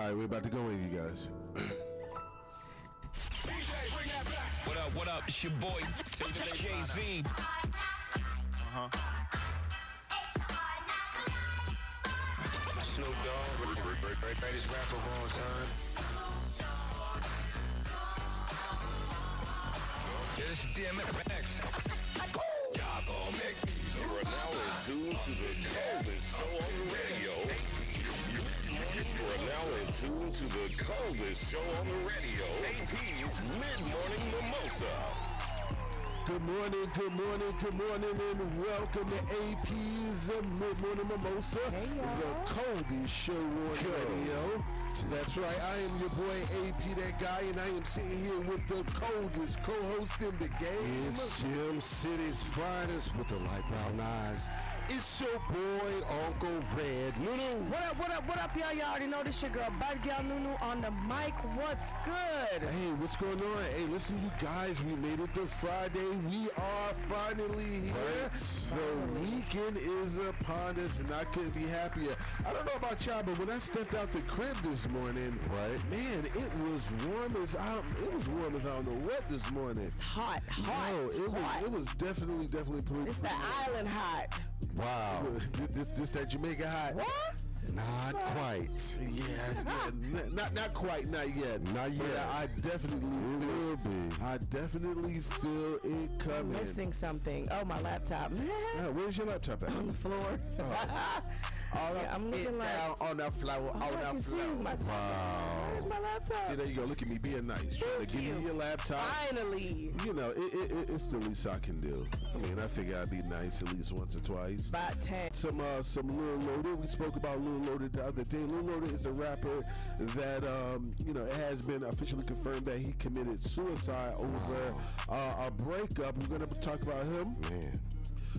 right, we're about to go in, you guys. What up? It's your boy, Jay-Z. Snoop Dogg, greatest rapper of all time. Yeah, this is DMX. Y'all gon' make me. You are now in tune to the coldest show on the radio. You are now in tune to the coldest show on the radio. APz Mid-Morning Mimosa. Good morning, and welcome to APz Mid-Morning Mimosa, the coldest show on radio. That's right, I am your boy AP, that guy, and I am sitting here with the coldest co-host in the game. It's Jim City's finest with the light brown eyes. It's your boy, Uncle Red. Nunu. What up, y'all? Y'all already know this your girl, Bad Gal Nunu on the mic. What's good? Hey, what's going on? Hey, listen, you guys, we made it to Friday. We are finally here. Right. The weekend is upon us, and I couldn't be happier. I don't know about y'all, but when I stepped out the crib this morning, right, man, it was warm as I don't know what this morning. It's hot. No, it was definitely pretty. It's the island hot. Wow. This that Jamaica hot. What? Not quite. Yeah, not quite, not yet. Not yet. But I definitely feel it coming. Missing something. Oh, my laptop. Where's your laptop at? On the floor. I'm looking like down on the floor. All I can see is my top. Wow. Where's my laptop? See, there you go. Look at me being nice. Trying to give me your laptop. Finally. You know, it's the least I can do. I mean, I figure I'd be nice at least once or twice. About 10. Some Lil Loaded. We spoke about Lil Loaded the other day. Lil Loaded is a rapper that, it has been officially confirmed that he committed suicide over a breakup. We're going to talk about him. Man.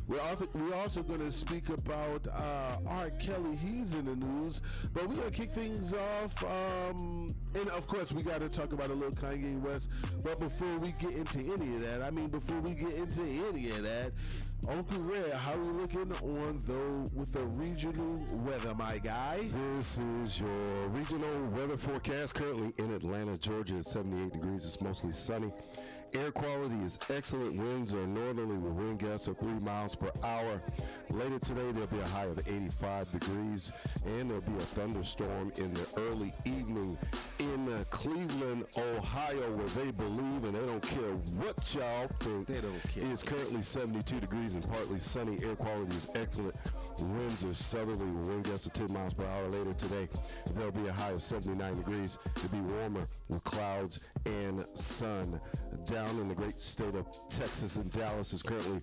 We're also going to speak about R. Kelly. He's in the news. But we're going to kick things off. And, of course, we got to talk about a little Kanye West. But before we get into any of that, Uncle Red, how are we looking with the regional weather, my guy? This is your regional weather forecast. Currently in Atlanta, Georgia, it's 78 degrees. It's mostly sunny. Air quality is excellent. Winds are northerly with wind gusts of 3 miles per hour. Later today, there'll be a high of 85 degrees, and there'll be a thunderstorm in the early evening in Cleveland, Ohio, where they believe, and they don't care what y'all think, they don't care. It's currently 72 degrees and partly sunny. Air quality is excellent. Winds are southerly with wind gusts of 10 miles per hour. Later today, there'll be a high of 79 degrees. It'll be warmer with clouds and sun. Down in the great state of Texas and Dallas is currently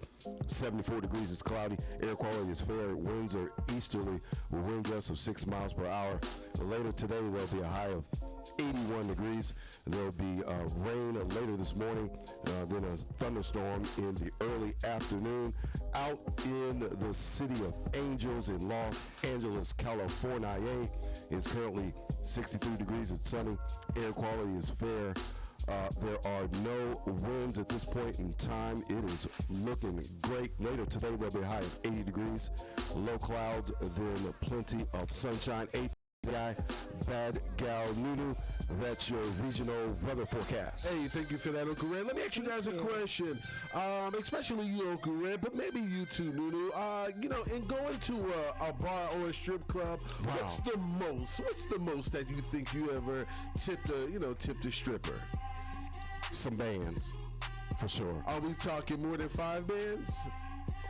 74 degrees. It's cloudy. Air quality is fair. Winds are easterly with wind gusts of 6 miles per hour. Later today, there'll be a high of 81 degrees. There'll be rain later this morning, then a thunderstorm in the early afternoon. Out in the city of Angels in Los Angeles, California, is currently 63 degrees. It's sunny. Air quality is fair. There are no winds at this point in time. It is looking great. Later today, there'll be a high of 80 degrees. Low clouds, then plenty of sunshine. Guy, Bad Gal Nunu. That's your regional weather forecast. Hey, thank you for that, Uncle Red. Let me ask you guys a question, especially you, Uncle Red, but maybe you too, Nunu. In going to a bar or a strip club, wow, what's the most that you think you ever tipped a stripper? Some bands, for sure. Are we talking more than 5 bands?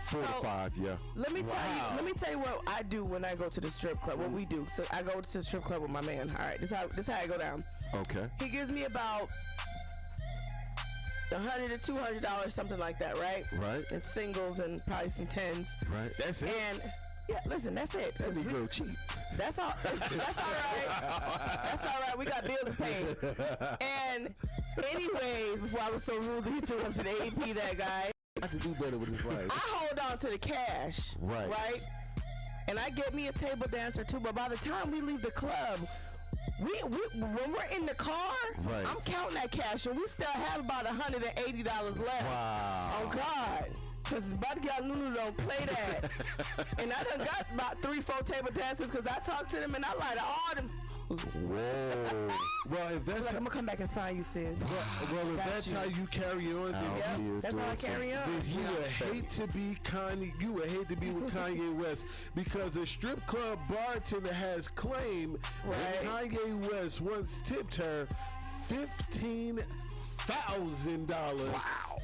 4 to 5, yeah. Let me tell you what I do when I go to the strip club. What we do. So I go to the strip club with my man. All right, this how I go down. Okay. He gives me about $100 to $200, something like that, right? Right. And singles and probably some tens. Right. That's it. And yeah, listen, that's it. That Negro cheap. That's all. That's all right. That's all right. We got bills to pay. And anyways, before I was so rude to hit him to the AP, that guy. I have to do better with his life. I hold on to the cash. Right. And I get me a table dance or two, but by the time we leave the club, when we're in the car, right, I'm counting that cash, and we still have about $180 left. Wow. Oh God. Because Bad Gal Nunu don't play that. And I done got about 3-4 table dances because I talked to them and I lied to Whoa. Well, if that's I'm gonna come back and find you, sis. well, if Got that's you. how you carry on, then Yep, that's how I carry on. then you would hate to be Kanye. You would hate to be with Kanye West because a strip club bartender has claimed that Kanye West once tipped her $15,000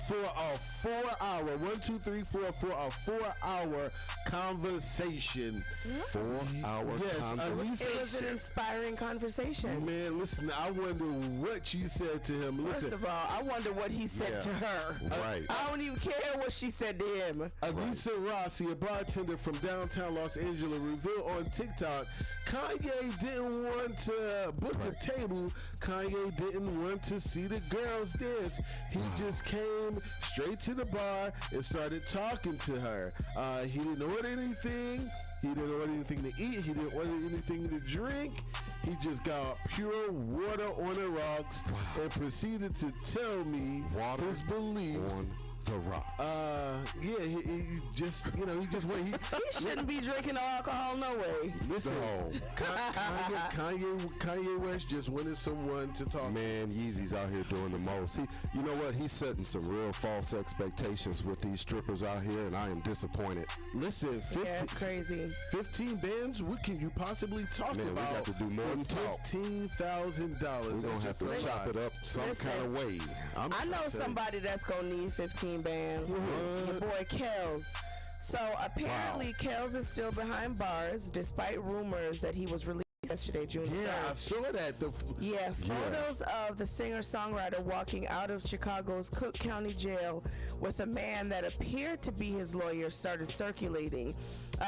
for a 4-hour, 1, 2, 3, 4, for a 4-hour conversation. 4-hour Yes, conversation. It was an inspiring conversation. Man, listen, I wonder what she said to him. First Listen, of all, I wonder what he said to her. Right. I don't even care what she said to him. Alisa Rossi, a bartender from downtown Los Angeles, revealed on TikTok Kanye didn't want to book a table. Kanye didn't want to see the girls dance. He just came straight to the bar and started talking to her. He didn't order anything. He didn't order anything to eat. He didn't order anything to drink. He just got pure water on the rocks and proceeded to tell me his beliefs. On the rocks. Yeah, he just, he just went. He shouldn't be drinking no alcohol, no way. Listen, Kanye West just wanted someone to talk. Man, Yeezy's out here doing the most. You know what? He's setting some real false expectations with these strippers out here, and I am disappointed. Listen, 15, Yeah, it's crazy. 15 bands. What can you possibly talk Man, we about? got to do more than talk. $15,000. We're gonna have to chop it up some kind of way. I know somebody that's gonna need 15 bands. Your boy Kells. So apparently Kells is still behind bars despite rumors that he was released yesterday, June 3rd. Yeah, I saw that. Photos of the singer-songwriter walking out of Chicago's Cook County Jail with a man that appeared to be his lawyer started circulating.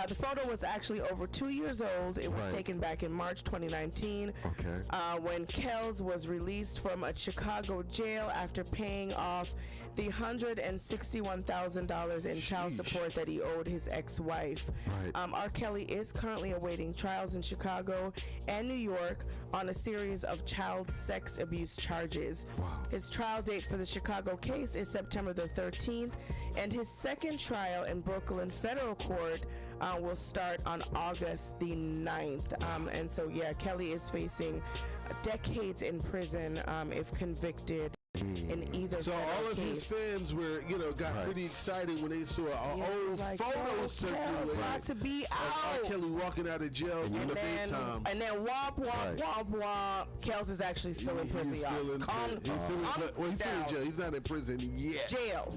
The photo was actually over 2 years old. It was taken back in March 2019 when Kells was released from a Chicago jail after paying off the $161,000 in child support that he owed his ex-wife. R. Kelly is currently awaiting trials in Chicago and New York on a series of child sex abuse charges. His trial date for the Chicago case is September the 13th, and his second trial in Brooklyn Federal Court will start on August the 9th. And so, Kelly is facing decades in prison if convicted in either So all of case. his fans were, got pretty excited when they saw an old photo circulating about to be of R. out. Kelly walking out of jail in the daytime. And then womp, womp, womp, womp. Kells is actually still in prison, He's still y'all. in Calm he's still in down. jail. He's not in prison yet. Jail.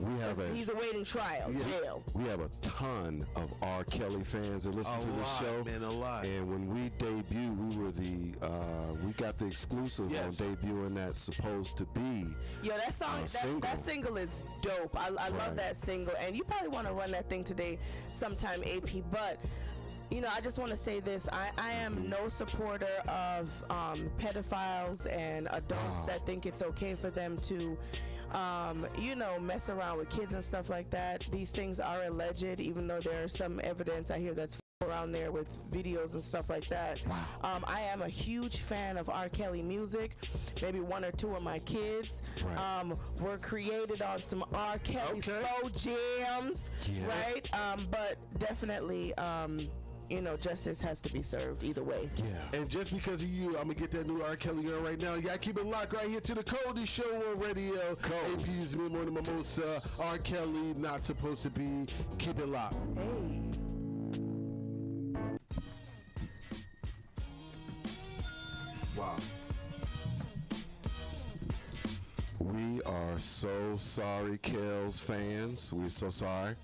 He's awaiting trial. Jail. We have a ton of R. Kelly fans that listen to the show. Man, a lot. And when we debuted, we got the exclusive on debuting that's supposed to be. Yo, that song, that single is dope. I love that single, and you probably want to run that thing today sometime, AP. But I just want to say this: I am no supporter of pedophiles and adults that think it's okay for them to mess around with kids and stuff like that. These things are alleged, even though there's some evidence I hear that's around there with videos and stuff like that. I am a huge fan of R. Kelly music. Maybe one or two of my kids were created on some R. Kelly slow jams, right? But definitely, justice has to be served either way. And just because of you, I'm going to get that new R. Kelly on right now. You got to keep it locked right here to the coldest show on radio. APz Mid-Morning Mimosa. R. Kelly, not supposed to be. Keep it locked. Hey. Wow. We are so sorry, Kells fans. We're so sorry.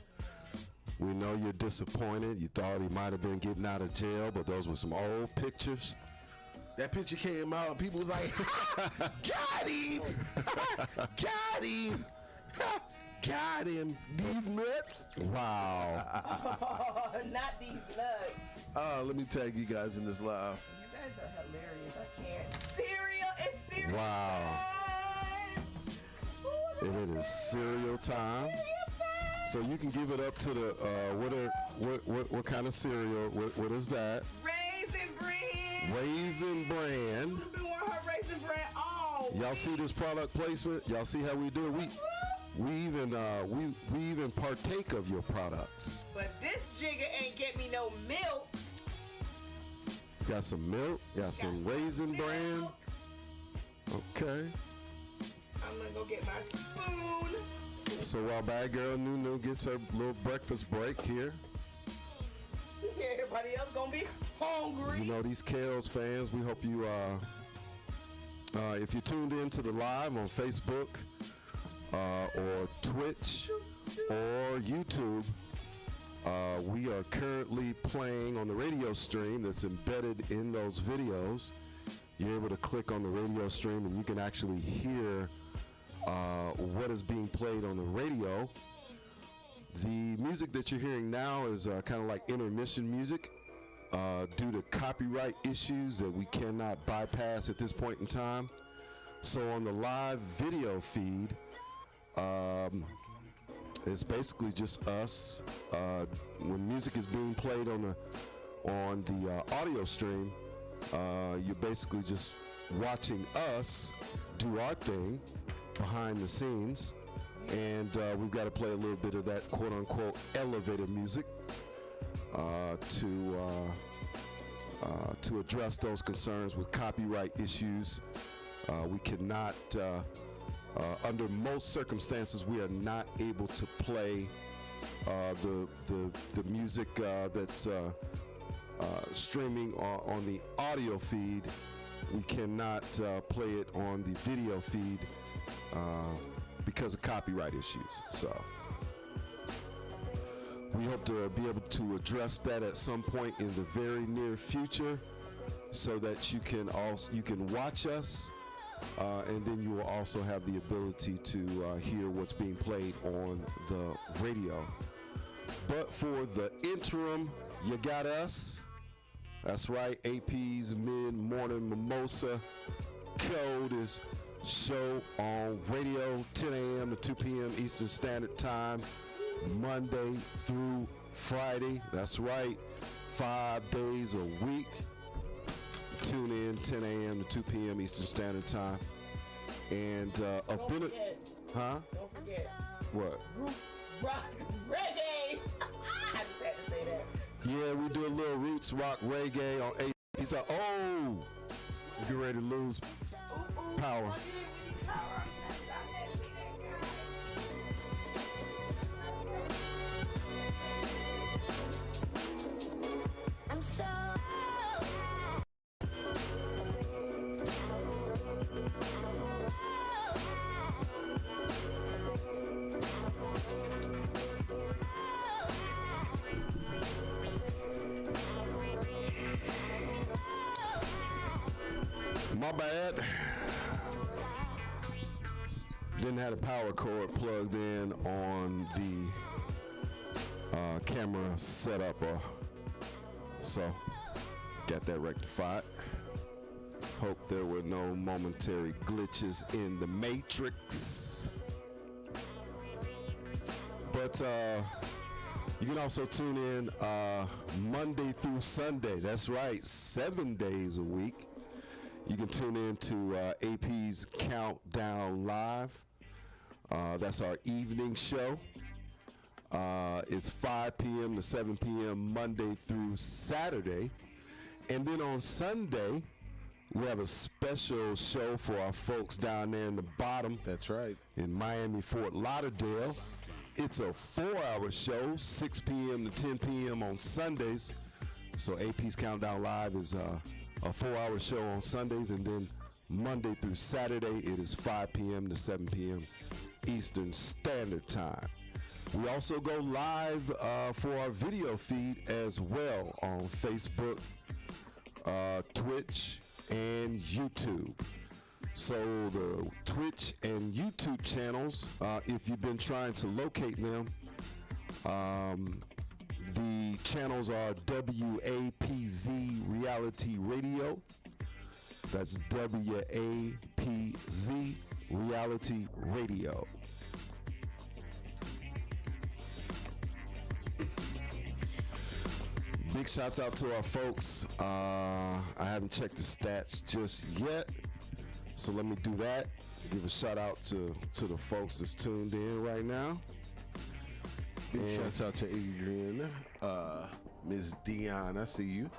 We know you're disappointed. You thought he might have been getting out of jail, but those were some old pictures. That picture came out and people was like, got him! Got him! Got him! These nuts? Wow. Not these nuts. Let me tag you guys in this live. You guys are hilarious. I can't. Cereal is cereal. Wow. Time. It is cereal time. So you can give it up to the what kind of cereal? What is that? Raisin Bran. Raisin Bran. I've been wanting her Raisin Bran all Y'all week. see this product placement? Y'all see how we do it? We even partake of your products. But this jigger ain't get me no milk. Got some milk. Got some Raisin Bran. Okay. I'm gonna go get my spoon. So while bad girl Nunu gets her little breakfast break here. Everybody else gonna be hungry. You know, these Kales fans, we hope you, if you tuned in to the live on Facebook or Twitch or YouTube, we are currently playing on the radio stream that's embedded in those videos. You're able to click on the radio stream and you can actually hear what is being played on the radio. The music that you're hearing now is kind of like intermission music due to copyright issues that we cannot bypass at this point in time. So on the live video feed, it's basically just us. When music is being played on the audio stream, you're basically just watching us do our thing behind the scenes, and we've got to play a little bit of that quote-unquote elevator music to address those concerns with copyright issues. We cannot, under most circumstances, we are not able to play the music that's streaming on the audio feed. We cannot play it on the video feed because of copyright issues. So we hope to be able to address that at some point in the very near future, so that you can watch us, and then you will also have the ability to hear what's being played on the radio. But for the interim, you got us. That's right, APz Mid-Morning Mimosa. Code is show on radio, 10 a.m. to 2 p.m. Eastern Standard Time, Monday through Friday. That's right, 5 days a week. Tune in 10 a.m. to 2 p.m. Eastern Standard Time. And Don't forget. What? Roots, rock, reggae. I just had to say that. Yeah, we do a little roots rock reggae on APz. Oh, we get ready to lose power. I'm so my bad. Didn't have the power cord plugged in on the camera setup, so got that rectified. Hope there were no momentary glitches in the matrix. But you can also tune in Monday through Sunday. That's right, 7 days a week. You can tune in to APz Countdown Live. That's our evening show. It's 5 p.m. to 7 p.m. Monday through Saturday. And then on Sunday, we have a special show for our folks down there in the bottom. That's right. In Miami, Fort Lauderdale. It's a 4-hour show, 6 p.m. to 10 p.m. on Sundays. So APz Countdown Live is a 4-hour show on Sundays, and then Monday through Saturday, it is 5 p.m. to 7 p.m. Eastern Standard Time. We also go live for our video feed as well on Facebook, Twitch, and YouTube. So the Twitch and YouTube channels, if you've been trying to locate them, the channels are WAPZ Reality Radio. That's WAPZ Reality Radio. Big shouts out to our folks. I haven't checked the stats just yet, so let me do that. Give a shout out to the folks that's tuned in right now. Big shouts out to Adrian, Ms. Dion, I see you.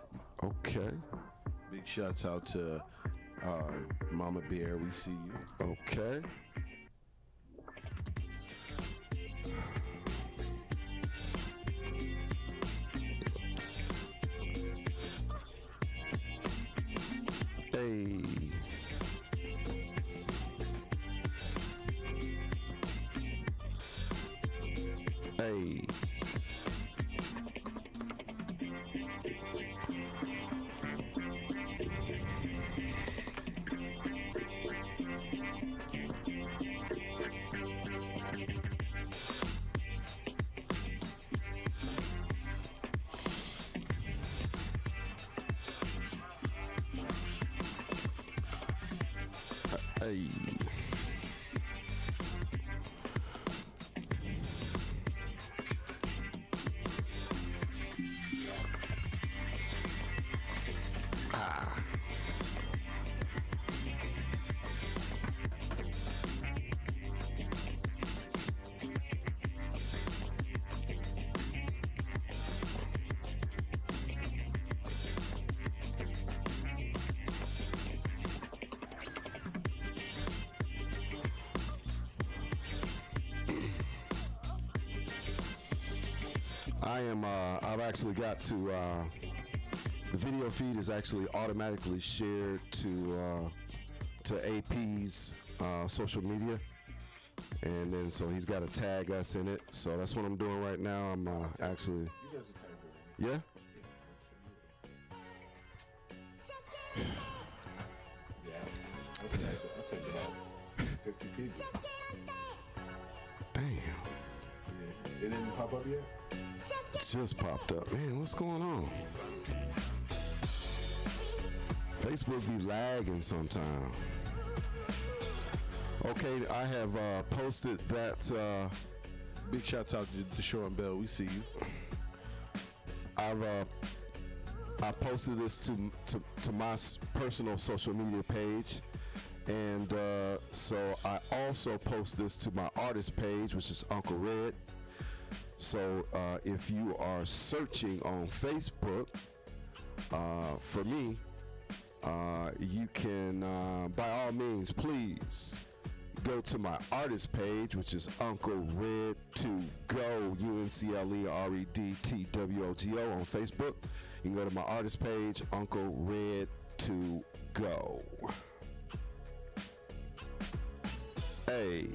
Okay. Big shouts out to Mama Bear. We see you. Okay. Hey. Hey. Hey. I've actually got to, the video feed is actually automatically shared to APz social media. And then so he's got to tag us in it. So that's what I'm doing right now. I'm actually. You guys are tagged already. Yeah? Yeah. I'll take about 50 people. Damn. Yeah. It didn't pop up yet? Just popped up. Man, what's going on? Facebook be lagging sometime. Okay, I have posted that. Big shout out to Deshaun Bell. We see you. I posted this to my personal social media page, and so I also post this to my artist page, which is Uncle Red. So if you are searching on Facebook for me, you can, by all means, please go to my artist page, which is Uncle Red to Go, UNCLEREDTWOGO on Facebook. You can go to my artist page, Uncle Red to Go. Hey.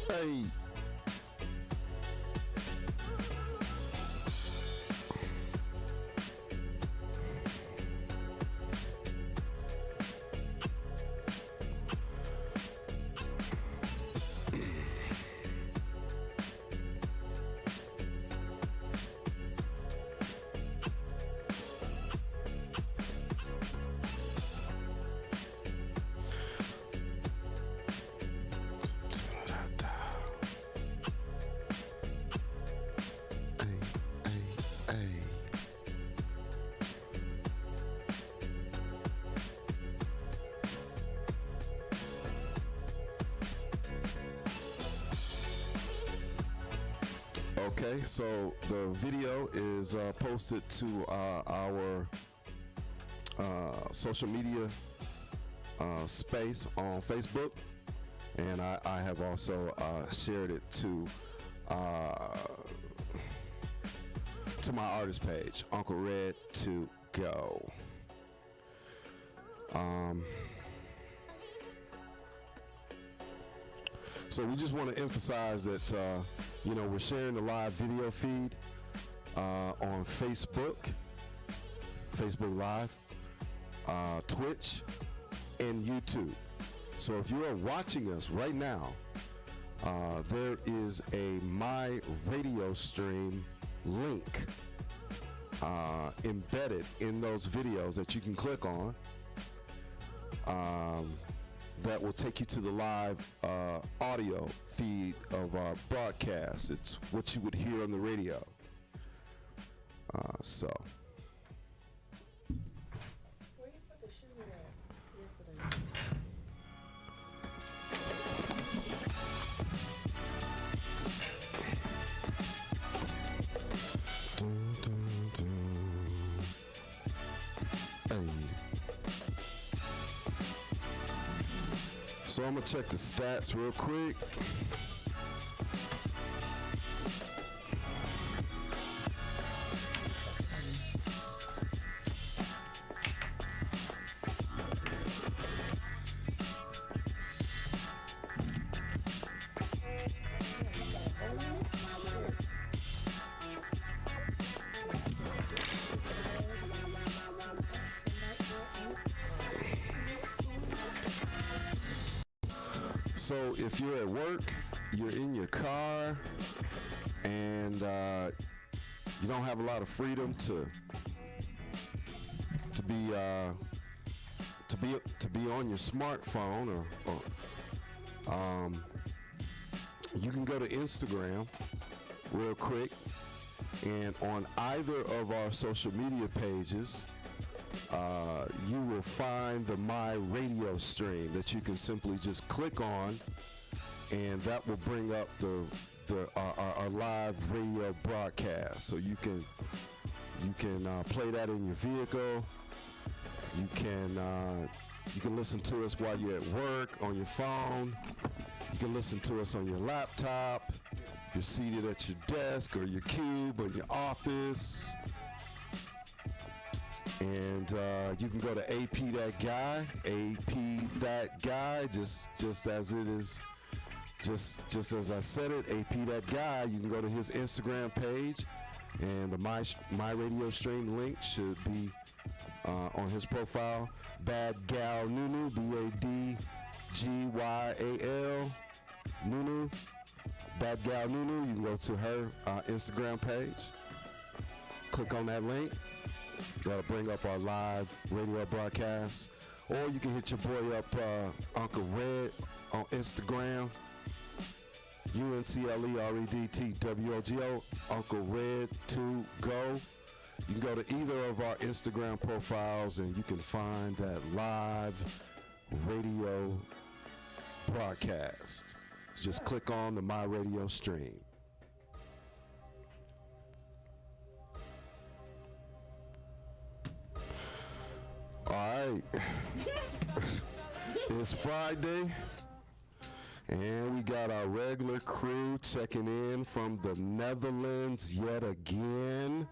Hey. Okay, so the video is posted to our social media space on Facebook, and I have also shared it to my artist page, Uncle Red to Go. So we just want to emphasize that, we're sharing the live video feed on Facebook Live, Twitch, and YouTube. So if you are watching us right now, there is a My Radio Stream link embedded in those videos that you can click on. that will take you to the live audio feed of our broadcast. It's what you would hear on the radio. So. Where you put the sugar at yesterday? Dun, dun, dun. Hey. So I'm gonna check the stats real quick. So if you're at work, you're in your car, and you don't have a lot of freedom to be on your smartphone, or you can go to Instagram real quick, and on either of our social media pages, you will find the My Radio stream that you can simply just click on, and that will bring up our live radio broadcast. So you can play that in your vehicle. You can listen to us while you're at work on your phone. You can listen to us on your laptop. If you're seated at your desk or your cube or your office. And you can go to AP That Guy, AP That Guy, just as it is, just as I said it, AP That Guy. You can go to his Instagram page, and the My Radio stream link should be on his profile. Bad Gal Nunu, BADGYAL Nunu, Bad Gal Nunu. You can go to her Instagram page. Click on that link. That'll bring up our live radio broadcast. Or you can hit your boy up, Uncle Red, on Instagram. UNCLEREDTWOGO, Uncle Red 2 Go. You can go to either of our Instagram profiles and you can find that live radio broadcast. Just click on the My Radio stream. All right. It's Friday, and we got our regular crew checking in from the Netherlands yet again.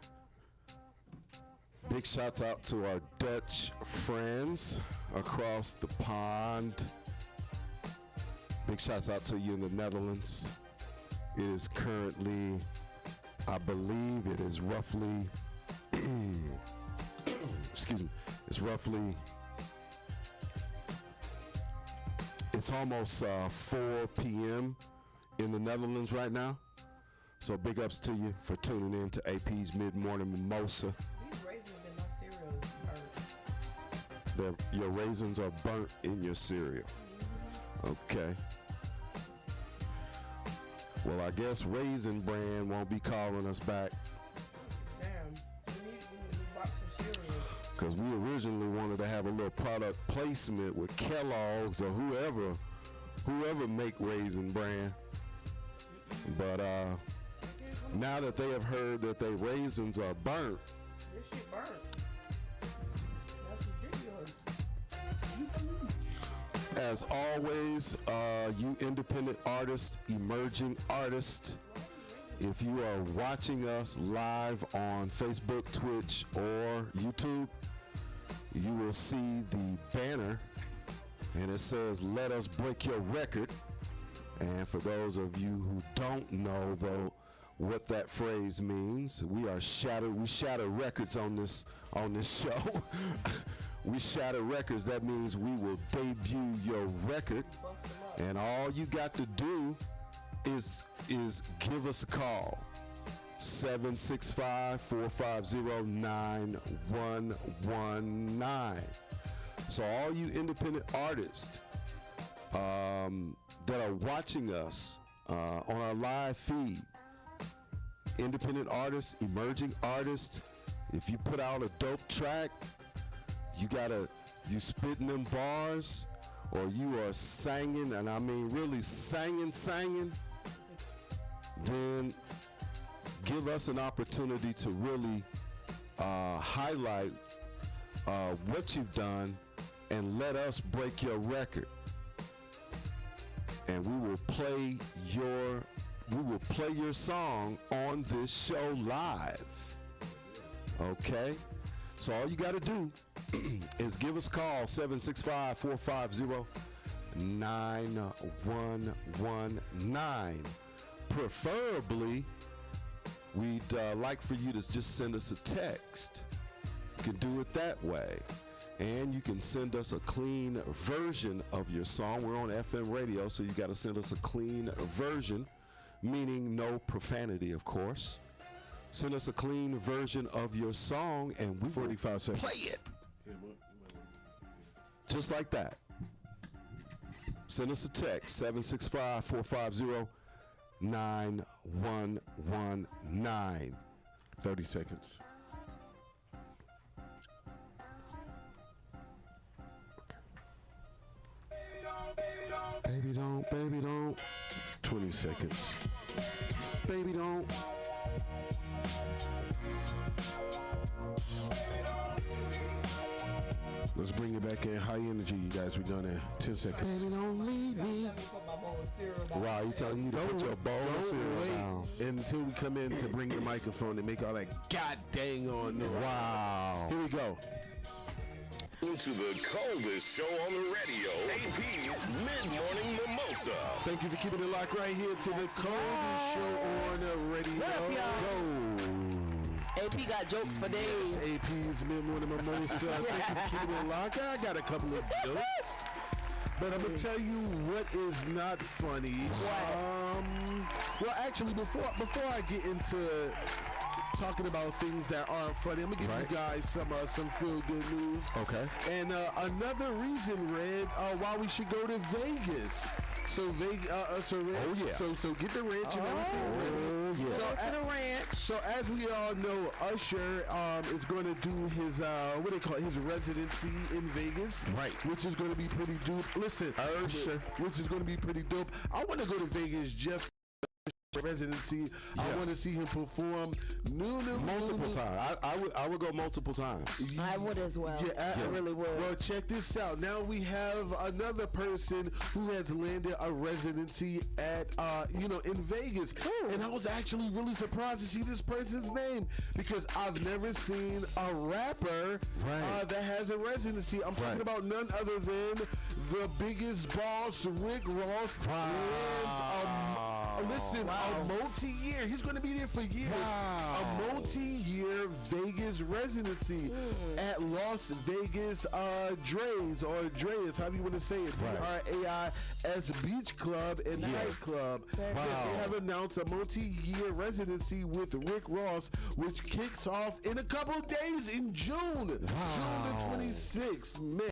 Big shouts out to our Dutch friends across the pond. Big shouts out to you in the Netherlands. It is currently, I believe it is roughly, excuse me, it's almost 4 p.m. in the Netherlands right now. So big ups to you for tuning in to APz Mid-Morning Mimosa. These raisins in my cereal is burnt. Your raisins are burnt in your cereal. Okay. Well, I guess Raisin Brand won't be calling us back. Because we originally wanted to have a little product placement with Kellogg's or whoever make Raisin Brand. But now that they have heard that their raisins are burnt. This shit burnt. That's ridiculous. As always, you independent artists, emerging artists, if you are watching us live on Facebook, Twitch, or YouTube, you will see the banner, and it says, "Let us break your record." And for those of you who don't know, though, what that phrase means, we shatter records on this show. We shatter records. That means we will debut your record, and all you got to do is give us a call. 765-450-9119. So all you independent artists, that are watching us on our live feed. Independent artists, emerging artists. If you put out a dope track, you spitting them bars, or you are singing, and I mean really singing, then give us an opportunity to really highlight what you've done and let us break your record. And we will play your song on this show live. Okay? So all you got to do is give us a call, 765-450-9119. Preferably, we'd like for you to just send us a text. You can do it that way. And you can send us a clean version of your song. We're on FM radio, so you got to send us a clean version, meaning no profanity, of course. Send us a clean version of your song, and we 45 seconds. Play it. Just like that. Send us a text, 765-450-9119. 30 seconds. Baby don't. 20 seconds. Baby don't. Let's bring it back in. High energy, you guys. We're done in 10 seconds. Baby, don't leave me. Wow, you telling you to put your bowl of cereal down until we come in to bring the microphone and make all that god dang on noise. Wow. Here we go. To the coldest show on the radio, APz Mid-Morning Mimosa. Thank you for keeping it locked right here to the coldest show on the radio. What up, y'all? AP got jokes for days. APz Mid-Morning Mimosa. Thank you for keeping it locked. I got a couple of jokes. But I'm going to tell you what is not funny. Well, actually, before I get into talking about things that aren't funny, I'm gonna give you guys some feel good news. Okay. And another reason, Red, why we should go to Vegas. So Red, so get the ranch and everything ready. So to the ranch. So as we all know, Usher is going to do his his residency in Vegas, right? Which is going to be pretty dope. Listen, Usher, which is going to be pretty dope. I want to go to Vegas just residency. Yeah. I want to see him perform multiple times. I would go multiple times. I would as well. Yeah, I really would. Well, check this out. Now we have another person who has landed a residency at in Vegas. Ooh. And I was actually really surprised to see this person's name because I've never seen a rapper that has a residency. I'm talking about none other than the biggest boss, Rick Ross. A multi-year. He's going to be there for years. A multi-year Vegas residency at Las Vegas Dre's, or Dre's, however you want to say it. DRAIS Beach Club and Nightclub. They have announced a multi-year residency with Rick Ross, which kicks off in a couple of days in June. June the 26th. Man,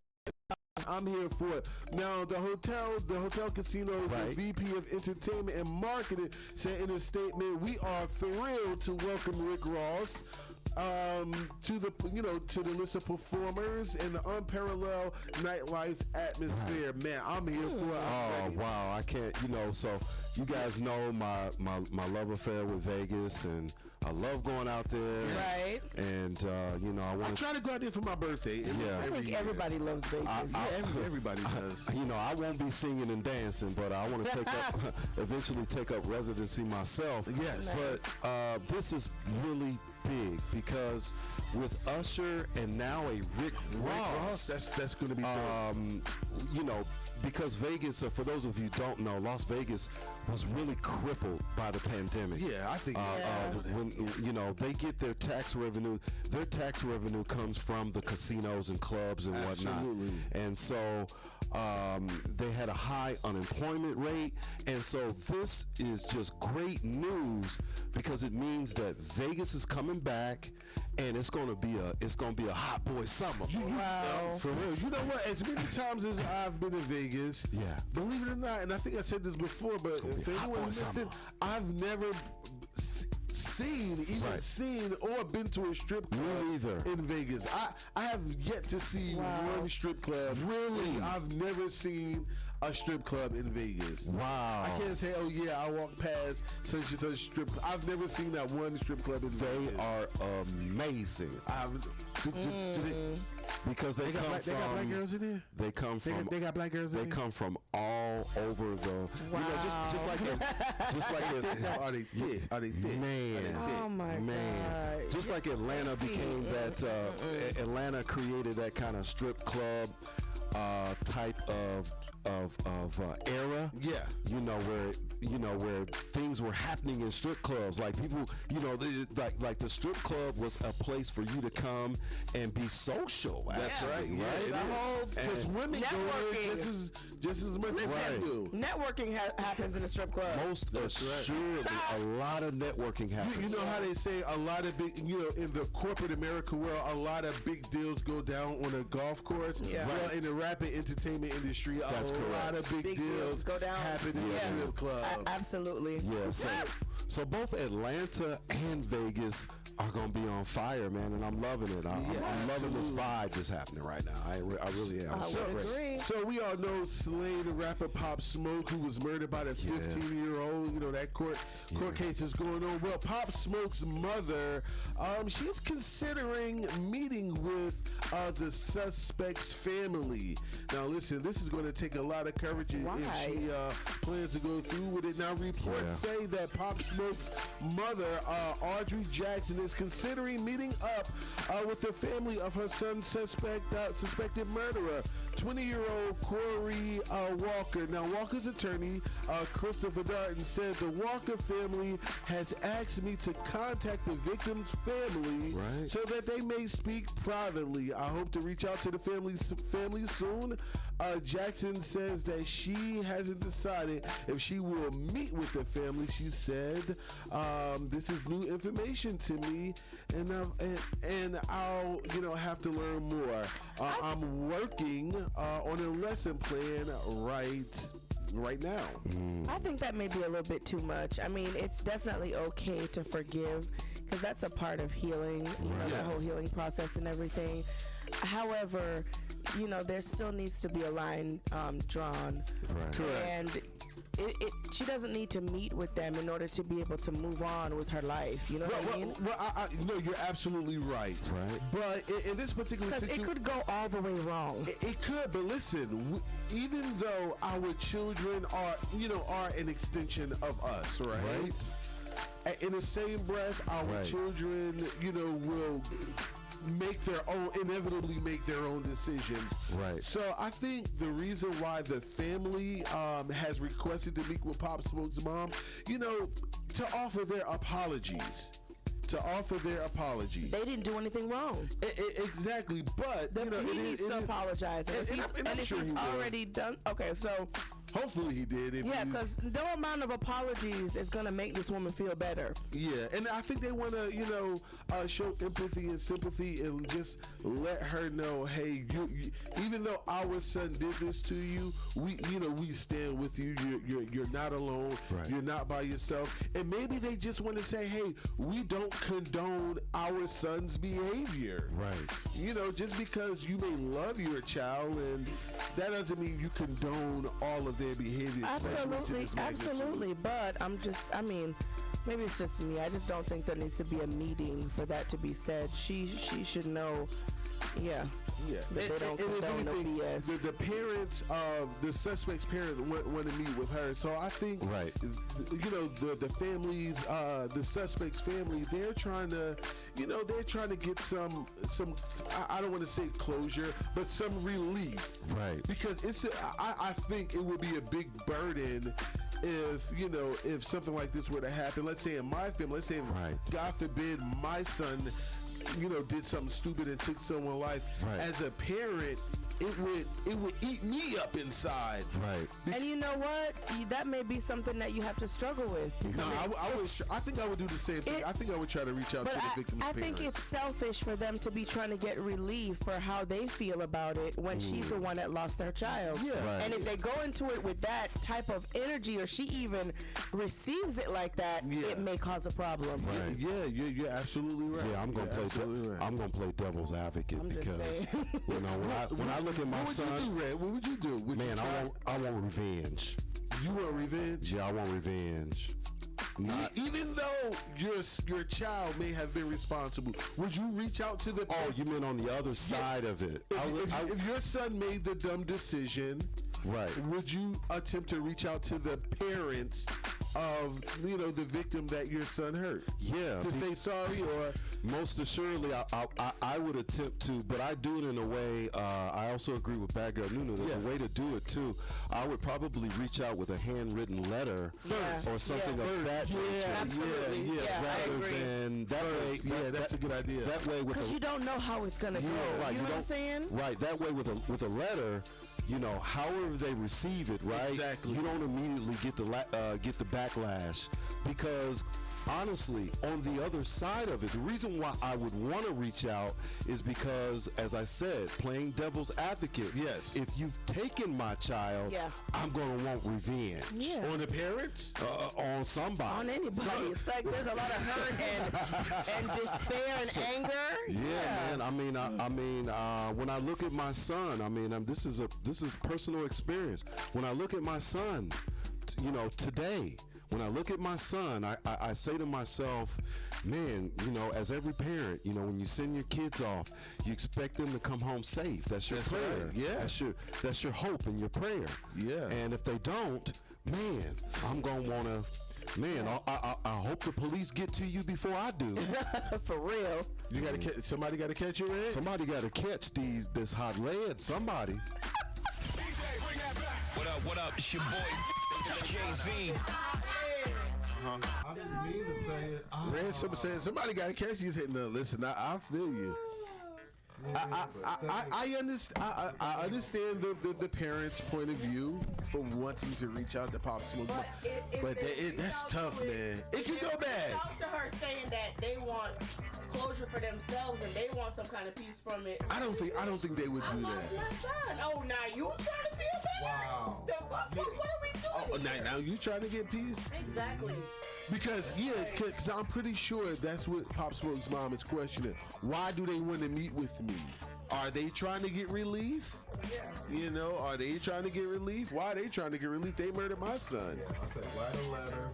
I'm here for it. Now, the hotel casino, the VP of Entertainment and Marketing, said in a statement, "We are thrilled to welcome Rick Ross to the list of performers and the unparalleled nightlife atmosphere." Man, I'm here for it. Oh wow, I can't. So you guys know my love affair with Vegas, and I love going out there. Right. And I try to go out there for my birthday. I think everybody loves Vegas. Everybody does. I won't be singing and dancing, but I want to eventually take up residency myself. Yes. Nice. But this is really big because with Usher and now a Rick Ross, that's going to be because Vegas, for those of you who don't know, Las Vegas was really crippled by the pandemic. Yeah, I think when they get their tax revenue comes from the casinos and clubs and whatnot. And so they had a high unemployment rate, and so this is just great news because it means that Vegas is coming back, and it's gonna be a hot boy summer. Wow. For real. You know what? As many times as I've been in Vegas, believe it or not, and I think I said this before, but if anyone missed it, I've never seen or been to a strip club in Vegas. I have yet to see one strip club. Really? I've never seen a strip club in Vegas. Wow. I can't say, oh yeah, I walked past such and such strip club. I've never seen that one strip club in Vegas. They are amazing. Because they got black girls in there. They come from. They got black girls in there. They come from all over the. Wow. You know, just like are they thick? Are they thick? Man. Oh my God. Just like Atlanta became that. Atlanta created that kind of strip club type of era. Yeah. You know where things were happening in strip clubs, like people, like the strip club was a place for you to come and be social. That's right. The whole because women go in just as much as I do. Networking happens in a strip club. Most assuredly, a lot of networking happens. You know how they say a lot of big, in the corporate America world, a lot of big deals go down on a golf course. Yeah. Well, in the rapid entertainment industry, a lot of big deals go down. happen in the strip club. Absolutely. Yeah. So both Atlanta and Vegas are gonna be on fire, man, and I'm loving it. I'm loving this vibe that's happening right now. I really am. I would agree. So we all know Slay, the rapper Pop Smoke, who was murdered by the 15-year-old. That court case is going on. Well, Pop Smoke's mother, she's considering meeting with the suspect's family. Now, listen, this is going to take a lot of courage if she plans to go through with it. Now, reports say that Pop Smoke's mother, Audrey Jackson, is considering meeting up with the family of her son's suspected murderer, 20-year-old Corey Walker. Now, Walker's attorney, Christopher Darton, said the Walker family has asked me to contact the victim's family so that they may speak privately. I hope to reach out to the family soon. Jackson says that she hasn't decided if she will meet with the family. She said, "This is new information to me, and I'll have to learn more. I'm working on a lesson plan right now." I think that may be a little bit too much. I mean, it's definitely okay to forgive because that's a part of healing, the whole healing process and everything. However, there still needs to be a line drawn. Right. Correct. And she doesn't need to meet with them in order to be able to move on with her life. You know what I mean? Well, no, you're absolutely right. Right. But in this particular situation, it could go all the way wrong. It could, but listen, even though our children are an extension of us, right? In the same breath, our children, will inevitably make their own decisions. Right. So I think the reason why the family has requested to meet with Pop Smoke's mom, to offer their apologies. They didn't do anything wrong. Exactly, but he needs to apologize. And if he's already done, okay, so hopefully he did. Because no amount of apologies is gonna make this woman feel better. Yeah, and I think they want to, show empathy and sympathy and just let her know, hey, you even though our son did this to you, we stand with you. You're not alone. Right. You're not by yourself. And maybe they just want to say, hey, we don't condone our son's behavior. Right. Just because you may love your child, and that doesn't mean you condone all of their behavior. Absolutely. But maybe it's just me. I just don't think there needs to be a meeting for that to be said. She should know. Yeah. They don't condone no BS. The parents of the suspect's parents want to meet with her. So I think, the families, the suspect's family, they're trying to get some. I don't want to say closure, but some relief. Right. Because I think it would be a big burden if something like this were to happen. Let's say in my family. Let's say, God forbid, my son did something stupid and took someone's life. Right. As a parent, it would eat me up inside. Right. And you know what? That may be something that you have to struggle with. No, I think I would do the same thing. I think I would try to reach out to the victim's parents. I think it's selfish for them to be trying to get relief for how they feel about it when she's the one that lost their child. Yeah. Right. And if they go into it with that type of energy, or she even receives it like that, it may cause a problem. Right. Yeah, you're absolutely right. Yeah, I'm gonna play devil's advocate because you know when I look at my son. What would you do, Red? What would you do? Man, I want revenge. You want revenge? Yeah, I want revenge. Even though your child may have been responsible, would you reach out to the? Oh, you mean on the other side of it? If your son made the dumb decision, right? Would you attempt to reach out to the parents of the victim that your son hurt? Yeah, to say sorry, or most assuredly, I would attempt to, but I do it in a way. I also agree with Bad Girl Nunu. There's a way to do it too. I would probably reach out with a handwritten letter or something of that nature. Absolutely. Rather than that way. That's a good idea. That way, because you don't know how it's gonna go. Right, you know what I'm saying? Right. That way, with a letter. However they receive it, right? Exactly. You don't immediately get the backlash, because honestly, on the other side of it, the reason why I would want to reach out is because, as I said, playing devil's advocate. Yes. If you've taken my child, I'm gonna want revenge. Yeah. On the parents? On somebody. On anybody. It's like there's a lot of hurt and despair and anger. Yeah, man. I mean, when I look at my son, this is personal experience. When I look at my son, today. When I look at my son, I say to myself, man, as every parent, when you send your kids off, you expect them to come home safe. That's your prayer. Right. Yeah. That's your hope and your prayer. Yeah. And if they don't, man, I'm going to want to, man, I hope the police get to you before I do. For real. You got to somebody got to catch your head. Somebody got to catch this hot lead. Somebody. What up? It's your boy, Jay-Z. I didn't mean to say it. Red Summer said somebody got to catch you. He said, no, listen, I feel you. I understand the parents' point of view for wanting to reach out to Pop Smoke, but that's tough, man. It can go bad. Talk to her saying that they want closure for themselves and they want some kind of peace from it. I don't think they would do that. I lost my son. Oh, now you trying to feel better? Wow. What are we doing? Now you trying to get peace? Exactly. Because I'm pretty sure that's what Pop Smoke's mom is questioning. Why do they want to meet with me? Are they trying to get relief? Yeah. Are they trying to get relief? Why are they trying to get relief? They murdered my son. Yeah, I said write a letter.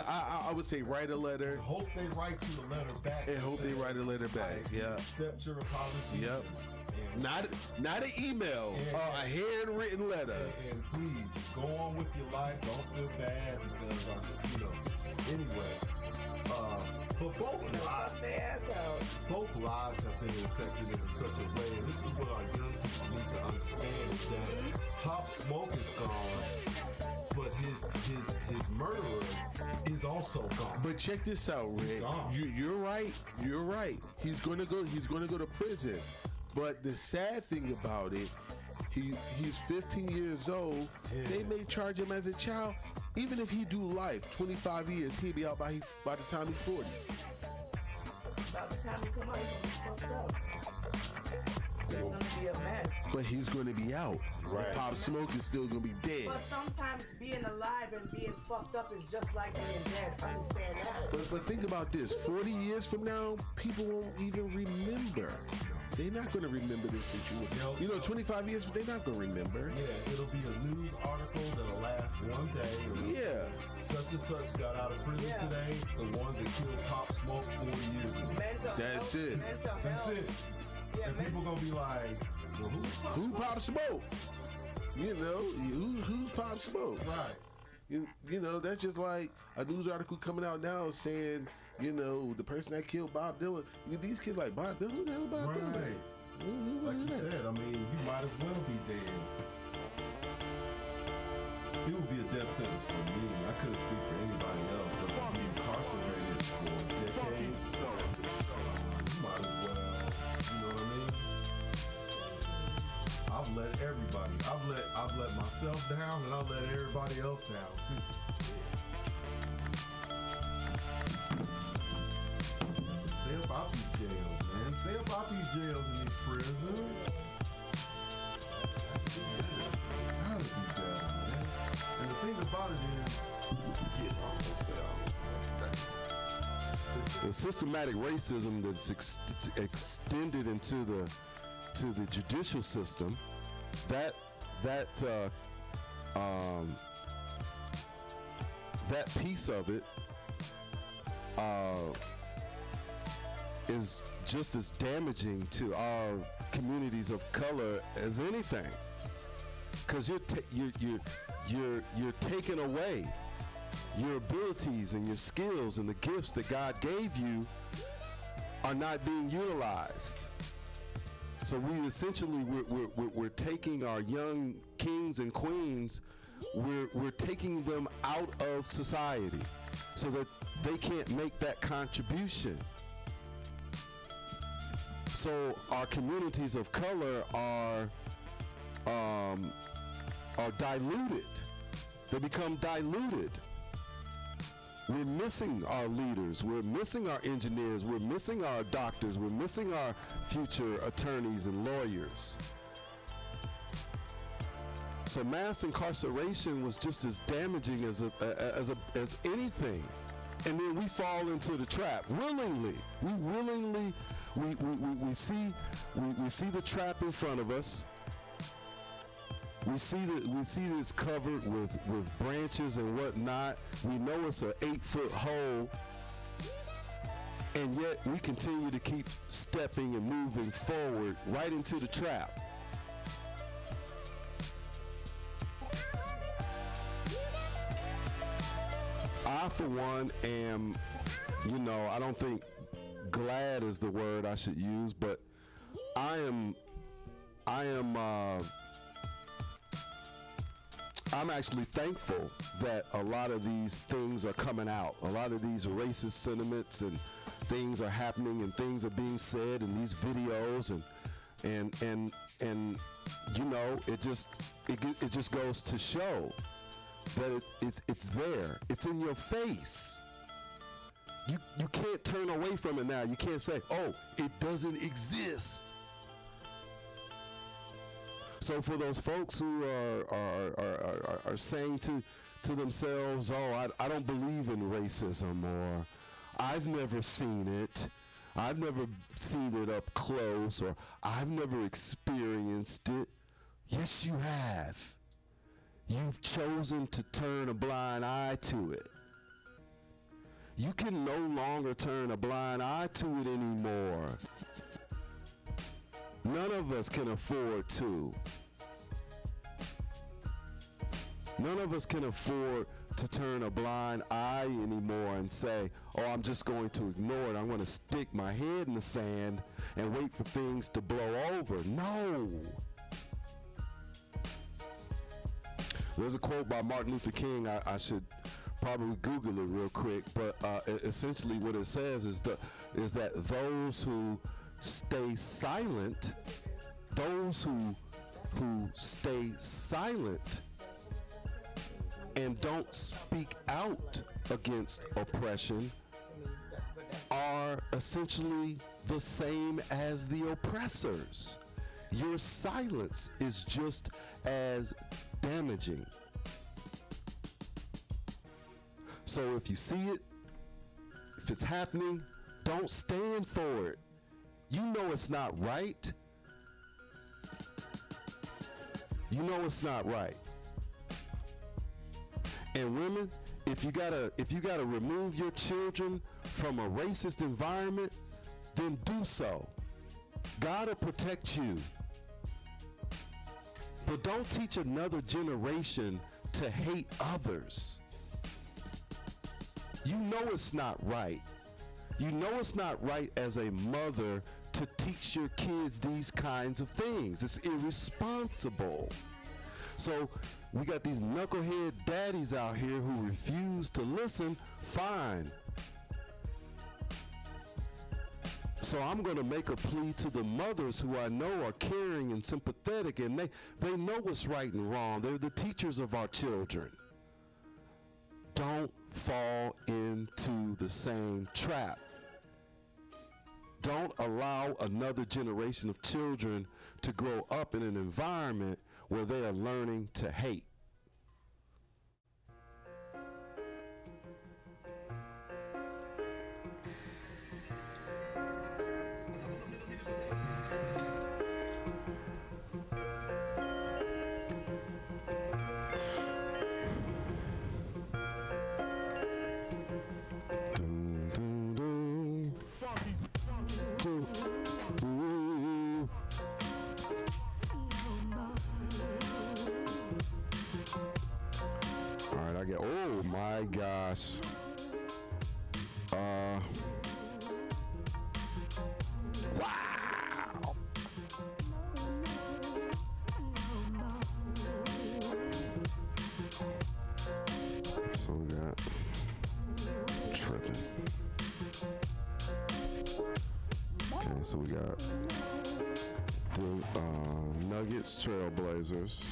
I would say write a letter. And hope they write you a letter back. And hope they write a letter back. Yeah. Accept your apology. Yep. Not an email, a handwritten letter. And please go on with your life. Don't feel bad because anyway. But both lives have been affected in such a way, and this is what our young people need to understand, is that Pop Smoke is gone, but his murderer is also gone. But check this out, Rick. You're right. He's gonna go to prison. But the sad thing about it, he's 15 years old. Yeah. They may charge him as a child. Even if he do life, 25 years, he'll be out by the time he's 40. By the time he come out, he's gonna be fucked up. There's gonna be a mess. But he's gonna be out. Right. Pop Smoke is still gonna be dead. But sometimes being alive and being fucked up is just like being dead. Understand that. But think about this. 40 years from now, people won't even remember. They're not going to remember this situation. 25 years, they're not going to remember. Yeah, it'll be a news article that'll last one day. Yeah. Such and such got out of prison today. The one that killed Pop Smoke 40 years ago. That's it. That's it. Yeah, and people going to be like, well, who Pop Smoke? Who's Pop Smoke? Right. That's just like a news article coming out now saying, the person that killed Bob Dylan. These kids like, Bob Dylan? Who the hell is Bob Dylan? Like you said, you might as well be dead. It would be a death sentence for me. I couldn't speak for anybody else, but to be incarcerated for decades, you might as well. You know what I mean? I've let everybody. I've let myself down, and I've let everybody else down too. Stay up out these jails, man. Stay up out these jails and these prisons. Gotta do better, man. And the thing about it is, get off yourself. The systematic racism that's extended into the judicial system, that piece of it is just as damaging to our communities of color as anything, because you're taking away your abilities and your skills, and the gifts that God gave you are not being utilized. So we essentially we're taking our young kings and queens, we're taking them out of society so that they can't make that contribution. So our communities of color are diluted. They become diluted. We're missing our leaders, we're missing our engineers, we're missing our doctors, we're missing our future attorneys and lawyers. So mass incarceration was just as damaging as anything. And then we fall into the trap willingly. We see the trap in front of us. We see this covered with branches and whatnot. We know it's an 8-foot hole, and yet we continue to keep stepping and moving forward right into the trap. I, for one, am, I don't think glad is the word I should use, but I'm actually thankful that a lot of these things are coming out. A lot of these racist sentiments and things are happening, and things are being said in these videos, and it just goes to show that it's there. It's in your face. You can't turn away from it now. You can't say, "Oh, it doesn't exist." So for those folks who are saying to themselves, "Oh, I don't believe in racism," or "I've never seen it. I've never seen it up close," or "I've never experienced it." Yes, you have. You've chosen to turn a blind eye to it. You can no longer turn a blind eye to it anymore. None of us can afford to. None of us can afford to turn a blind eye anymore and say, "Oh, I'm just going to ignore it. I'm going to stick my head in the sand and wait for things to blow over." No. There's a quote by Martin Luther King. I should probably Google it real quick, but essentially what it says is that those who stay silent, and don't speak out against oppression are essentially the same as the oppressors. Your silence is just as damaging. So if you see it, if it's happening, don't stand for it. You know it's not right. You know it's not right. And women, if you gotta remove your children from a racist environment, then do so. God will protect you. But don't teach another generation to hate others. You know it's not right. You know it's not right as a mother to teach your kids these kinds of things. It's irresponsible. So we got these knucklehead daddies out here who refuse to listen. Fine. So I'm going to make a plea to the mothers who I know are caring and sympathetic, and they know what's right and wrong. They're the teachers of our children. Don't fall into the same trap. Don't allow another generation of children to grow up in an environment where they are learning to hate. Oh my gosh. Wow. So we got tripping. Okay, so we got Nuggets, Trailblazers.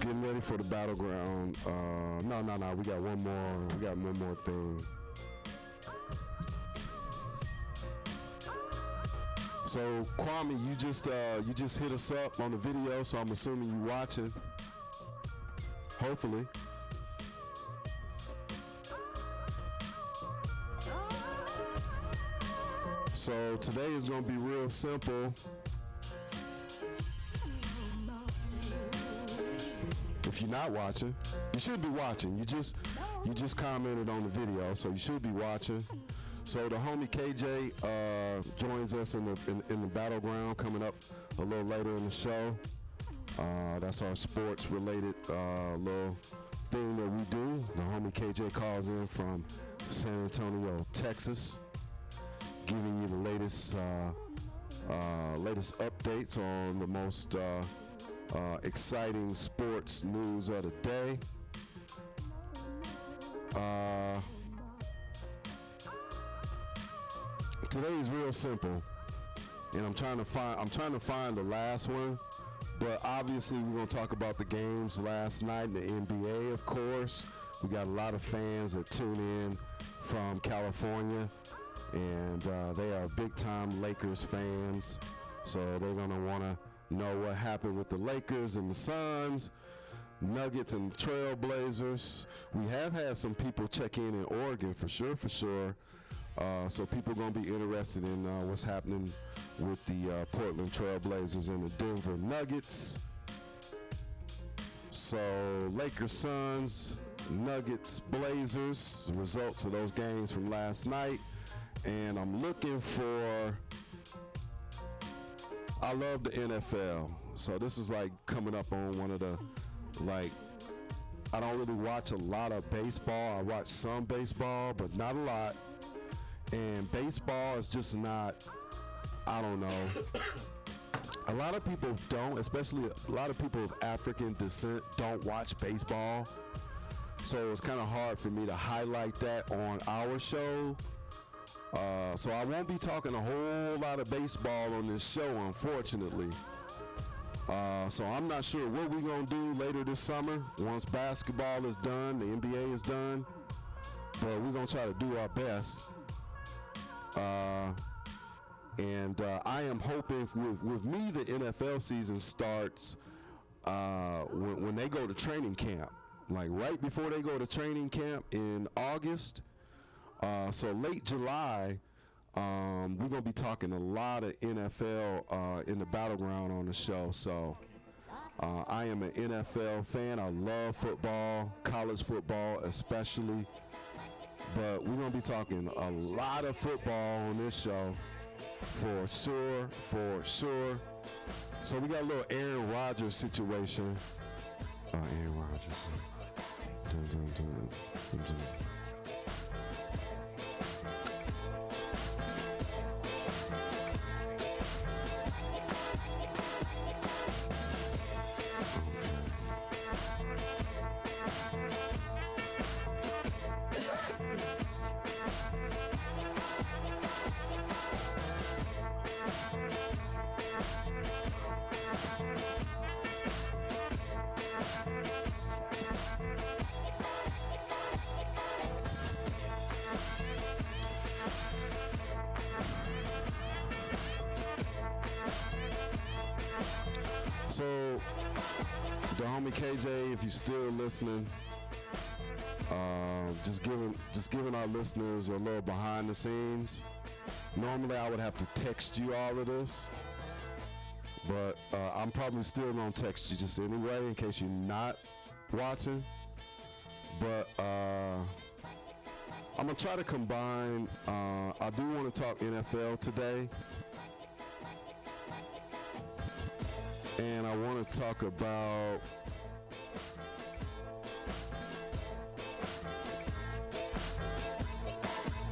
Getting ready for the battleground. No. We got one more thing. So Kwame, you just hit us up on the video, so I'm assuming you watching. Hopefully. So today is going to be real simple. If you're not watching, you should be watching. You just commented on the video, so you should be watching. So the homie KJ joins us in the battleground coming up a little later in the show. That's our sports-related little thing that we do. The homie KJ calls in from San Antonio, Texas, giving you the latest updates on the most exciting sports news of the day. Today is real simple, and I'm trying to find the last one. But obviously, we're gonna talk about the games last night in the NBA. Of course, we got a lot of fans that tune in from California, and they are big-time Lakers fans. So they're gonna wanna know what happened with the Lakers and the Suns, Nuggets and Trailblazers. We have had some people check in Oregon for sure. So people are going to be interested in what's happening with the Portland Trailblazers and the Denver Nuggets. So Lakers, Suns, Nuggets, Blazers, results of those games from last night. And I'm looking for, I love the NFL. So this is like coming up on one of the, like, I don't really watch a lot of baseball. I watch some baseball, but not a lot. And baseball is just not, I don't know. A lot of people don't, especially a lot of people of African descent don't watch baseball. So it's kind of hard for me to highlight that on our show. So I won't be talking a whole lot of baseball on this show, unfortunately. So I'm not sure what we're going to do later this summer once basketball is done, the NBA is done. But we're going to try to do our best. And I am hoping with me, the NFL season starts when they go to training camp, like right before they go to training camp in August. So late July, we're going to be talking a lot of NFL in the battleground on the show. So I am an NFL fan. I love football, college football especially. But we're going to be talking a lot of football on this show, for sure. So we got a little Aaron Rodgers situation. Aaron Rodgers. the homie KJ, if you're still listening, just giving our listeners a little behind the scenes. Normally, I would have to text you all of this, but I'm probably still gonna text you just anyway in case you're not watching. But I'm gonna try to combine. I do want to talk NFL today, and I want to talk about.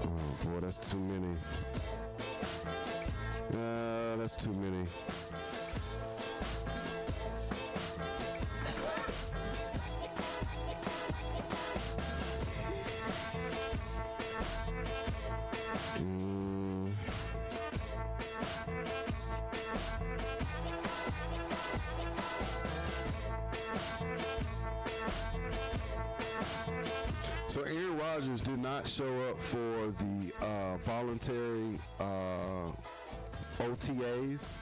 Oh boy, that's too many. That's too many. So Aaron Rodgers did not show up for the voluntary OTAs,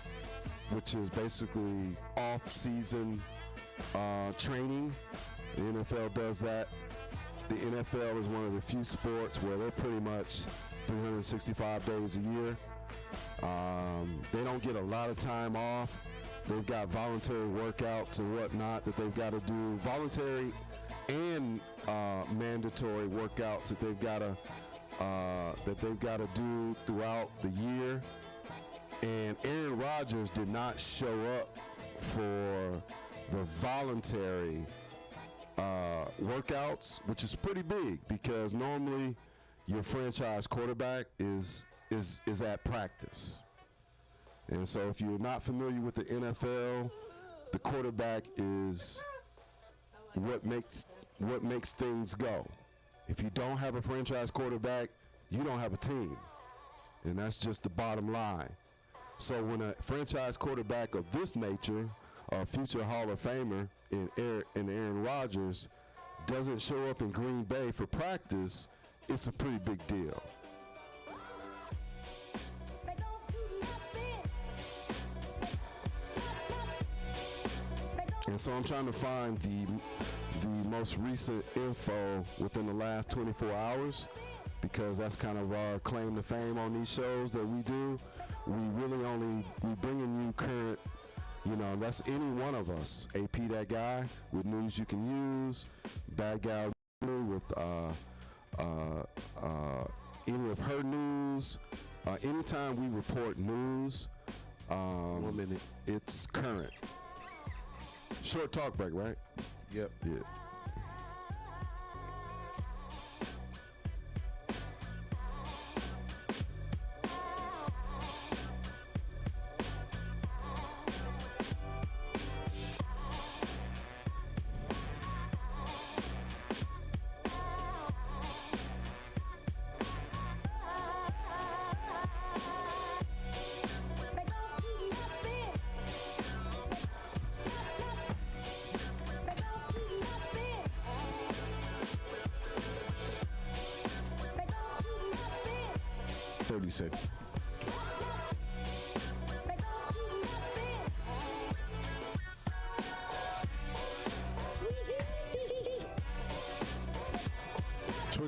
which is basically off-season training. The NFL does that. The NFL is one of the few sports where they're pretty much 365 days a year. They don't get a lot of time off. They've got voluntary workouts and whatnot that they've got to do. Voluntary and mandatory workouts that they've got to do throughout the year. And Aaron Rodgers did not show up for the voluntary workouts, which is pretty big because normally your franchise quarterback is at practice. And so if you're not familiar with the NFL, the quarterback is what makes things go. If you don't have a franchise quarterback, you don't have a team. And that's just the bottom line. So when a franchise quarterback of this nature, a future Hall of Famer in Aaron Rodgers, doesn't show up in Green Bay for practice, it's a pretty big deal. And so I'm trying to find the most recent info within the last 24 hours because that's kind of our claim to fame on these shows that we do. We bringing you current, that's any one of us. AP that guy with news you can use, bad guy with any of her news. Anytime we report news, 1 minute, it's current. Short talk break, right? Yep. Yeah. Seconds.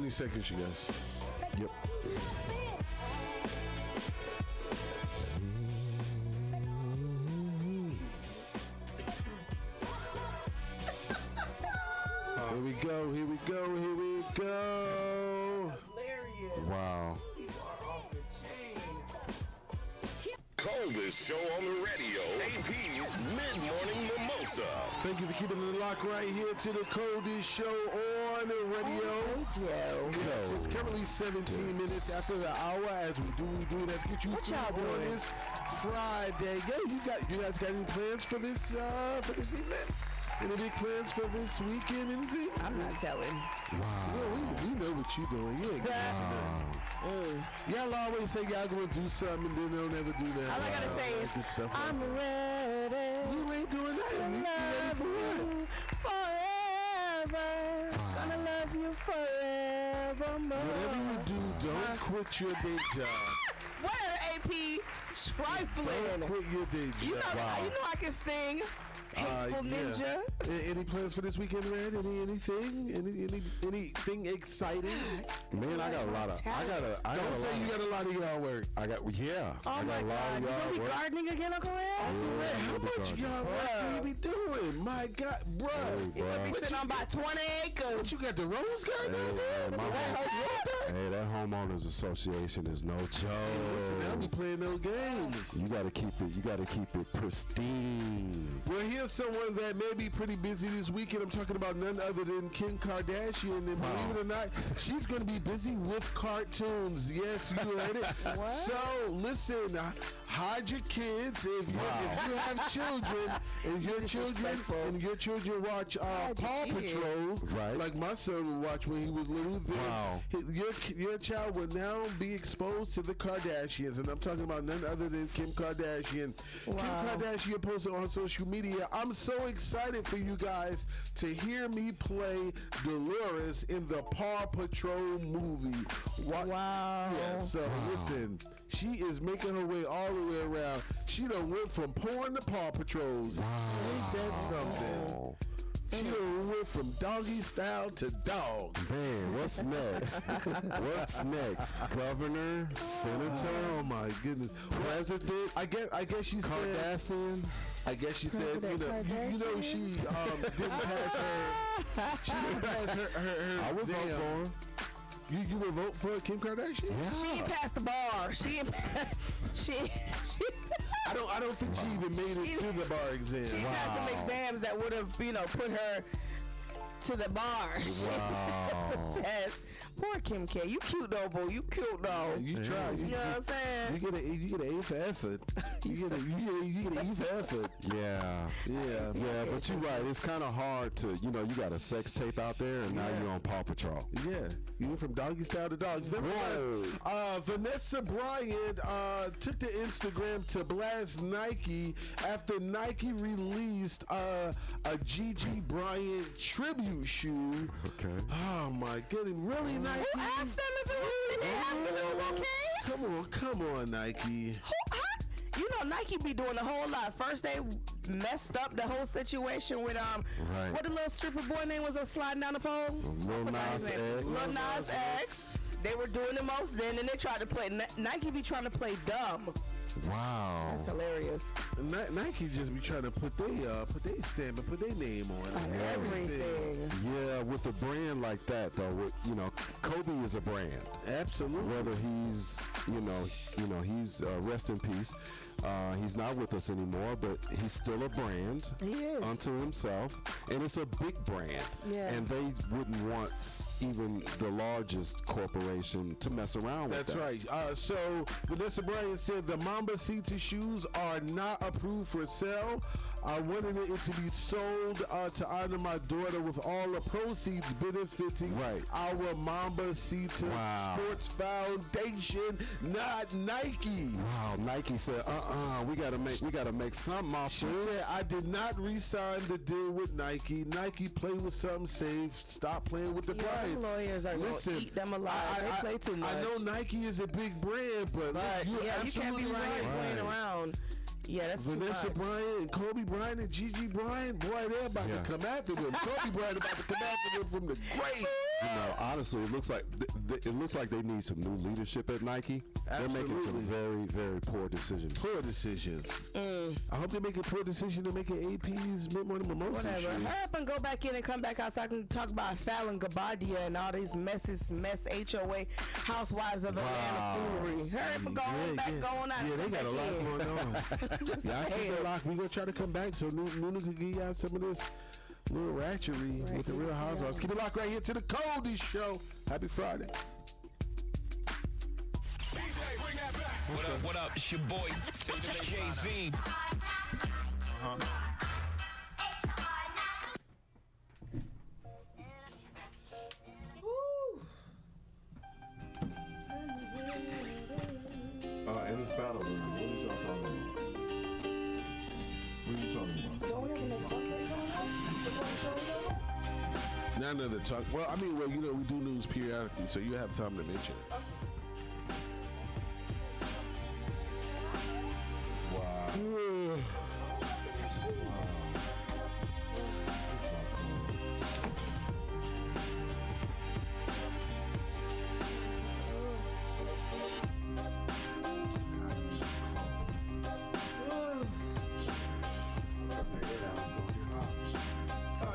Seconds, you guys. Yep. Here we go. Here we go. Here we go. Hilarious. Wow. Coldest show on the radio, APz Mid-Morning Mimosa. Thank you for keeping it locked right here to the coldest show on the radio. Yes, it's currently 17 minutes after the hour as we do. Let's get you through on this Friday. Yo, you guys got any plans for this evening? Any big plans for this weekend? Anything? I'm not telling. Wow. We know what you're doing. You ain't gonna do nothing. Y'all always say y'all gonna do something and then they'll never do that. All I gotta say is, I'm ready. You ain't doing nothing. You ready for what? Forever. Gonna love you forevermore. Whatever you do, don't quit your day job. Whatever, AP. Trifling. Don't quit your day job. You know I can sing. Hateful Ninja. Any plans for this weekend, Red? Anything exciting? Man, I got a lot of. Don't say you got a lot of yard work. I got Oh I got my a lot God. of You yard gonna be work. gardening again, Uncle Red? How much yard work do you be doing? My God, bro. You gonna be sitting on about 20 acres. What, you got the rose garden out there? Hey, that homeowners association is no joke. Listen, they'll be playing those games. You gotta keep it pristine. Well, here's someone that may be pretty busy this weekend. I'm talking about none other than Kim Kardashian. And believe it or not, she's going to be busy with cartoons. Yes, you heard it. What? So, listen, hide your kids. If you have children, and your children watch Paw Patrol, Right. like my son would watch when he was little, then your child will now be exposed to the Kardashians. And I'm talking about none other than Kim Kardashian. Kim Kardashian posted on social media, "I'm so excited for you guys to hear me play Dolores in the Paw Patrol movie." Wow. Yeah, so listen, she is making her way all the way around. She done went from porn to Paw Patrols. Ain't that something? She done went from doggy style to dogs. Man, what's next? What's next? Governor, senator, Oh my goodness, president, I guess she said. Kardashian. I guess she said, she didn't pass her. She didn't pass her I would vote exam. for her. You would vote for Kim Kardashian? Yeah. She ain't passed the bar. She I don't think she even made it to the bar exam. She passed some exams that would have, put her to the bar. Wow. The test. Poor Kim K. You cute though, boo. You cute though. You try. You know what I'm saying? You get an A for effort. You get an E for effort. Yeah. Yeah. But you're right. It's kind of hard to, you got a sex tape out there, and now you're on Paw Patrol. Yeah, you went from doggy style to dogs. Nevertheless, Vanessa Bryant took to Instagram to blast Nike after Nike released a Gigi Bryant tribute shoe. Okay. Oh my goodness, really, Nike? Who asked them if it was? Did they ask them if it was okay? Come on, Nike. Nike be doing a whole lot. First, they messed up the whole situation with Right. what the little stripper boy name was sliding down the pole. Lil Nas X. Lil Nas X. They were doing the most then, and they tried to play. Nike be trying to play dumb. Wow. That's hilarious. Nike just be trying to put their stamp and put their name on Everything. Yeah, with a brand like that, though, Kobe is a brand. Absolutely. Whether he's, he's rest in peace. He's not with us anymore, but he's still a brand He is. unto himself, and it's a big brand. Yeah. And they wouldn't want even the largest corporation to mess around with That's that. right. So Vanessa Bryant said the Mamba Cita shoes are not approved for sale. I wanted it to be sold to honor my daughter, with all the proceeds benefiting our Mamba Cita Sports Foundation, not Nike. Wow, Nike said, we gotta make something off She this. said, I did not re-sign the deal with Nike. Nike, play with something safe. Stop playing with the brand. Them lawyers are going to eat them alive. They play too much. I know Nike is a big brand, but you're you can't be absolutely playing around. Yeah, that's Vanessa too much. Bryant and Kobe Bryant and Gigi Bryant, boy, they're about to come after them. Kobe Bryant about to come after them from the grave. Honestly, it looks like they need some new leadership at Nike. Absolutely. They're making some very, very poor decisions. Poor decisions. I hope they make a poor decision to make an APz Mid-Morning Mimosa Whatever. shoe. Hurry up and go back in and come back out so I can talk about Fallon Gabardia and all these mess HOA housewives of Atlanta foolery. Hurry up and go on back, go on out. Yeah, they got a lot going on. Just Yeah, I keep saying. it locked. We're going to try to come back so Nunu could give y'all some of this little ratchery with the Real Housewives. Keep it locked right here to the Coldest Show. Happy Friday. What up? It's your boy, Jay-Z. And it's battle room. What are y'all talking about? What are you talking about? Not another talk. Well, we do news periodically, so you have time to mention it. Oh,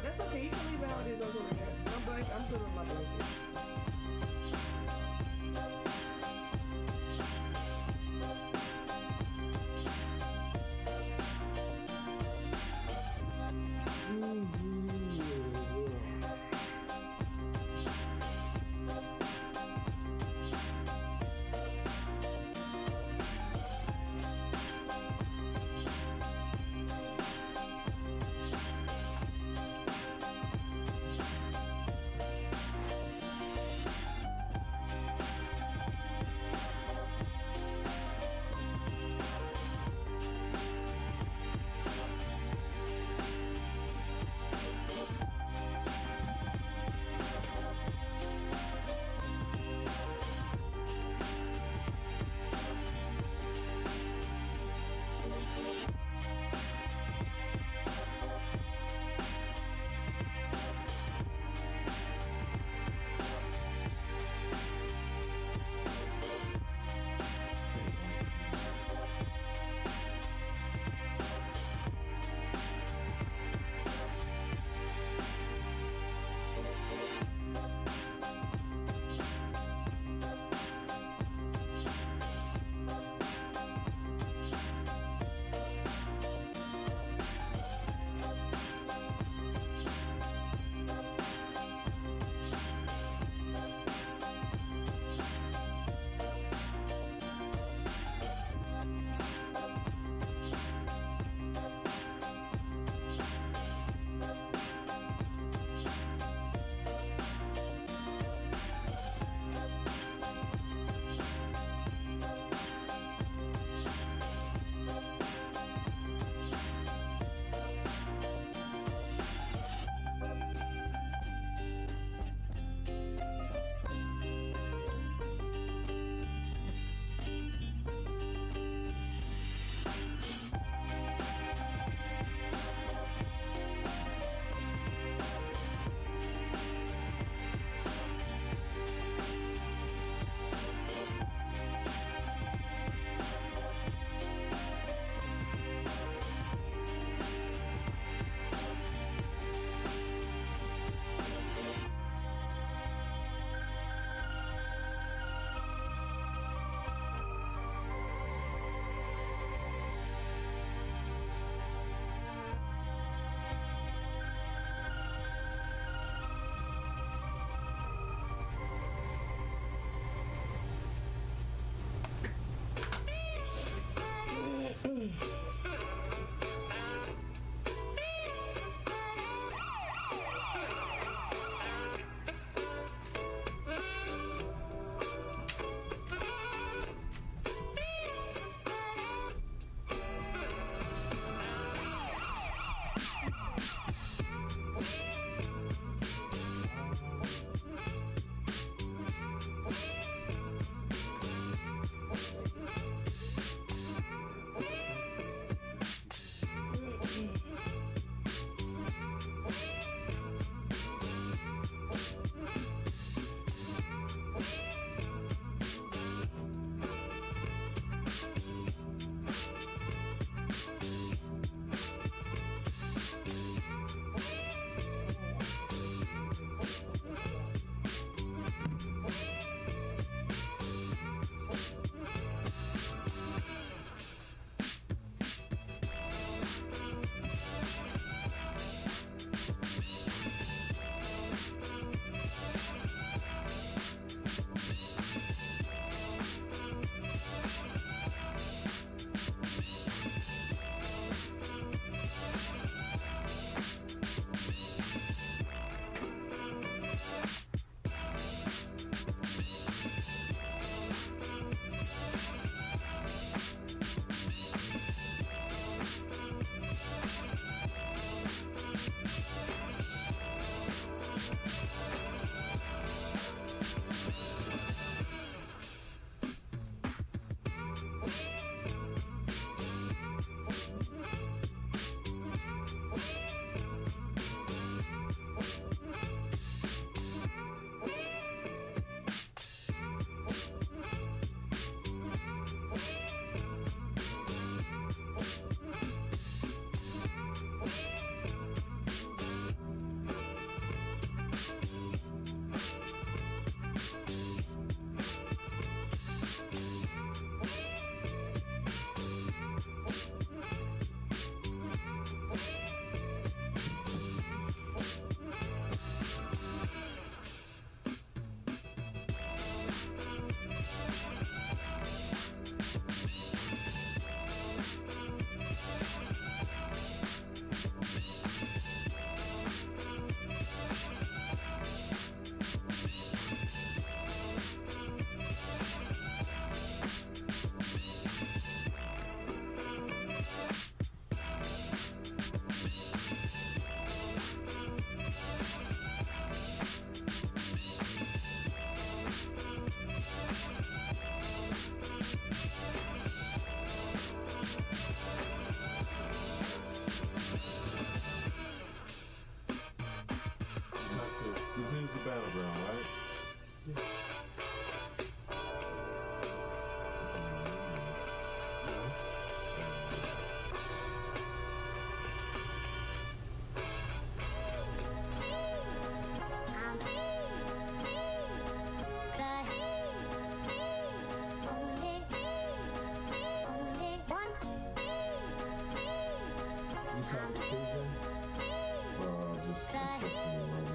that's okay. You can leave it how it is over there. I'm putting on my blanket. This is the battleground, right? Yeah. Just fixing it right now.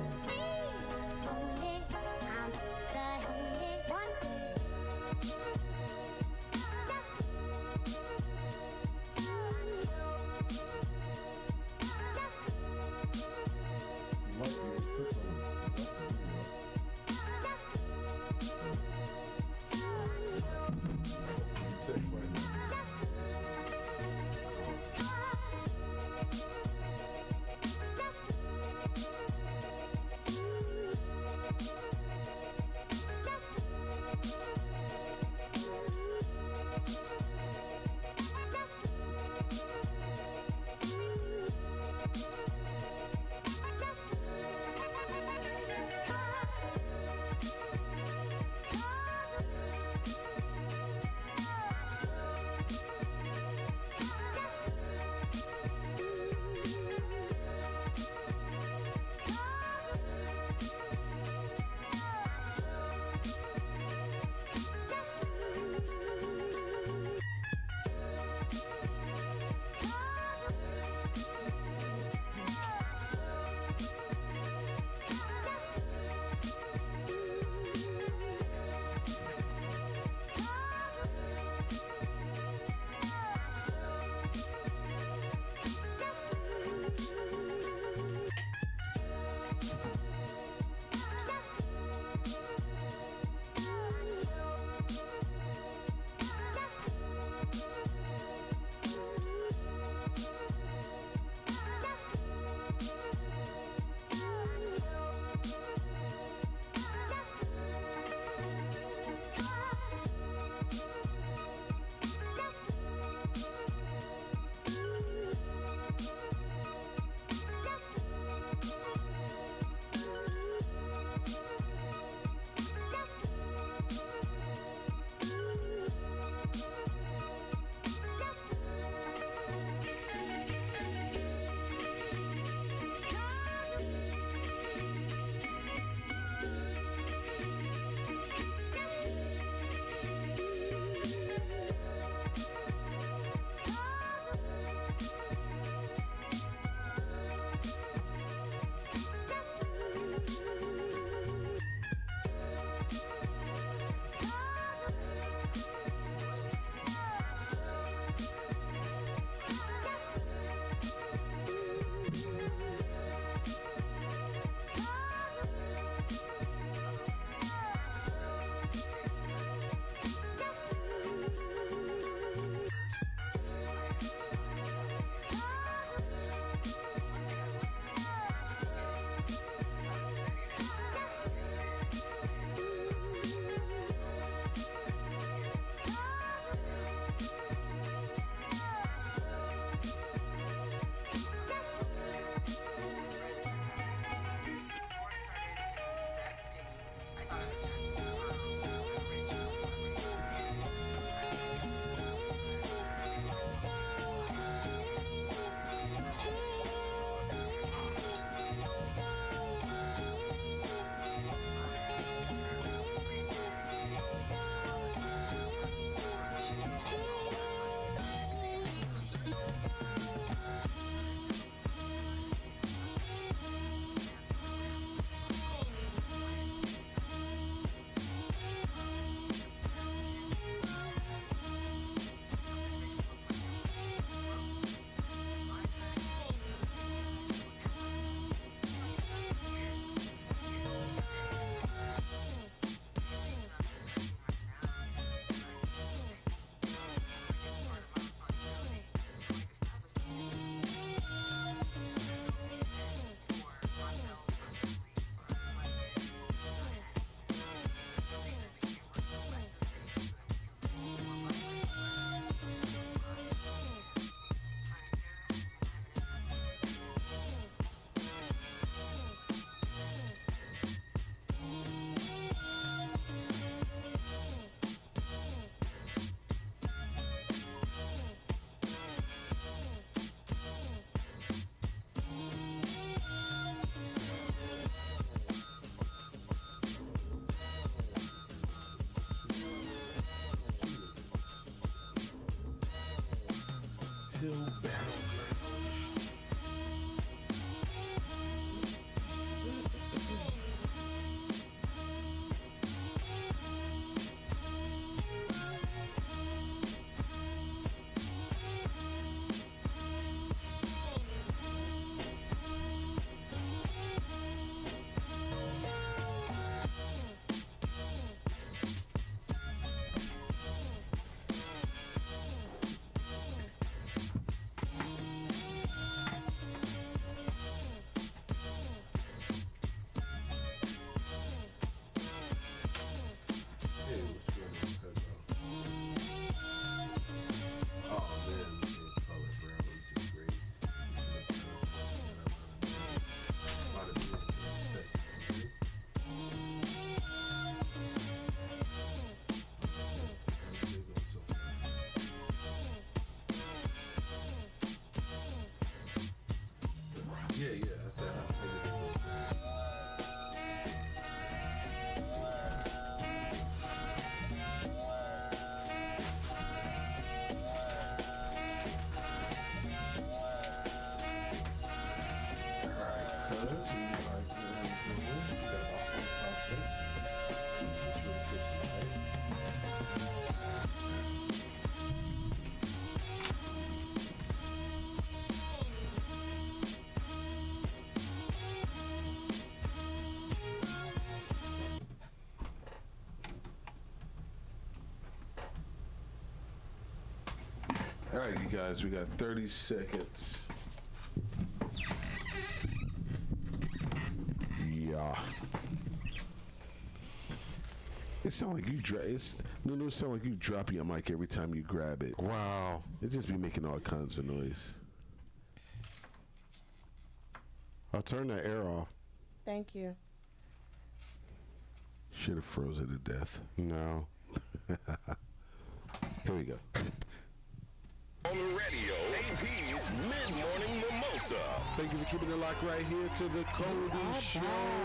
Nashville Battleground. Yeah, that's it. All right, you guys, we got 30 seconds. Yeah. It sounds like you it sounds like you drop your mic every time you grab it. Wow. It just be making all kinds of noise. I'll turn the air off. Thank you. Should have froze it to death. No. Here we go. On the radio, APz Mid-Morning Mimosa. Thank you for keeping it locked right here to the Cody Show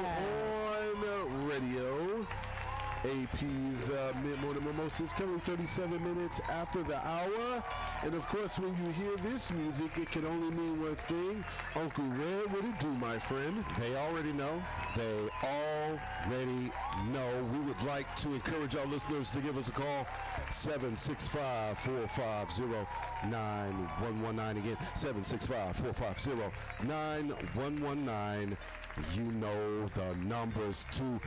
on radio. APz Mid-Morning Mimosa is coming 37 minutes after the hour. And of course, when you hear this music, it can only mean one thing. Uncle Red, what it do, my friend? They already know. They already know. We would like to encourage our listeners to give us a call. 765-450-9119. Again, 765-450-9119. You know the numbers to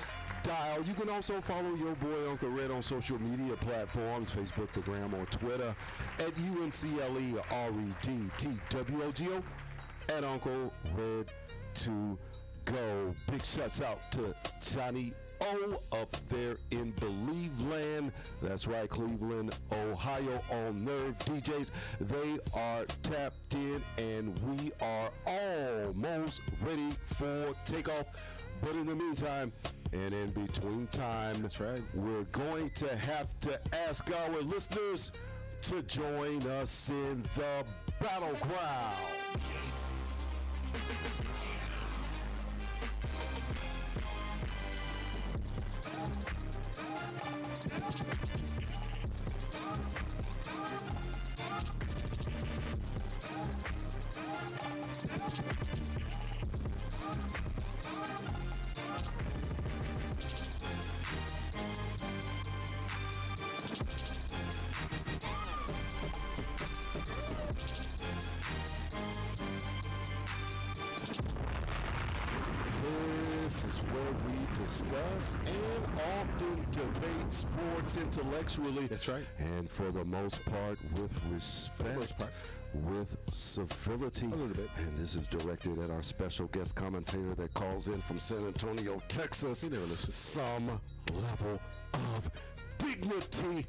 dial. You can also follow your boy Uncle Red on social media platforms, Facebook, the Gram, or Twitter at UNCLEREDTWOGO at Uncle Red to go. Big shouts out to Johnny O up there in Believe Land. That's right, Cleveland, Ohio on Nerve DJs. They are tapped in and we are almost ready for takeoff. But in the meantime, and in between time, that's right, we're going to have to ask our listeners to join us in the battleground. This is where we discuss and often debate sports intellectually. That's right. And for the most part, with respect, with civility. A little bit. And this is directed at our special guest commentator that calls in from San Antonio, Texas. He never listens. Some level of dignity.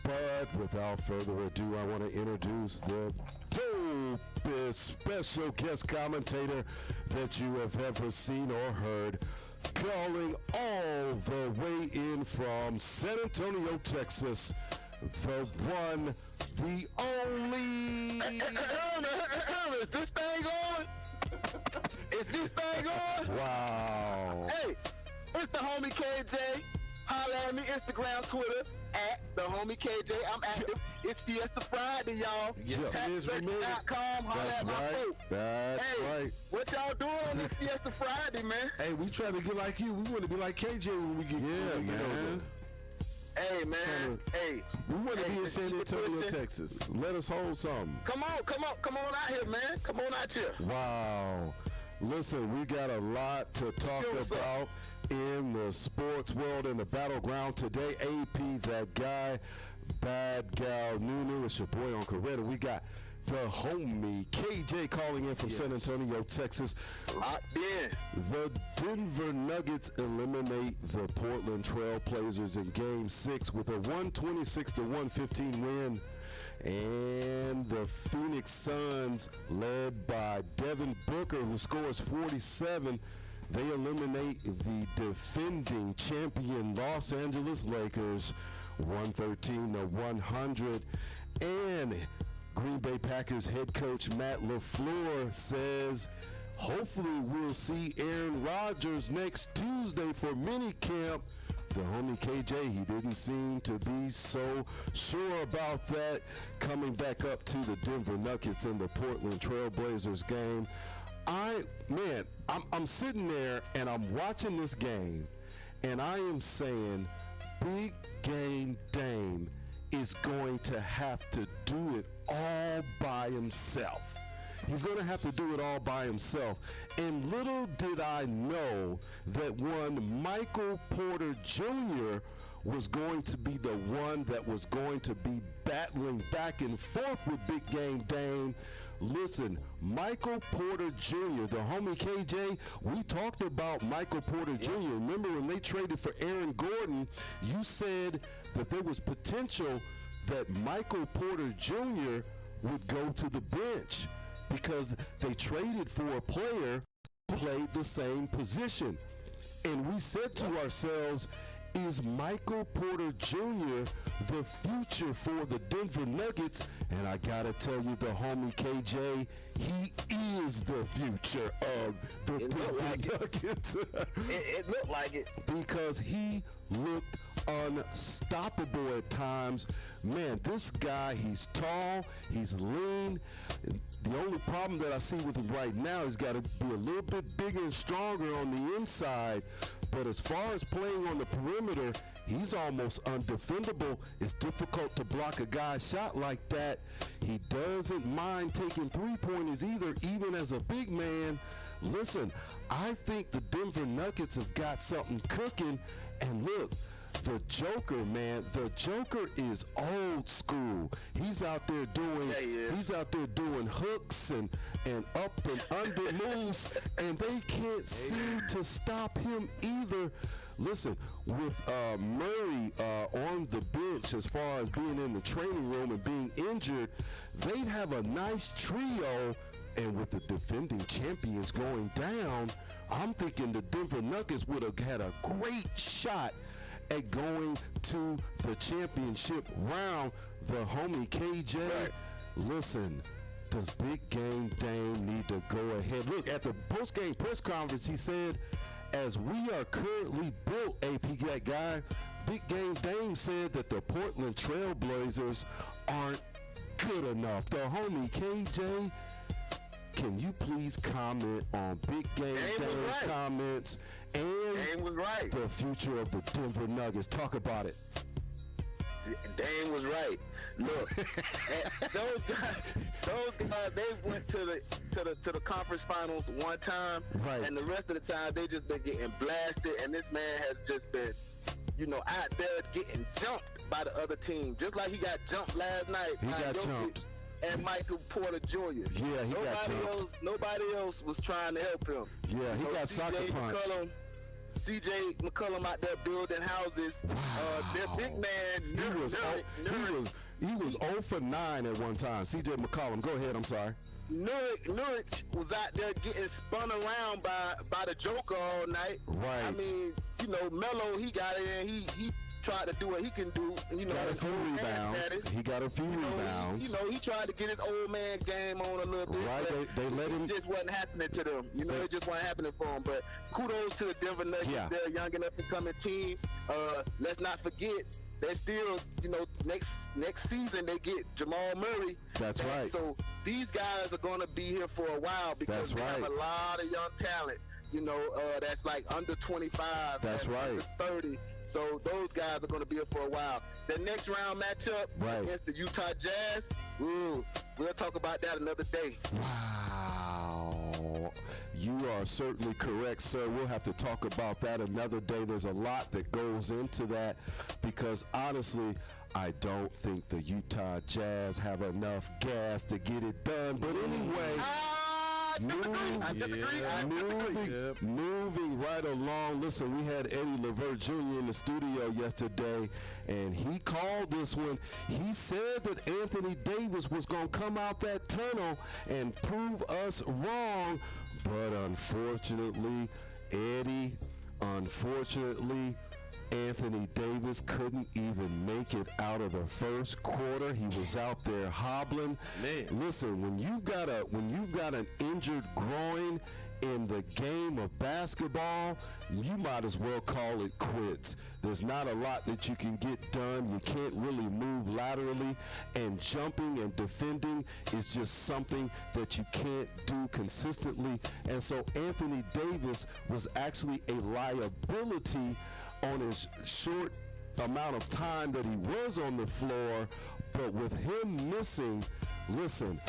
But without further ado, I want to introduce the dopest special guest commentator that you have ever seen or heard, calling all the way in from San Antonio, Texas, the one, the only. Is this thing on? Is this thing on? Wow. Hey, it's the homie KJ. Holla at me, Instagram, Twitter, at the homie KJ. I'm active. It's Fiesta Friday, y'all. Yes, it is. Taxsearch.com. Holla That's at my right. folk. That's Hey, right. what y'all doing on this Fiesta Friday, man? Hey, we trying to get like you. We want to be like KJ when we get man. Hey, man. Hey. We want to be in just San keep it Antonio, pushing. Texas. Let us hold something. Come on out here, man. Come on out here. Wow. Listen, we got a lot to talk What's up? about in the sports world, in the battleground today. AP, that guy, bad gal, Nunu. It's your boy on Coretta. We got the homie KJ calling in from San Antonio, Texas. Locked in. The Denver Nuggets eliminate the Portland Trail Blazers in Game 6 with a 126-115 win. And the Phoenix Suns, led by Devin Booker, who scores 47, they eliminate the defending champion Los Angeles Lakers 113-100. And Green Bay Packers head coach Matt LaFleur says, hopefully we'll see Aaron Rodgers next Tuesday for minicamp. The homie KJ, he didn't seem to be so sure about that. Coming back up to the Denver Nuggets in the Portland Trail Blazers game. I'm sitting there and I'm watching this game, and I am saying, Big Game Dame is going to have to do it all by himself. He's going to have to do it all by himself. And little did I know that one Michael Porter Jr. was going to be the one that was going to be battling back and forth with Big Game Dame. Listen, Michael Porter Jr., the homie KJ, we talked about Michael Porter Jr. Remember when they traded for Aaron Gordon, you said that there was potential that Michael Porter Jr. would go to the bench because they traded for a player who played the same position. And we said to ourselves, is Michael Porter Jr. the future for the Denver Nuggets? And I gotta tell you, the homie KJ, he is the future of the Denver Nuggets. It looked like it. Because he looked unstoppable at times. Man, this guy, he's tall, he's lean. The only problem that I see with him right now is got to be a little bit bigger and stronger on the inside. But as far as playing on the perimeter, he's almost undefendable. It's difficult to block a guy's shot like that. He doesn't mind taking three-pointers either, even as a big man. Listen, I think the Denver Nuggets have got something cooking. And look, the Joker, man, the Joker is old school. He's out there doing hooks and up and under moves, and they can't seem to stop him either. Listen, with Murray on the bench as far as being in the training room and being injured, they'd have a nice trio. And with the defending champions going down, I'm thinking the Denver Nuggets would have had a great shot at going to the championship round. The homie KJ, listen, does Big Game Dame need to go ahead? Look, at the post-game press conference, he said, as we are currently built, AP, that guy, Big Game Dame said that the Portland Trail Blazers aren't good enough. The homie KJ, can you please comment on Big Game Dame's comments and the future of the Denver Nuggets? Talk about it. Dame was right. Look, those guys, they went to the conference finals one time, and the rest of the time they just been getting blasted. And this man has just been, out there getting jumped by the other team, just like he got jumped last night. He got jumped. And Michael Porter Jr. Yeah, he got jumped. Nobody else was trying to help him. Yeah, he got soccer punched. CJ McCollum out there building houses. Their big man, he was 0 for 9 at one time. CJ McCollum, go ahead. I'm sorry. Nurkic was out there getting spun around by the Joker all night. Right. I mean, Melo, he got in. He tried to do what he can do. Got a few rebounds. He got a few rebounds. He tried to get his old man game on a little bit. Right. They let him. It just wasn't happening to them. It just wasn't happening for them. But kudos to the Denver Nuggets. Yeah. They're a young and up and coming team. Let's not forget they still, next season they get Jamal Murray. That's right. So these guys are going to be here for a while because they have a lot of young talent, that's like under 25. That's right. Under 30. So those guys are going to be here for a while. The next round matchup against the Utah Jazz, we'll talk about that another day. Wow. You are certainly correct, sir. We'll have to talk about that another day. There's a lot that goes into that because, honestly, I don't think the Utah Jazz have enough gas to get it done. But anyway... Moving right along. Listen, we had Eddie LeVert Jr. in the studio yesterday, and he called this one. He said that Anthony Davis was going to come out that tunnel and prove us wrong, but unfortunately, Anthony Davis couldn't even make it out of the first quarter. He was out there hobbling. Man, listen, when you've got an injured groin in the game of basketball, you might as well call it quits. There's not a lot that you can get done. You can't really move laterally, and jumping and defending is just something that you can't do consistently. And so Anthony Davis was actually a liability on his short amount of time that he was on the floor. But with him missing, listen,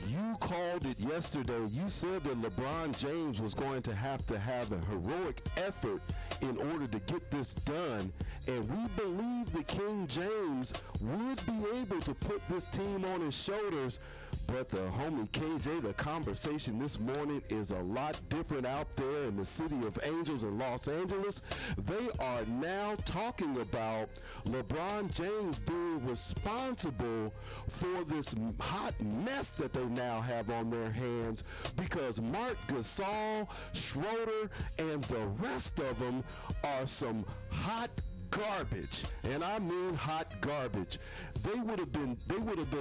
you called it yesterday. You said that LeBron James was going to have a heroic effort in order to get this done. And we believe that King James would be able to put this team on his shoulders. But the homie KJ, the conversation this morning is a lot different out there in the city of Angels in Los Angeles. They are now talking about LeBron James being responsible for this hot mess that they now have on their hands because Marc Gasol, Schroeder, and the rest of them are some hot garbage, and I mean hot garbage. They would have been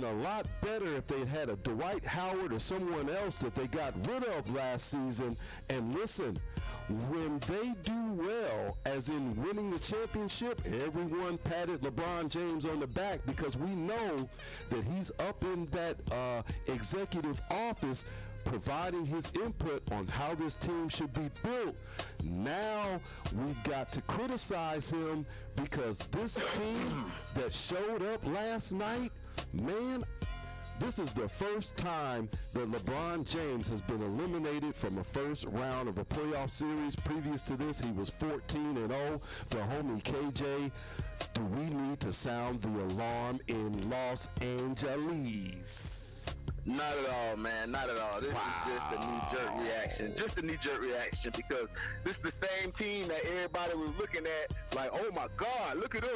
a lot better if they had a Dwight Howard or someone else that they got rid of last season. And listen, when they do well, as in winning the championship, everyone patted LeBron James on the back because we know that he's up in that executive office providing his input on how this team should be built. Now we've got to criticize him because this team that showed up last night, man, this is the first time that LeBron James has been eliminated from a first round of a playoff series. Previous to this, he was 14-0. The homie KJ, do we need to sound the alarm in Los Angeles? Not at all, man. Not at all. This is just a knee-jerk reaction. Just a knee-jerk reaction because this is the same team that everybody was looking at like, oh, my God, look at them.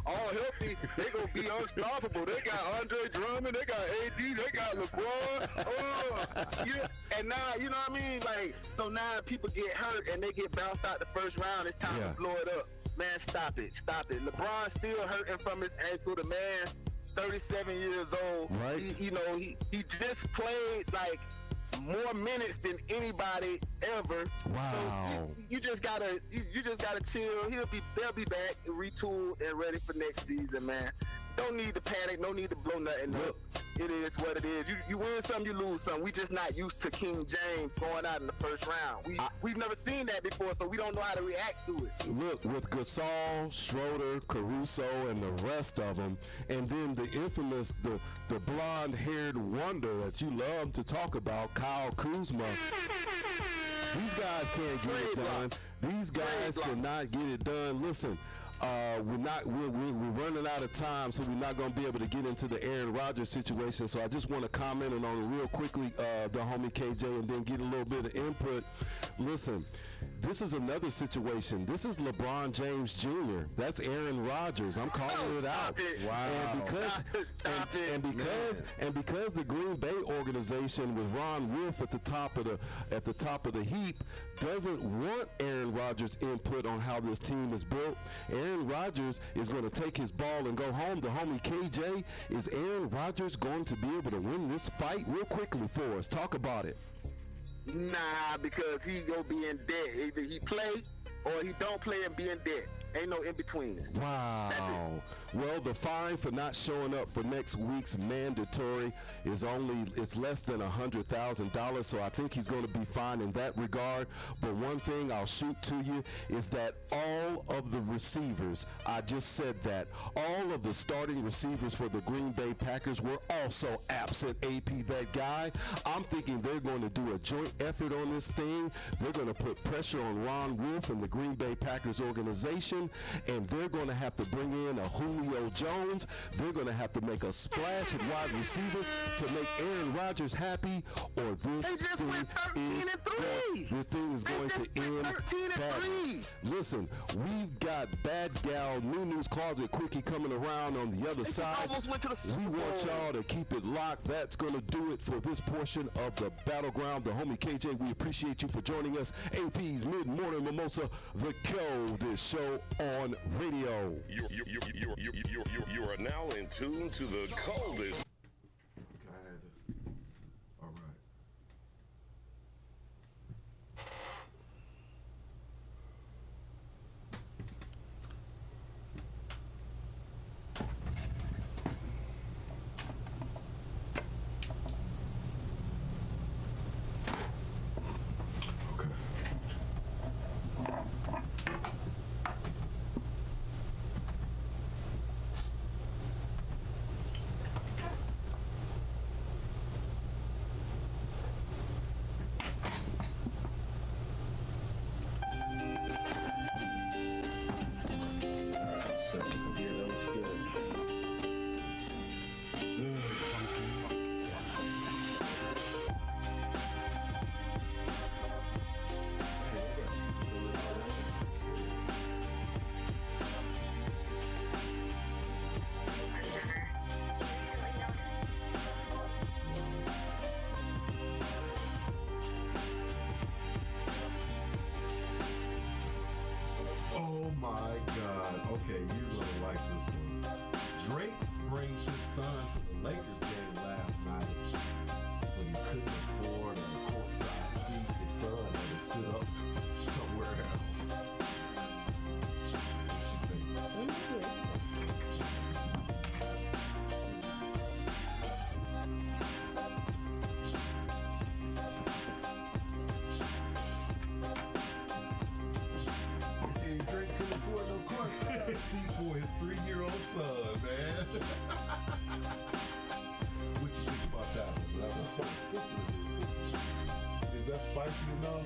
All healthy. They're going to be unstoppable. They got Andre Drummond. They got AD. They got LeBron. And now, you know what I mean? Like, so now people get hurt and they get bounced out the first round. It's time to blow it up. Man, stop it. Stop it. LeBron's still hurting from his ankle. The man 37 years old. Right. He just played like more minutes than anybody ever. Wow. So you just gotta chill. They'll be back, retooled and ready for next season, man. Don't need to panic. No need to blow nothing up. It is what it is. You win some, you lose some. We just not used to King James going out in the first round. We've never seen that before, so we don't know how to react to it. Look, with Gasol, Schroeder, Caruso, and the rest of them, and then the infamous, the blonde-haired wonder that you love to talk about, Kyle Kuzma. These guys can't get it done. These guys cannot get it done. Listen. We're running out of time, so we're not going to be able to get into the Aaron Rodgers situation. So I just want to comment on it real quickly, the homie KJ, and then get a little bit of input. Listen, this is another situation. This is LeBron James Jr. That's Aaron Rodgers. I'm calling it out. Wow. And because the Green Bay organization with Ron Wolf at the top of the heap doesn't want Aaron Rodgers' input on how this team is built, Aaron Rodgers is going to take his ball and go home. The homie KJ, is Aaron Rodgers going to be able to win this fight? Real quickly for us. Talk about it. Nah, because he gonna be in debt. Either he play or he don't play and be in debt. Ain't no in-betweens. Wow. Well, the fine for not showing up for next week's mandatory it's less than $100,000, so I think he's going to be fine in that regard. But one thing I'll shoot to you is that all of the receivers, I just said that, all of the starting receivers for the Green Bay Packers were also absent, AP, that guy. I'm thinking they're going to do a joint effort on this thing. They're going to put pressure on Ron Wolf and the Green Bay Packers organization, and they're going to have to bring in a Julio Jones. They're going to have to make a splash at wide receiver to make Aaron Rodgers happy, or this thing is going to end badly. Listen, we've got Bad Gal Nunu's Closet Quickie coming around on the other side. We want y'all to keep it locked. That's going to do it for this portion of the Battleground. The homie KJ, we appreciate you for joining us. APz Mid-Morning Mimosa, the coldest show on radio. You are now in tune to the coldest. All right. Okay, you're gonna like this one. Drake brings his son to the Lakers game last night, but he couldn't afford a courtside seat. His son had to sit up somewhere else. Drake couldn't afford no courtside seat for his 3-year-old son, man. What you think about that one? Is that spicy enough?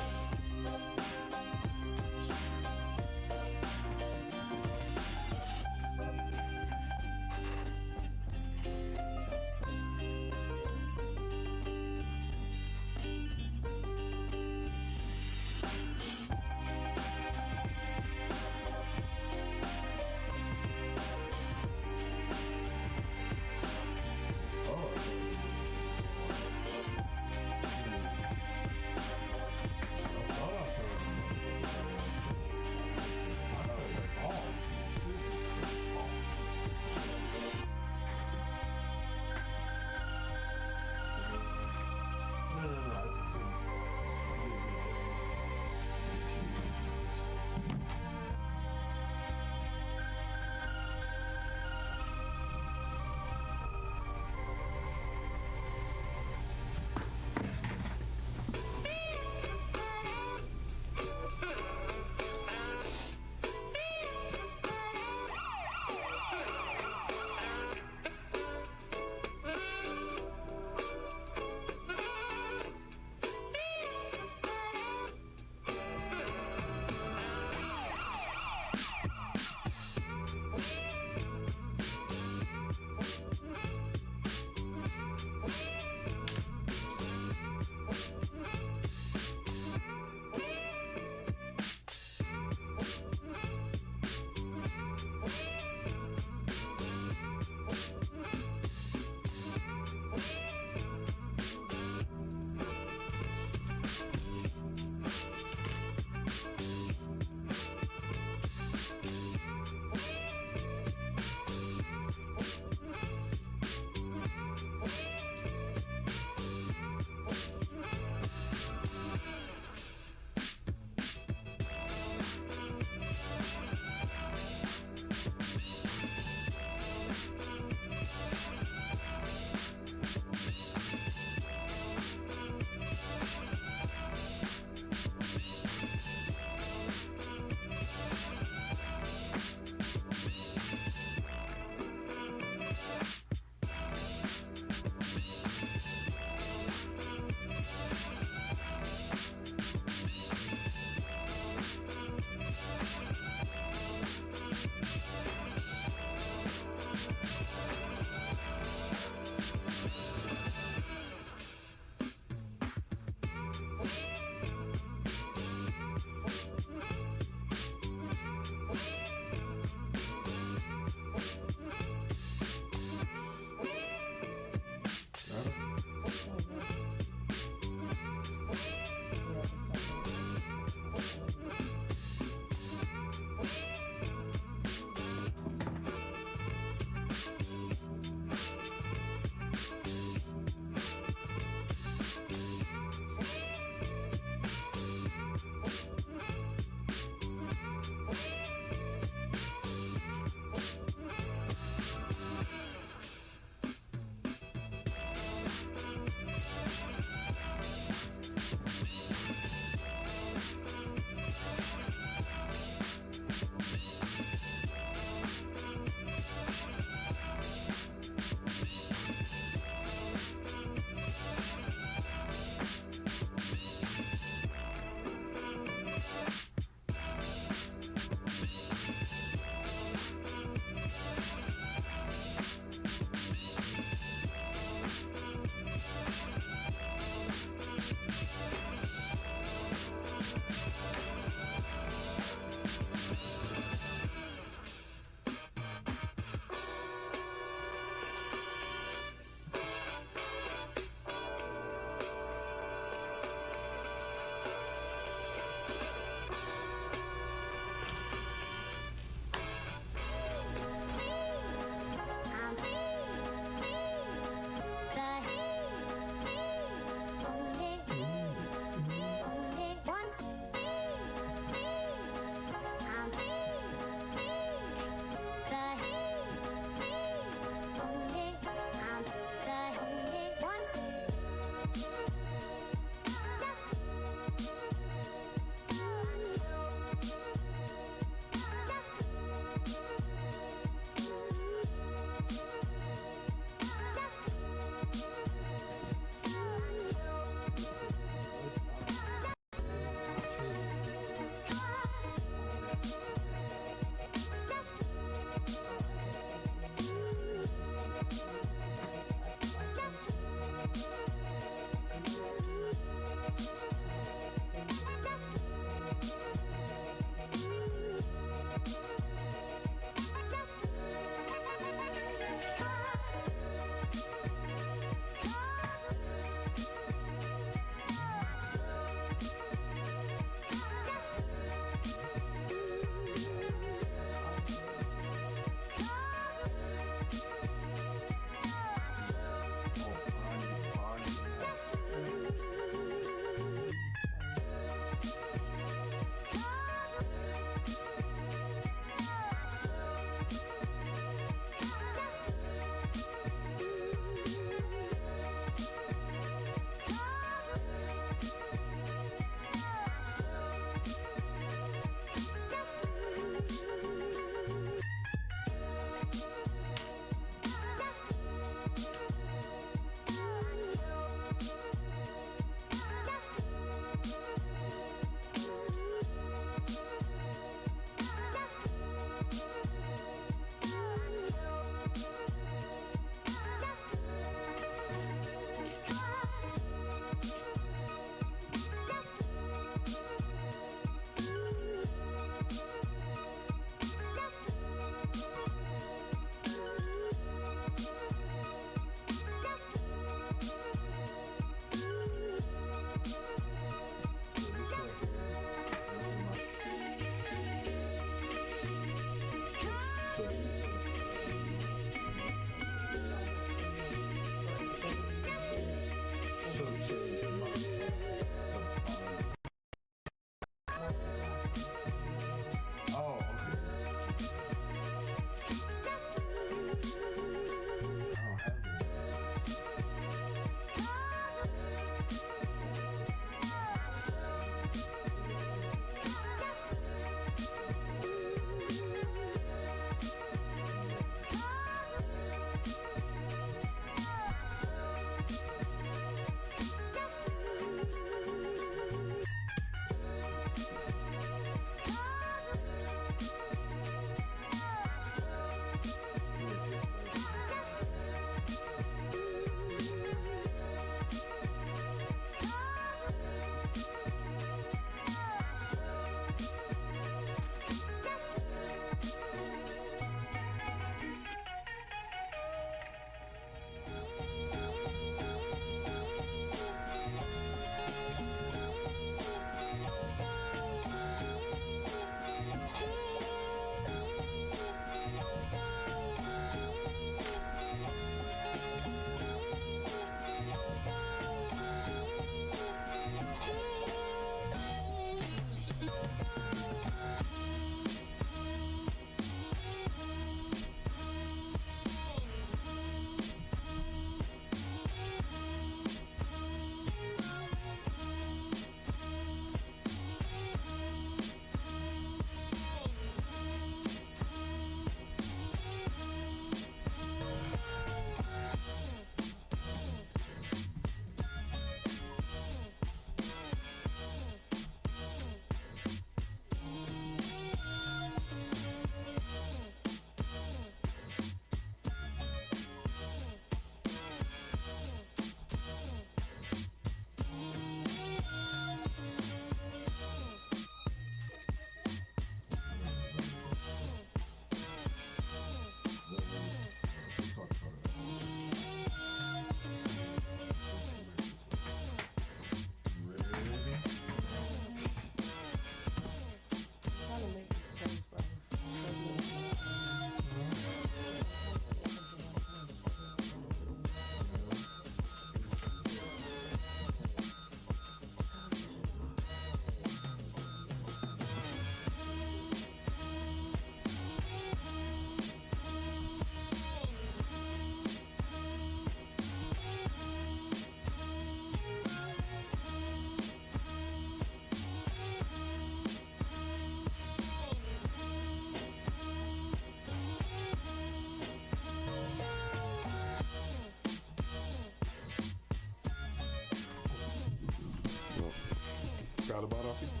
forgot about our people.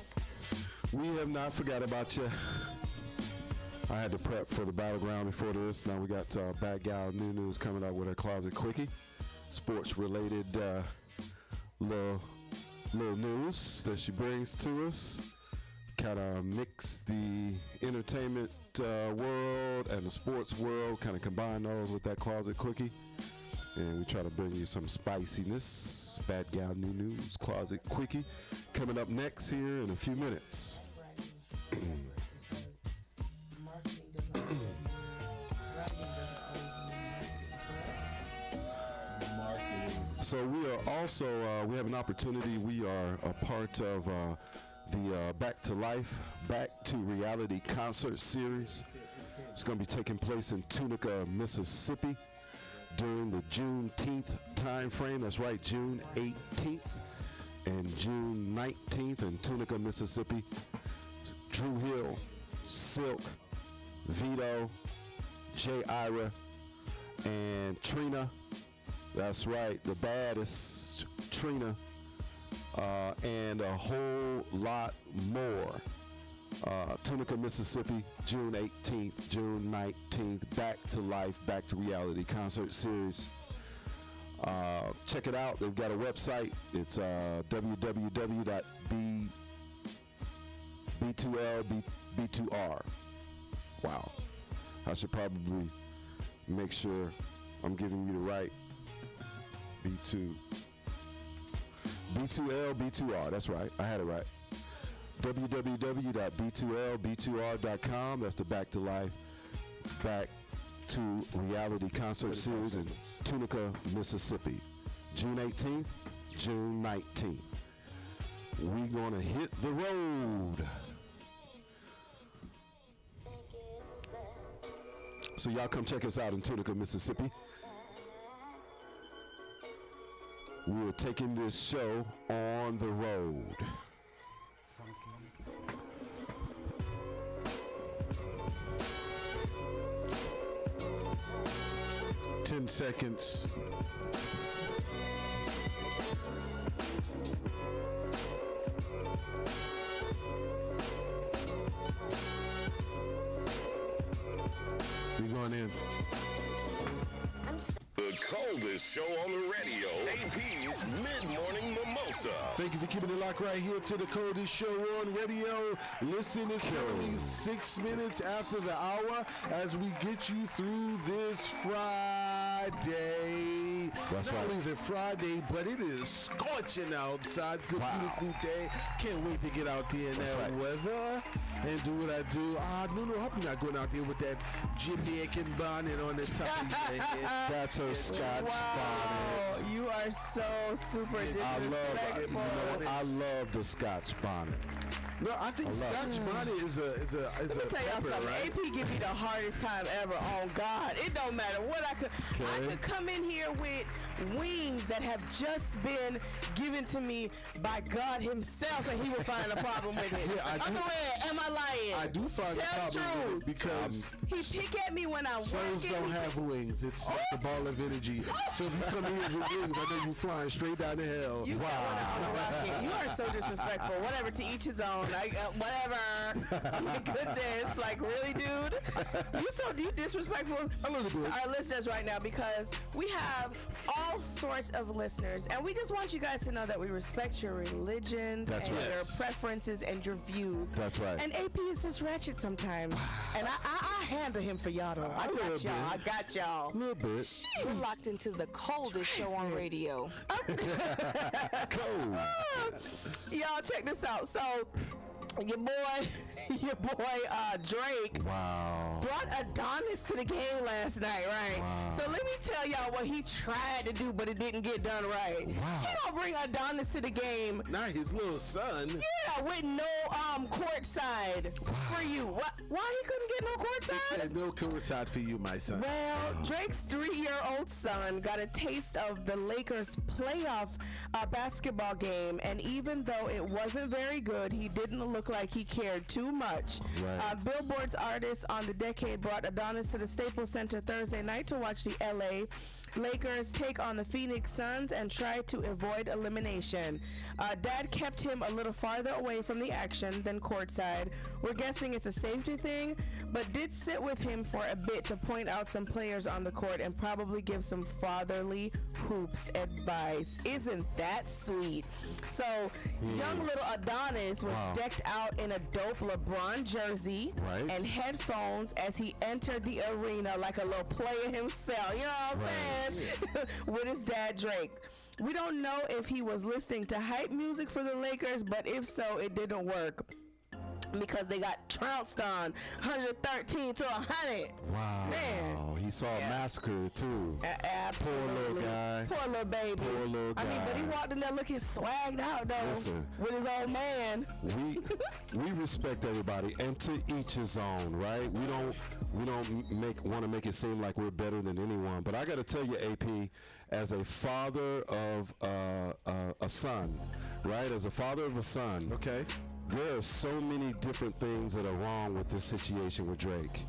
We have not forgot about you. I had to prep for the battleground before this. Now we got Bad Gal New News coming up with her Closet Quickie. Sports-related little news that she brings to us. Kind of mix the entertainment world and the sports world, kind of combine those with that Closet Quickie. And we try to bring you some spiciness. Bad Gal New News, Closet Quickie, coming up next here in a few minutes. So we are also, we have an opportunity. We are a part of the Back to Life, Back to Reality concert series. It's going to be taking place in Tunica, Mississippi during the Juneteenth time frame. That's right, June 18th and June 19th in Tunica, Mississippi. Drew Hill, Silk, Vito, Jay Ira, and Trina. That's right, the baddest Trina, and a whole lot more. Tunica, Mississippi, June 18th, June 19th, Back to Life, Back to Reality concert series. Check it out. They've got a website. It's www.b2lb2r. Wow. I should probably make sure I'm giving you the right B2L, B2R. That's right. I had it right. www.b2lb2r.com. That's the Back to Life, Back to Reality concert series in Tunica, Mississippi. June 18th, June 19th. We're going to hit the road. So y'all come check us out in Tunica, Mississippi. We're taking this show on the road. 10 seconds. We're going in. The coldest show on the radio, APz Mid-Morning Mimosa. Thank you for keeping it locked right here to the coldest show on radio. Listen, it's only 6 minutes after the hour as we get you through this Friday. That's Not right. only is it Friday, but it is scorching outside. It's a beautiful day. Can't wait to get out there in that weather and do what I do. No, I hope you're not going out there with that Jamaican bonnet on the top of your head. That's her Scotch bonnet. You are so super disrespectful. I love the Scotch bonnet. No, I think Scotch bonnet is a Let me tell y'all pepper, something. right? AP give me the hardest time ever. Oh God, it don't matter what I could come in here with wings that have just been given to me by God Himself, and He will find a problem with it. Yeah, I do. Uncle Red, am I lying? I do find a Tell the problem with truth. it because He pick at me when I'm souls working. don't have wings. It's like a ball of energy. So if you come in here with wings, I know you flying straight down to hell. You you are so disrespectful. Whatever, to each his own. Whatever. Oh my goodness. Like, really, dude? You disrespectful A little bit. to our listeners right now, because we have all sorts of listeners, and we just want you guys to know that we respect your religions That's and right. your preferences and your views. That's right. And AP is just ratchet sometimes. And I handle him for y'all, though. I got y'all. I got y'all. A little bit. We're locked into the coldest show on radio. Cold. Y'all, check this out. So, your boy Drake brought Adonis to the game last night, right? Wow. So let me tell y'all what he tried to do, but it didn't get done right. Wow. He gonna bring Adonis to the game. Not his little son. Yeah, with no courtside for you. Why he couldn't get no courtside? And no courtside for you, my son. Well, Drake's 3-year-old son got a taste of the Lakers' playoff basketball game, and even though it wasn't very good, he didn't look like he cared too much. Right. Billboard's Artists on the Decade brought Adonis to the Staples Center Thursday night to watch the LA Lakers take on the Phoenix Suns and try to avoid elimination. Dad kept him a little farther away from the action than courtside. We're guessing it's a safety thing, but did sit with him for a bit to point out some players on the court and probably give some fatherly hoops advice. Isn't that sweet? So, young little Adonis was decked out in a dope LeBron jersey and headphones as he entered the arena like a little player himself. You know what I'm saying? With his dad Drake. We don't know if he was listening to hype music for the Lakers, but if so, it didn't work because they got trounced on 113 to 100. Wow. Man. He saw a massacre too. Absolutely. Poor little guy. Poor little baby. Poor little guy. I mean, but he walked in there looking swagged out though. Listen, with his old man. We respect everybody, and to each his own, right? We don't want to make it seem like we're better than anyone. But I got to tell you, AP, as a father of a son, right? As a father of a son, okay, there are so many different things that are wrong with this situation with Drake.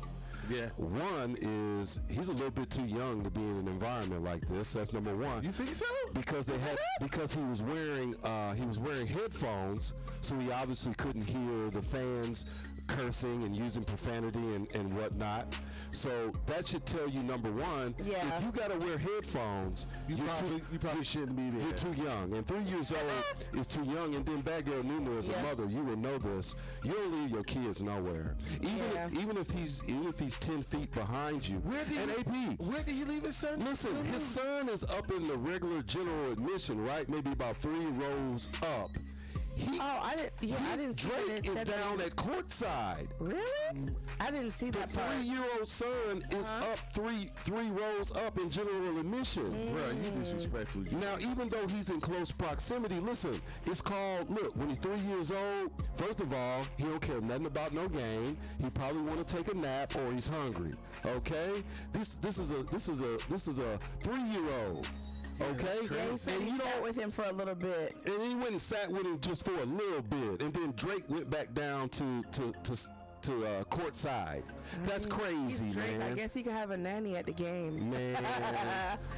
Yeah. One is he's a little bit too young to be in an environment like this. That's number one. You think so? Because he was wearing headphones, so he obviously couldn't hear the fans cursing and using profanity and whatnot. So that should tell you, number one, if you gotta wear headphones, you probably shouldn't be there. You're too young, and 3 years old is too young. And then Bad Girl Nunu, as a mother, you will know this. You don't leave your kids nowhere, even if he's 10 feet behind you. Where did he leave his son? Listen, his son is up in the regular general admission, right? Maybe about 3 rows up. I didn't see that. Drake is down at courtside. Really? I didn't see that part. The 3-year-old son is up three rows up in general admission. Bro, you disrespectful. Now, even though he's in close proximity, listen, it's called, look, when he's 3 years old, first of all, he don't care nothing about no game. He probably want to take a nap or he's hungry. Okay? This is a 3-year-old. Okay, he said he sat with him for a little bit, and he went and sat with him just for a little bit, and then Drake went back down to courtside. That's crazy, man. I guess he could have a nanny at the game. Man,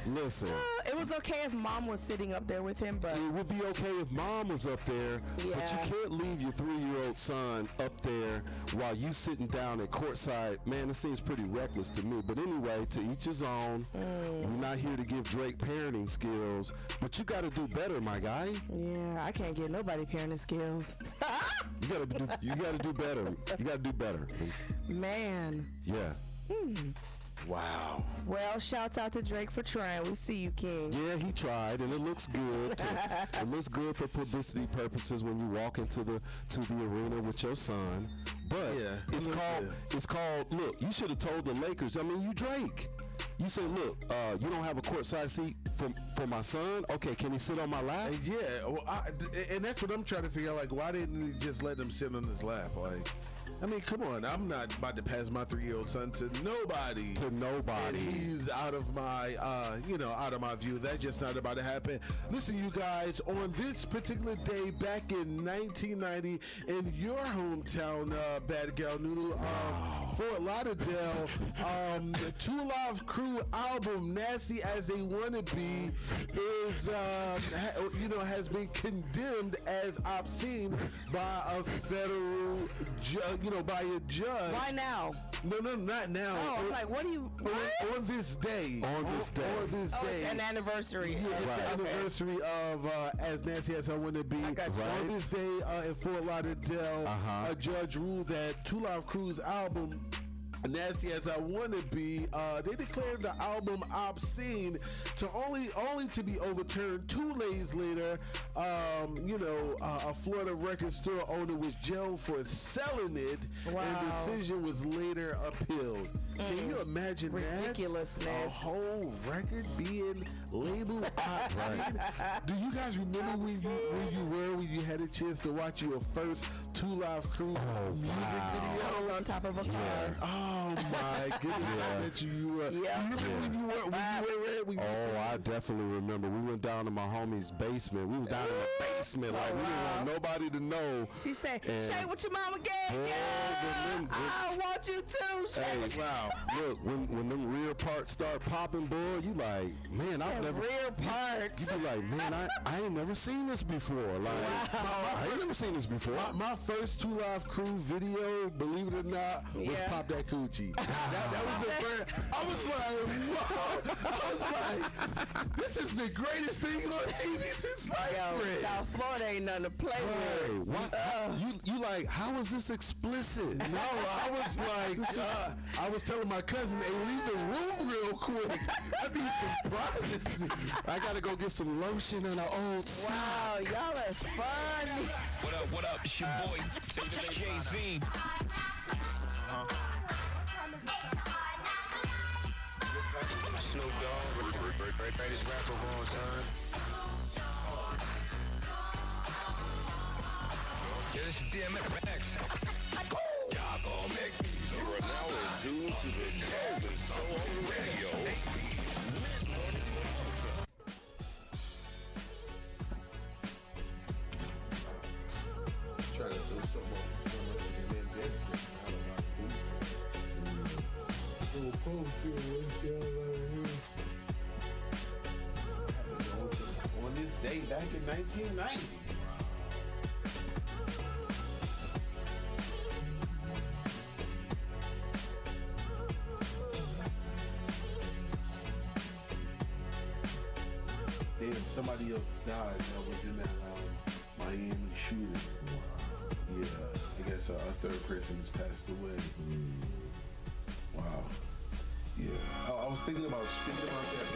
listen. It was okay if mom was sitting up there with him, but it would be okay if mom was up there. But you can't leave your 3-year-old son up there while you sitting down at courtside. Man, it seems pretty reckless to me. But anyway, to each his own. We're not here to give Drake parenting skills, but you got to do better, my guy. Yeah, I can't give nobody parenting skills. You got to do better. You got to do better. Man. Yeah. Wow. Well, shouts out to Drake for trying. We see you, King. Yeah, he tried, and it looks good. It looks good for publicity purposes when you walk into the arena with your son. But it's called. Look, you should have told the Lakers. I mean, you Drake. You say, look, you don't have a courtside seat for my son. Okay, can he sit on my lap? And that's what I'm trying to figure out. Like, why didn't he just let him sit on his lap? Like, I mean, come on. I'm not about to pass my 3-year-old son to nobody. And he's out of my, out of my view. That's just not about to happen. Listen, you guys, on this particular day back in 1990 in your hometown, Bad Gal Noodle, Fort Lauderdale, the Two Live Crew album, Nasty As They Wanna Be, is, has been condemned as obscene by a federal judge. By a judge. Why now? No, not now. Oh, I'm like, what do you... On this day. On this day. It's an anniversary. Yeah, it's the anniversary of As Nasty As I Want to Be. On this day in Fort Lauderdale, a judge ruled that Two Live Crew's album, Nasty As I Want to Be, they declared the album obscene to only to be overturned 2 days later. A Florida record store owner was jailed for selling it, and the decision was later appealed. Can you imagine ridiculousness? A whole record being labeled obscene? Do you guys remember when you had a chance to watch your first Two Live Crew music video? I was on top of a car. Oh my goodness! I bet you were. Yeah. You remember when you were red? I definitely remember. We went down to my homie's basement. We was down in the basement, like we didn't want nobody to know. He said, "Shay, what your mama gave you? I want you too." Shay. Wow. Look, when them rear parts start popping, boy, you like, man, I've never rear parts. You be like, man, I ain't never seen this before. Like, I ain't never seen this before. My first 2 Live Crew video, believe it or not, was Pop That Coochie. That was the first. I was like, whoa. I was like, this is the greatest thing on TV since life. South Florida ain't nothing to play with. What? You like, how is this explicit? No, I was like, I was telling my cousin, hey, leave the room real quick. I need some privacy. I gotta go get some lotion and an old sock. Wow, y'all are funny. What up? It's your boy, Jay-Z. Snoop Dogg, greatest rapper of all time. Yeah, this is DMX. Y'all gon' make me. You are now in tune to the coldest show on the radio. APz Mid-Morning Mimosa. Trying to do something and then get it. I don't know on this day back in 1990. Damn, somebody else died that was in that Miami shooting. Yeah, I guess our third person has passed away. Wow. Yeah. I was thinking about speaking about that.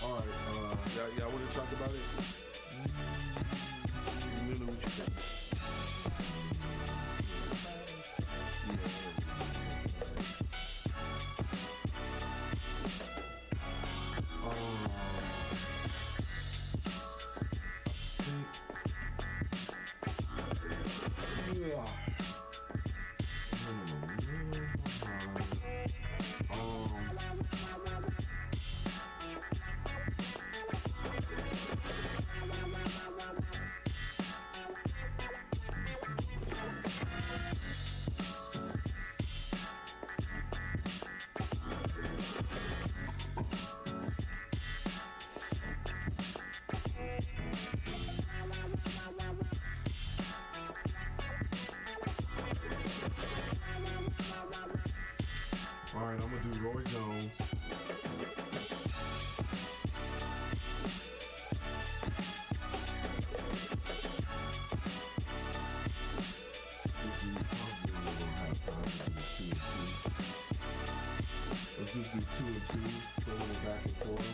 All right, y'all want to talk about it? You know what you think? All right, I'm gonna do Roy Jones. Let's just do 2 and 2, going back and forth.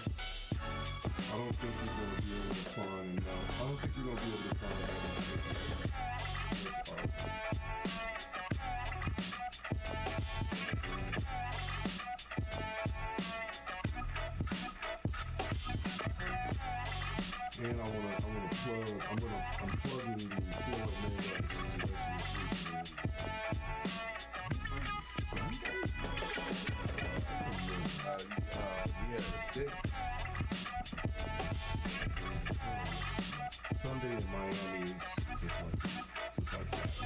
I don't think you're gonna be able to find enough. I don't think you're gonna be able to find enough. And I'm plugging the Floyd Mayweather situation. Yeah, the 6th. Sunday in Miami is just like Saturday.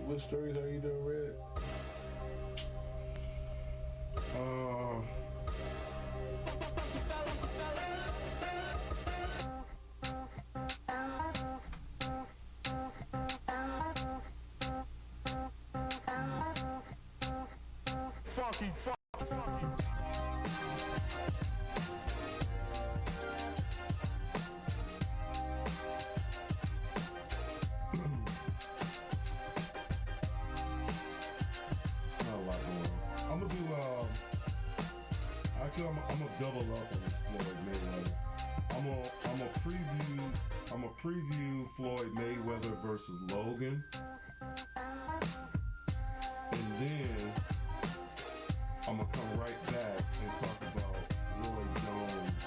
What stories are you doing, Red? Funky. Actually, I'm a double up on Floyd Mayweather. I'm a preview Floyd Mayweather versus Logan, and then I'm gonna come right back and talk about Roy Jones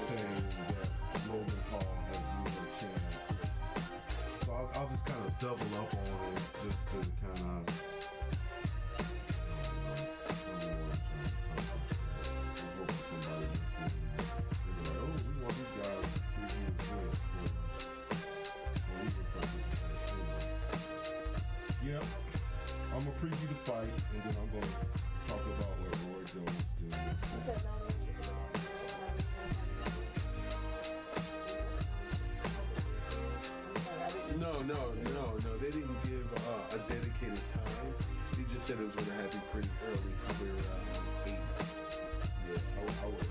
saying that Logan Paul has zero chance. So I'll just kind of double up on it just to kind of. Yep, I'm gonna preview the fight, and then I'm gonna talk about what Roy Jones did. No. They didn't give a dedicated time. They just said it was going to happen pretty early, probably around 8. Yeah, I would.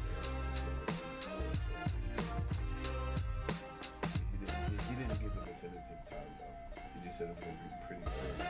He didn't give a definitive time though. He just said it was going to be pretty early.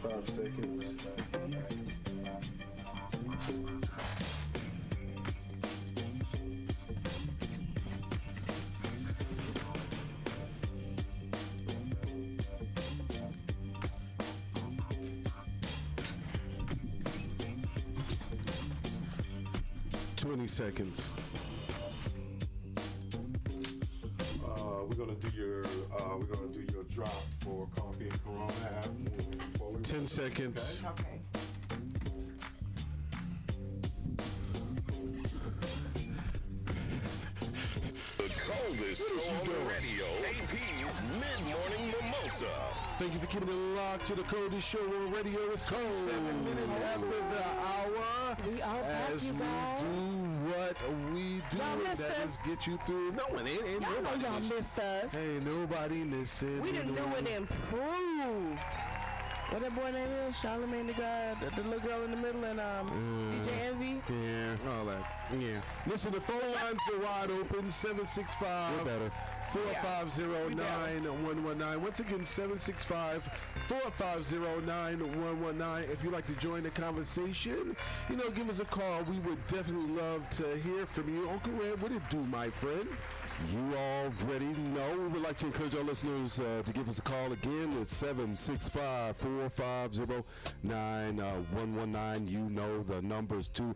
45 seconds. 20 seconds. We're gonna do your drop for coffee and Corona. 10 seconds. Okay. The coldest show on the radio, APz Mid-Morning Mimosa. Thank you for keeping it locked to the coldest show on radio. It's cold. 7 minutes after the hour. We are back, as you guys. we do what we do, Y'all and missed that us. is get you through. No one ain't Y'all know nobody y'all missed. missed us. Ain't nobody missing. We done knew and improved. What that boy name is? Charlamagne the guy, the little girl in the middle, and DJ Envy. Yeah, all that. Yeah. Listen, the phone lines are wide open. 765 better. 450-9119. Once again, 765-450-9119. If you'd like to join the conversation, give us a call. We would definitely love to hear from you. Uncle Red, what it do, my friend? You already know. We would like to encourage our listeners to give us a call again. It's 765-450-9119. You know the numbers to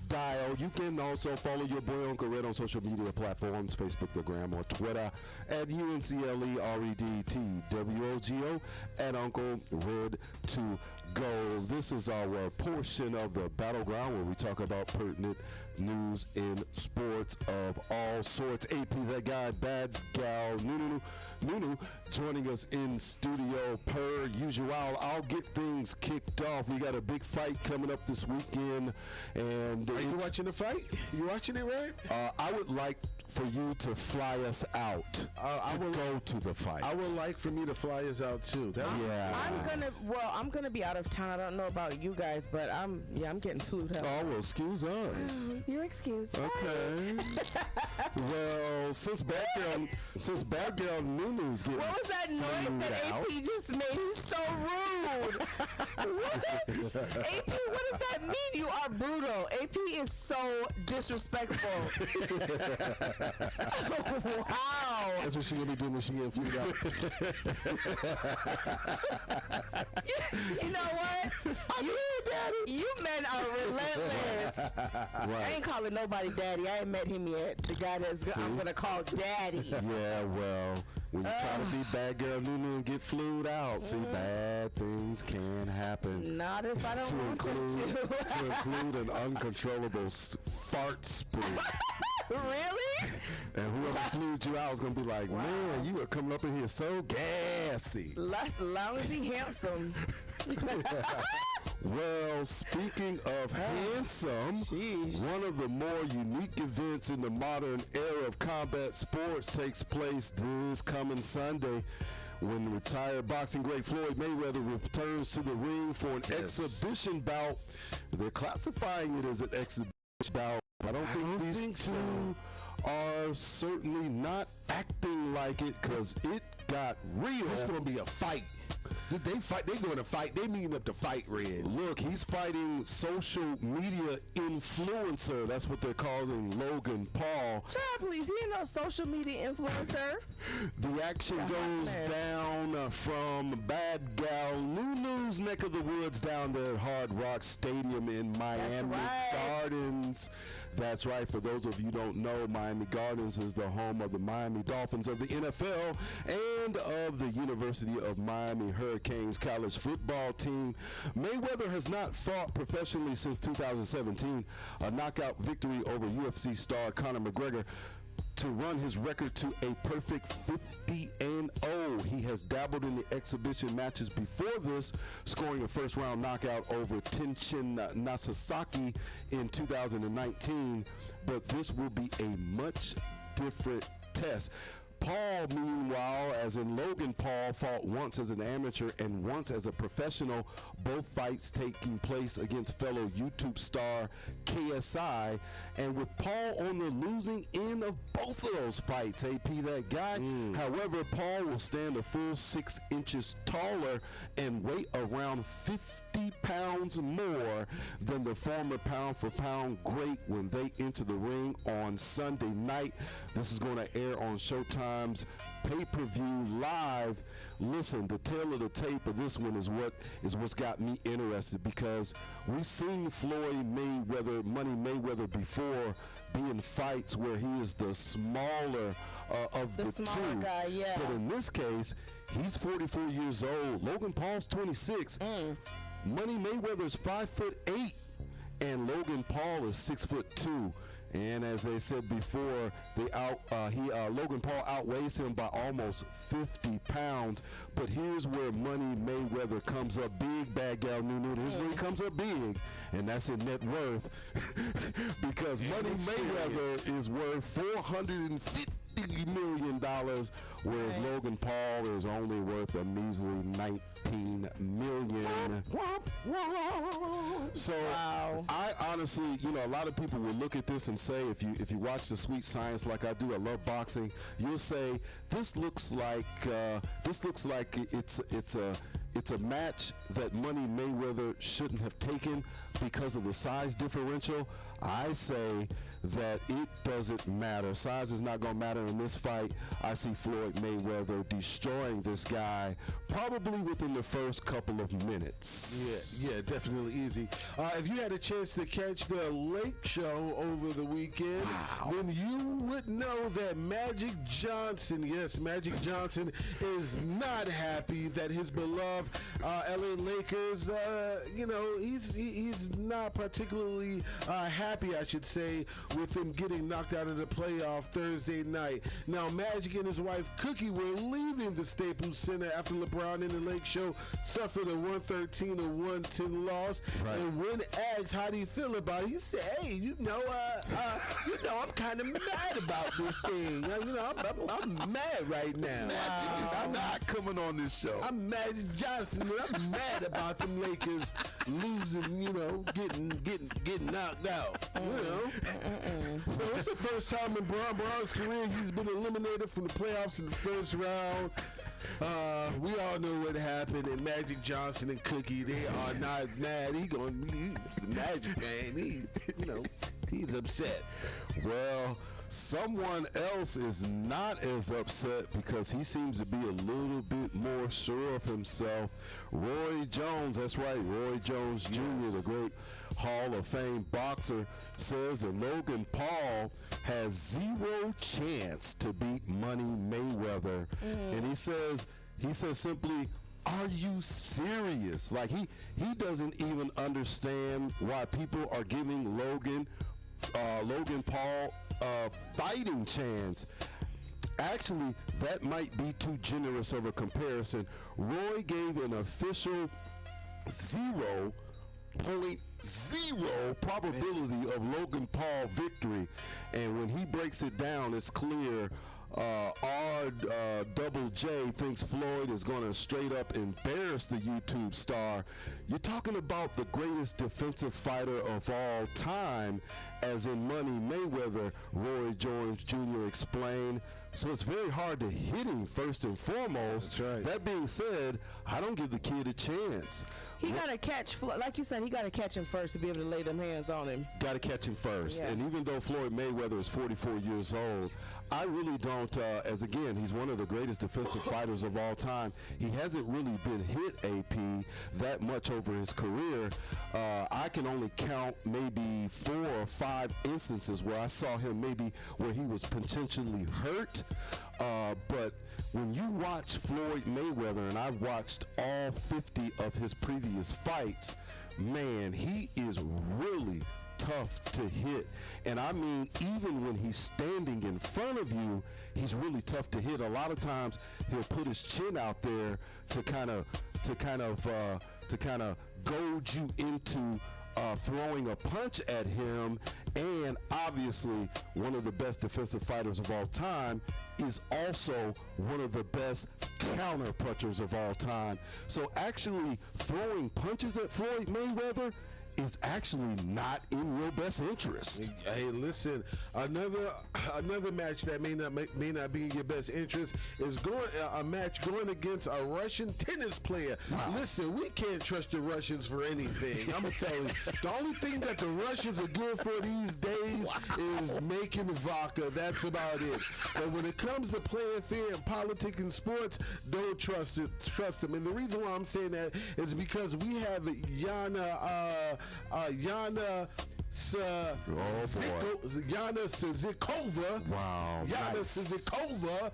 dial. You can also follow your boy Uncle Red on social media platforms, Facebook, the Gram, or Twitter at UNCLEREDTWOGO at Uncle Red to go. This is our portion of the Battleground where we talk about pertinent news in sports of all sorts. AP, that guy, Bad Gal, Nunu, joining us in studio per usual. I'll get things kicked off. We got a big fight coming up this weekend. And Are you watching the fight? You watching it, Red? I would like for you to fly us out I will go to the fight. I would like for me to fly us out too. I'm gonna be out of town. I don't know about you guys, but I'm getting flued up. Oh, well, excuse us. You're excused. Okay. Well, since Bad Girl Nunu's getting What was that noise that out. AP just made? He's so rude. What? AP, what does that mean? You are brutal. AP is so disrespectful. Wow. That's what she gonna be doing when she get flew out. You know what? You men are relentless. Right. I ain't calling nobody daddy. I ain't met him yet. The guy I'm gonna call daddy. Yeah, well, when you try to be Bad Girl Nunu and get flued out, see, bad things can happen. Not if I don't want them To include an uncontrollable fart spree. Really? And whoever flued you out is going to be like, man, you are coming up in here so gassy. As long as he handsome. Well, speaking of handsome, one of the more unique events in the modern era of combat sports takes place this coming Sunday when retired boxing great Floyd Mayweather returns to the ring for an exhibition bout. They're classifying it as an exhibition bout. I don't think these two are certainly not acting like it because it got real. It's gonna be a fight. Did they fight? They going to fight. They meeting up to fight, Red. Look, he's fighting social media influencer. That's what they're calling Logan Paul. Child, please, he ain't no social media influencer. The action goes down from Bad Gal Nunu's neck of the woods down there at Hard Rock Stadium in Miami Gardens. That's right. For those of you who don't know, Miami Gardens is the home of the Miami Dolphins of the NFL and of the University of Miami Hurricanes college football team. Mayweather has not fought professionally since 2017, a knockout victory over UFC star Conor McGregor to run his record to a perfect 50-0. He has dabbled in the exhibition matches before this, scoring a first-round knockout over Tenshin Nasasaki in 2019, but this will be a much different test. Paul, meanwhile, as in Logan Paul, fought once as an amateur and once as a professional, both fights taking place against fellow YouTube star KSI. And with Paul on the losing end of both of those fights, AP, that guy. However, Paul will stand a full 6 inches taller and weigh around 50 pounds more than the former pound-for-pound great when they enter the ring on Sunday night. This is going to air on Showtime's pay-per-view live. Listen, the tail of the tape of this one is what's got me interested, because we've seen Money Mayweather before be in fights where he is the smaller of the two. Guy, yeah. But in this case, he's 44 years old. Logan Paul's 26. Money Mayweather's 5'8", and Logan Paul is 6'2". And as they said before, Logan Paul outweighs him by almost 50 pounds. But here's where Money Mayweather comes up big, bad gal Nunu. Here's where he comes up big, and that's in net worth. Because Money Mayweather is worth $450 million, whereas Logan Paul is only worth a measly $19 million. So I honestly, a lot of people will look at this and say, if you watch the Sweet Science like I do, I love boxing, you'll say this looks like it's a match that Money Mayweather shouldn't have taken because of the size differential. I say that it doesn't matter. Size is not going to matter in this fight. I see Floyd Mayweather destroying this guy probably within the first couple of minutes. Yeah, definitely easy. If you had a chance to catch the Lake Show over the weekend, then you would know that Magic Johnson, Magic Johnson is not happy that his beloved LA Lakers, he's not particularly happy, I should say, with him getting knocked out of the playoff Thursday night. Now, Magic and his wife Cookie were leaving the Staples Center after LeBron and the Lake Show suffered a 113-110 loss. Right. And when asked how do you feel about it, he said, "Hey, I'm kind of mad about this thing. I'm mad right now. I'm not coming on this show. I'm Magic Johnson, and I'm mad about them Lakers losing. Getting knocked out. So it's the first time in Braun's career he's been eliminated from the playoffs in the first round. We all know what happened, and Magic Johnson and Cookie, they are not mad. He's the Magic man. He's upset. Well, someone else is not as upset because he seems to be a little bit more sure of himself. Roy Jones, that's right, Roy Jones Jr., the great Hall of Fame boxer, says that Logan Paul has zero chance to beat Money Mayweather. And he says simply, are you serious? Like he doesn't even understand why people are giving Logan Paul a fighting chance. Actually, that might be too generous of a comparison. Roy gave an official 0.0 probability of Logan Paul victory, and when he breaks it down, it's clear. Double J thinks Floyd is going to straight up embarrass the YouTube star. You're talking about the greatest defensive fighter of all time, as in Money Mayweather, Roy Jones Jr. explained. So it's very hard to hit him first and foremost. That's right. That being said, I don't give the kid a chance. He got to catch, like you said, he got to catch him first to be able to lay them hands on him. Got to catch him first. Yeah. And even though Floyd Mayweather is 44 years old, I really don't, as again, he's one of the greatest defensive fighters of all time. He hasn't really been hit, AP, that much over his career. I can only count maybe 4 or 5 instances where I saw him maybe where he was potentially hurt. But when you watch Floyd Mayweather, and I've watched all 50 of his previous fights, man, he is really tough to hit. And I mean, even when he's standing in front of you, he's really tough to hit. A lot of times he'll put his chin out there to kind of goad you into throwing a punch at him. And obviously one of the best defensive fighters of all time is also one of the best counter punchers of all time. So actually throwing punches at Floyd Mayweather is actually not in your best interest. Hey, listen, another match that may not be in your best interest is a match going against a Russian tennis player. Wow. Listen, we can't trust the Russians for anything. I'm gonna tell you, the only thing that the Russians are good for these days is making vodka. That's about it. But when it comes to playing fair in politics and sports, don't trust them. And the reason why I'm saying that is because we have Yana Sazikova. Wow. Yana Sazikova,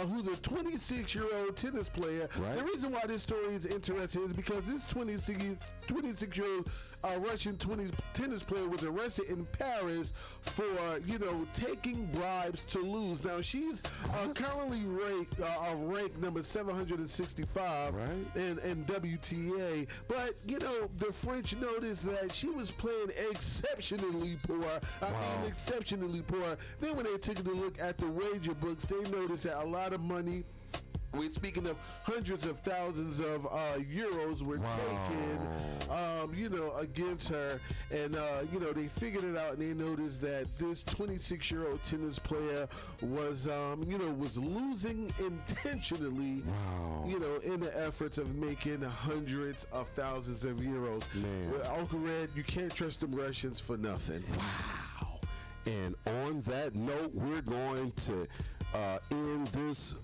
who's a 26-year-old tennis player. Right. The reason why this story is interesting is because this 26-year-old Russian tennis player was arrested in Paris for, taking bribes to lose. Now, she's currently ranked number 765 in WTA. But, the French noticed that she was playing exceptionally poor. Exceptionally poor. Then when they took a look at the wager books, they noticed that a lot of money, we're speaking of hundreds of thousands of euros were taken, against her. And, they figured it out, and they noticed that this 26-year-old tennis player was, was losing intentionally, in the efforts of making hundreds of thousands of euros. Man. Well, Uncle Red, you can't trust them Russians for nothing. Wow. And on that note, we're going to end this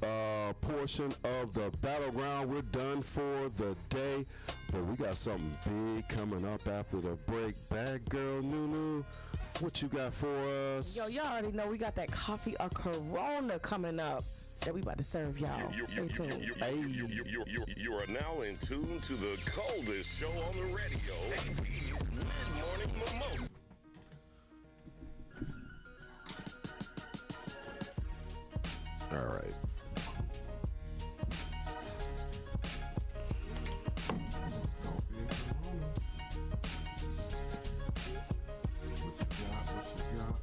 portion of the Battleground. We're done for the day, but we got something big coming up after the break. Bad girl Nunu, what you got for us? Yo, y'all already know we got that coffee or Corona coming up that we about to serve y'all. Stay tuned. You are now in tune to the coldest show on the radio, APz Mid-Morning Mimosa. All right.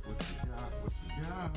What you got?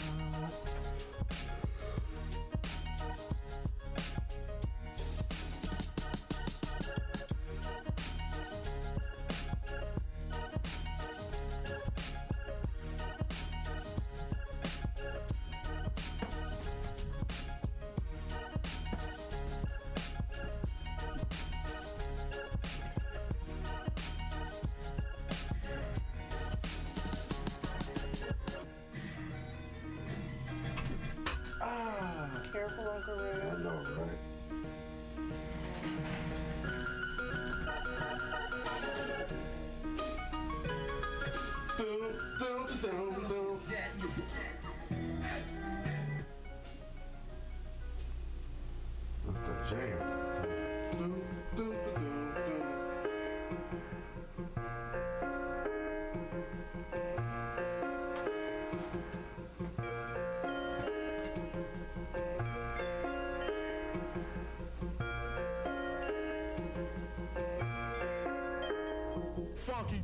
Careful, Uncle Red. I know, right? That's that jam. Funky.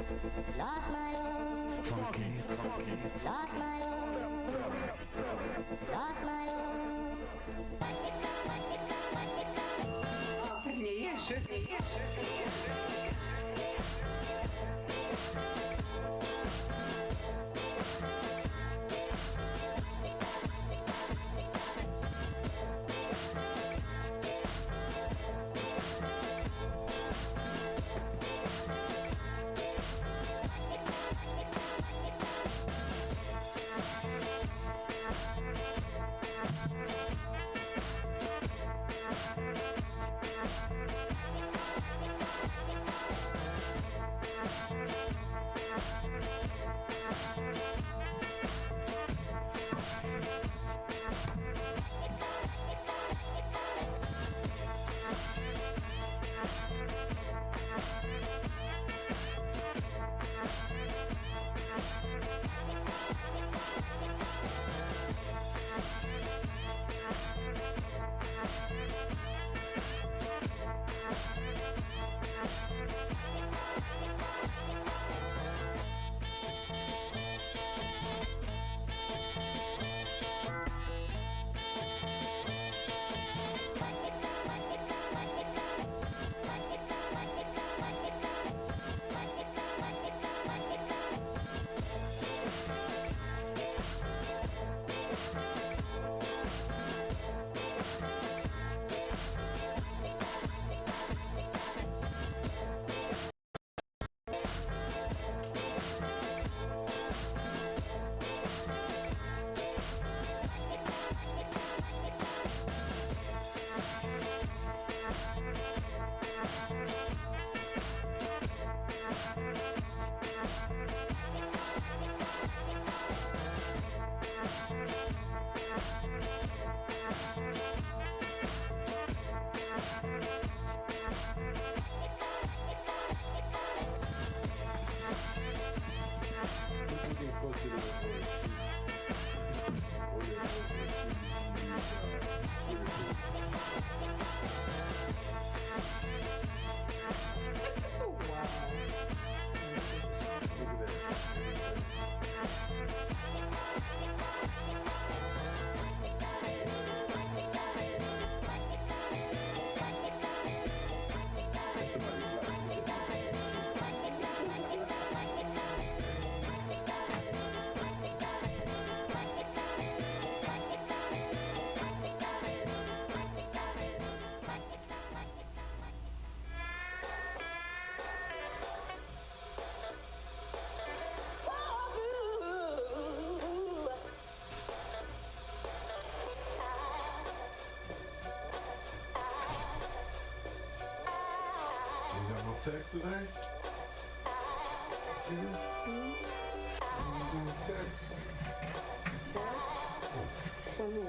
Lost my love. Funky. Lost my love. Lost my love. Nie jeży. Text today? You doing text? Text? From who?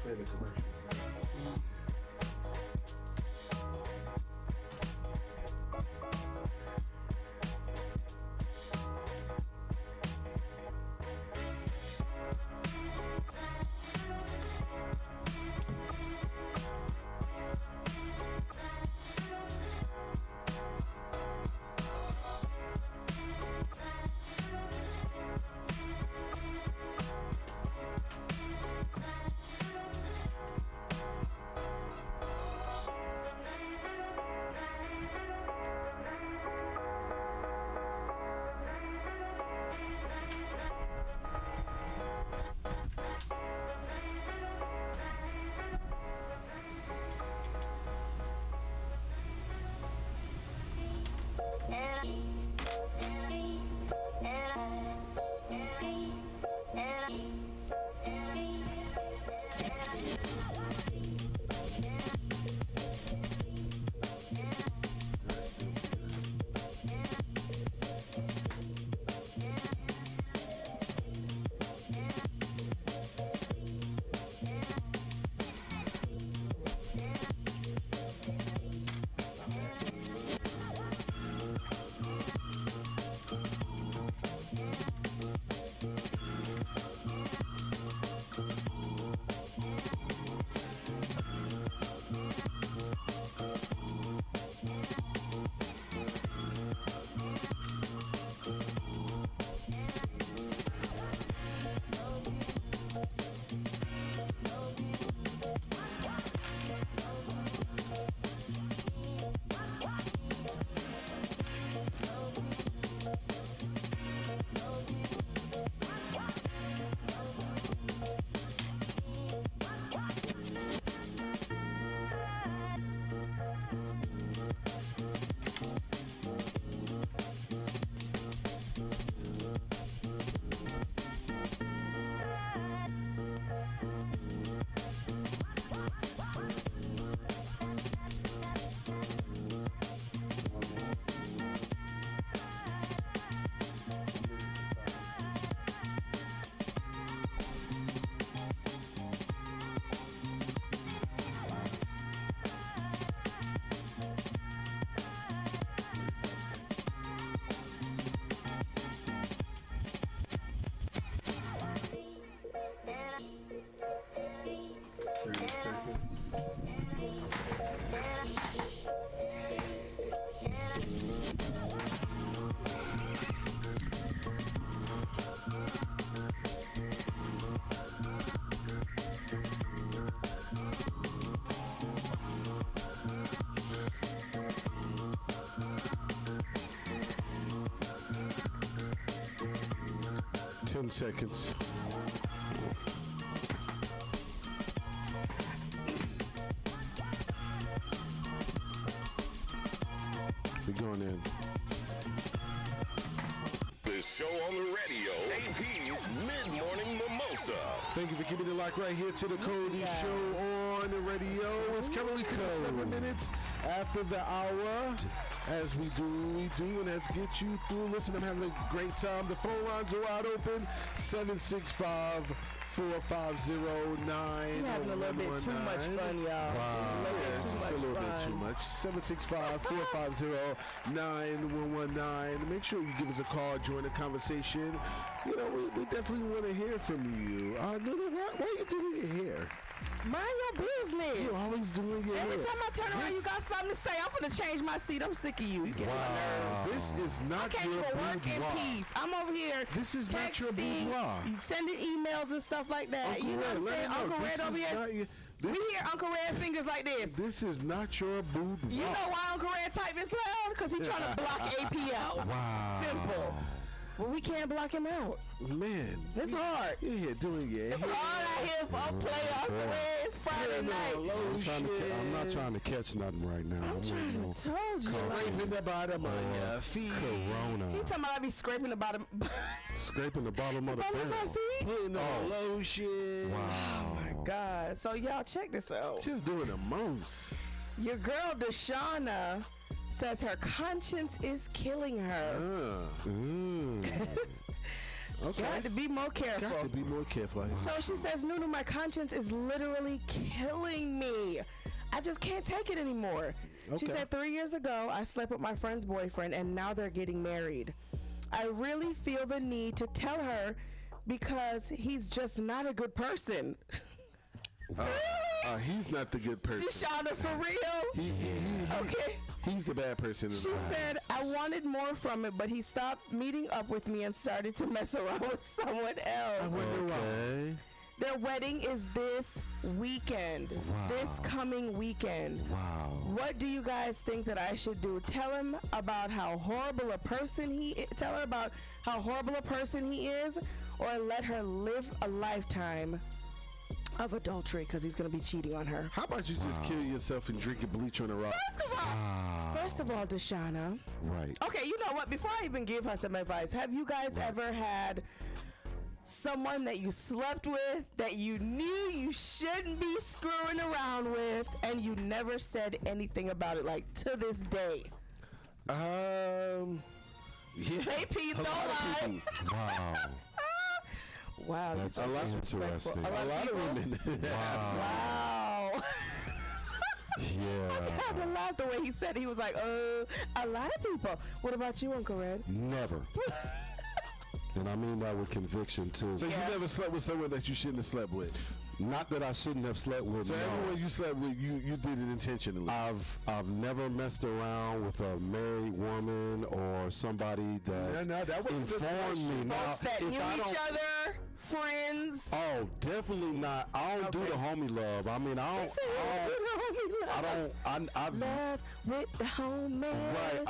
Play the commercial. Seconds. We're going in. The show on the radio, APz Mid-Morning Mimosa. Thank you for keeping it locked right here to the Cody Show on the radio. It's currently 7 minutes after the hour. As we do, and let's get you through. Listen, I'm having a great time. The phone lines are wide open. 765-450-9119. You're having a little bit too much fun, y'all. Wow. Just a little bit too much. 765-450-9119. Make sure you give us a call, join the conversation. You know, we definitely want to hear from you. Lulu, why are you doing your hair? Mind your business. You always doing your hair. Every time I turn around, you got something to say. I'm going to change my seat. I'm sick of you. You get my nerves. This is not your boudoir. I can't work in peace. I'm over here. This is not your boudoir. Sending emails and stuff like that. Uncle you know Red, what I'm saying? Uncle Red over here. We hear Uncle Red fingers like this. This is not your boudoir. You know why Uncle Red type this loud? Because he's trying to block AP out. Wow. Simple. Well, we can't block him out. Man. It's hard. You're here doing your hair. It's hard out here for a play Uncle Red. It's Friday night. I'm not trying to catch nothing right now. I'm trying to tell you. Scraping the bottom of your feet. Corona. He talking about I be scraping the bottom. Scraping the bottom of the barrel. Putting on lotion. Wow. Oh, my God. So, y'all, check this out. Just doing the most. Your girl, Deshauna, says her conscience is killing her. Okay. Got to be more careful. Got to be more careful. So she says, Nunu, my conscience is literally killing me. I just can't take it anymore. She said 3 years ago, I slept with my friend's boyfriend, and now they're getting married. I really feel the need to tell her because he's just not a good person. He's not the good person. Deshauna, for real? Okay. He's the bad person. She said, I wanted more from it, but he stopped meeting up with me and started to mess around with someone else. I wonder why. Their wedding is this weekend. Wow. This coming weekend. Wow. What do you guys think that I should do? Tell him about how horrible a person he is. Tell her about how horrible a person he is, or let her live a lifetime of adultery because he's going to be cheating on her. How about you just kill yourself and drink bleach on the rocks? First of all, Deshauna. Right. Okay, you know what? Before I even give her some advice, have you guys ever had someone that you slept with that you knew you shouldn't be screwing around with and you never said anything about it, like to this day? Yeah. APz, don't lie. Wow. Wow, that's a lot interesting. A lot of women. Wow. Yeah. I had to laugh the way he said it. He was like, a lot of people. What about you, Uncle Red? Never. And I mean that with conviction too. So you never slept with someone that you shouldn't have slept with? Not that I shouldn't have slept with. So everyone you slept with, you did it intentionally. I've never messed around with a married woman or somebody that informed me. Folks that knew each other, friends. Oh, definitely not. I don't do the homie love. I mean, I don't love with the homie. Right.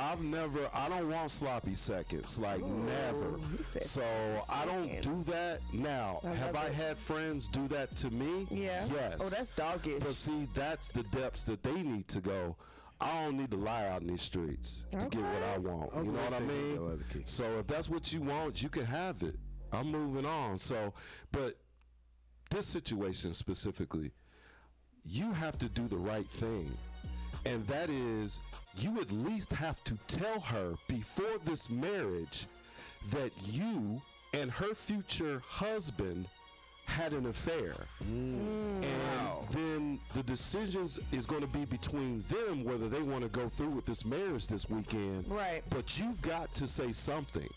I don't want sloppy seconds. Like, never. So I don't do that. Now, have I had friends do that to me? Yeah. Yes. Oh, that's doggish. But see, that's the depths that they need to go. I don't need to lie out in these streets to get what I want. You know what I mean? So if that's what you want, you can have it. I'm moving on. So, but this situation specifically, you have to do the right thing. And that is, you at least have to tell her before this marriage that you and her future husband had an affair. And then the decisions is going to be between them whether they want to go through with this marriage this weekend. Right. But you've got to say something.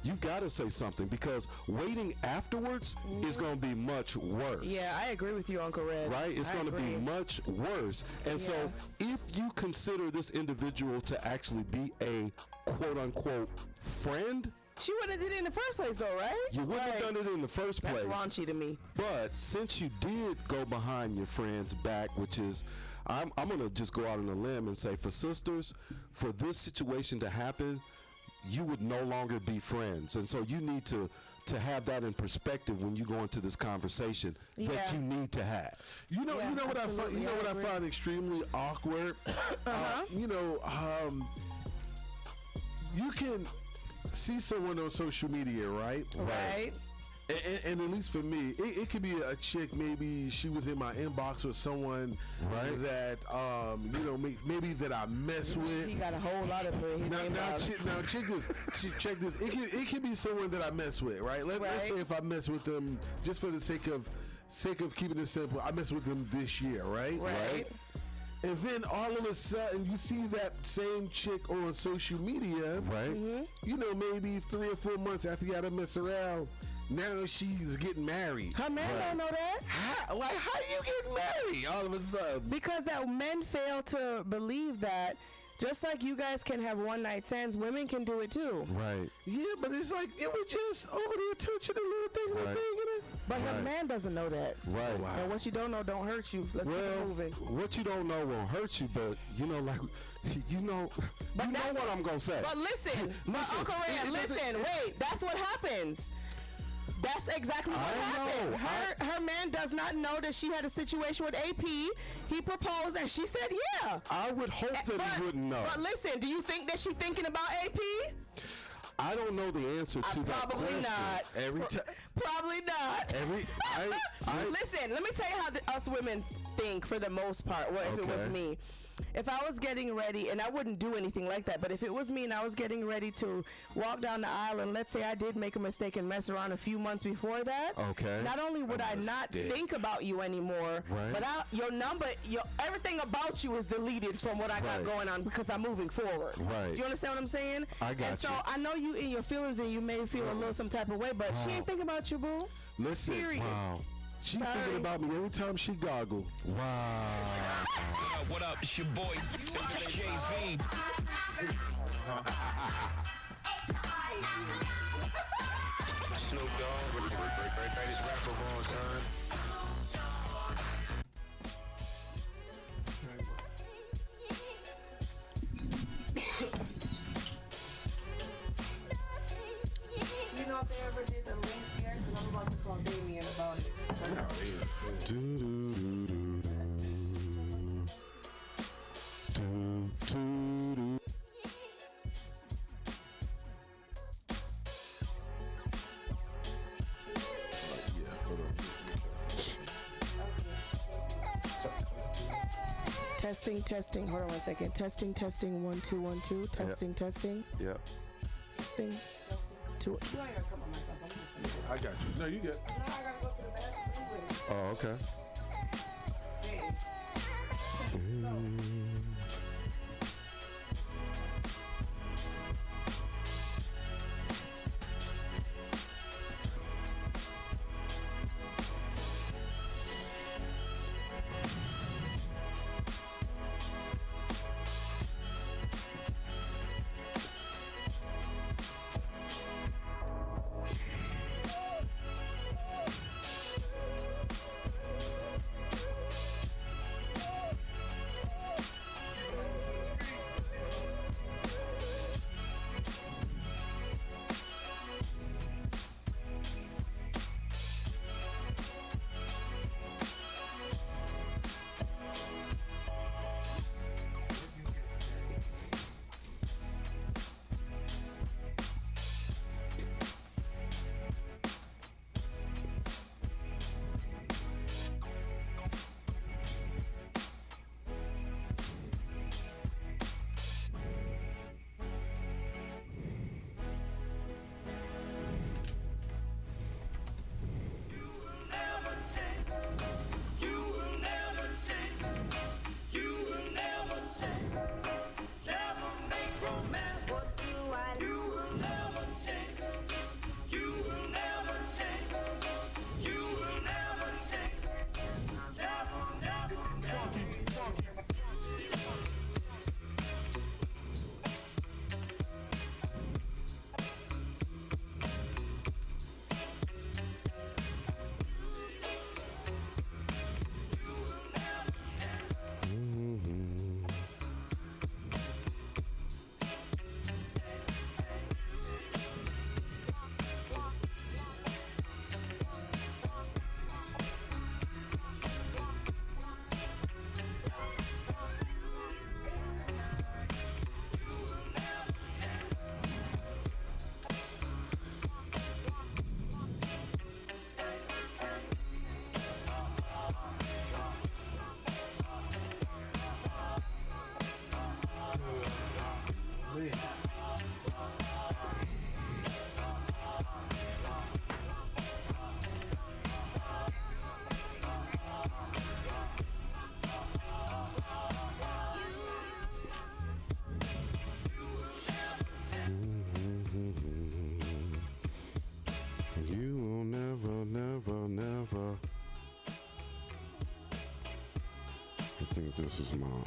You've got to say something because waiting afterwards is going to be much worse. Yeah, I agree with you, Uncle Red. Right? It's going to be much worse. And so if you consider this individual to actually be a quote-unquote friend, she wouldn't have did it in the first place, though, right? You wouldn't have done it in the first place. That's raunchy to me. But since you did go behind your friend's back, which is, I'm going to just go out on a limb and say, for sisters, for this situation to happen, you would no longer be friends. And so you need to have that in perspective when you go into this conversation that you need to have. You know what I find extremely awkward? You can see someone on social media, right? Right. And at least for me, it could be a chick. Maybe she was in my inbox with someone that maybe that I mess with. He got a whole lot of it. Now check this. It could be someone that I mess with, right? Let's say if I mess with them just for the sake of keeping it simple, I mess with them this year, right? Right. And then all of a sudden, you see that same chick on social media, right? Maybe 3 or 4 months after you got to mess around. Now she's getting married. Her man don't know that. How you getting married all of a sudden? Because that men fail to believe that just like you guys can have one night stands, women can do it too. Right. Yeah, but it's like it was just over the attention, a little thing. But her man doesn't know that. Right. Wow. And what you don't know don't hurt you. Let's keep it moving. What you don't know won't hurt you, but you know what I'm gonna say. But listen, Uncle Red, listen, wait, that's what happens. That's exactly what happened. Her man does not know that she had a situation with AP. He proposed and she said yeah. I would hope that he wouldn't know. But listen, do you think that she's thinking about AP? I don't know the answer to that probably question. Not. Every time. Probably not. Listen, let me tell you how us women think for the most part, if it was me. If I was getting ready, and I wouldn't do anything like that, but if it was me and I was getting ready to walk down the aisle, and let's say I did make a mistake and mess around a few months before that, not only would I not think about you anymore, but your number, everything about you is deleted from what I got going on because I'm moving forward. Right. Do you understand what I'm saying? I got so I know you in your feelings and you may feel a little some type of way, but she ain't thinking about you, boo. Listen, Period. She thinking about me every time she goggle. Wow. What up? It's your boy, Jay-Z. Snoop Dogg, greatest rapper of all time. You know if they ever did the links here? Because I'm about to call Damien about it. Testing. Hold on 1 second. Testing. 1 2 1 2. Testing. Yep. Testing. 2. You ain't gonna come on my phone. I got you. No, you good. No, I gotta go to the bathroom. Oh, okay. I think this is mine.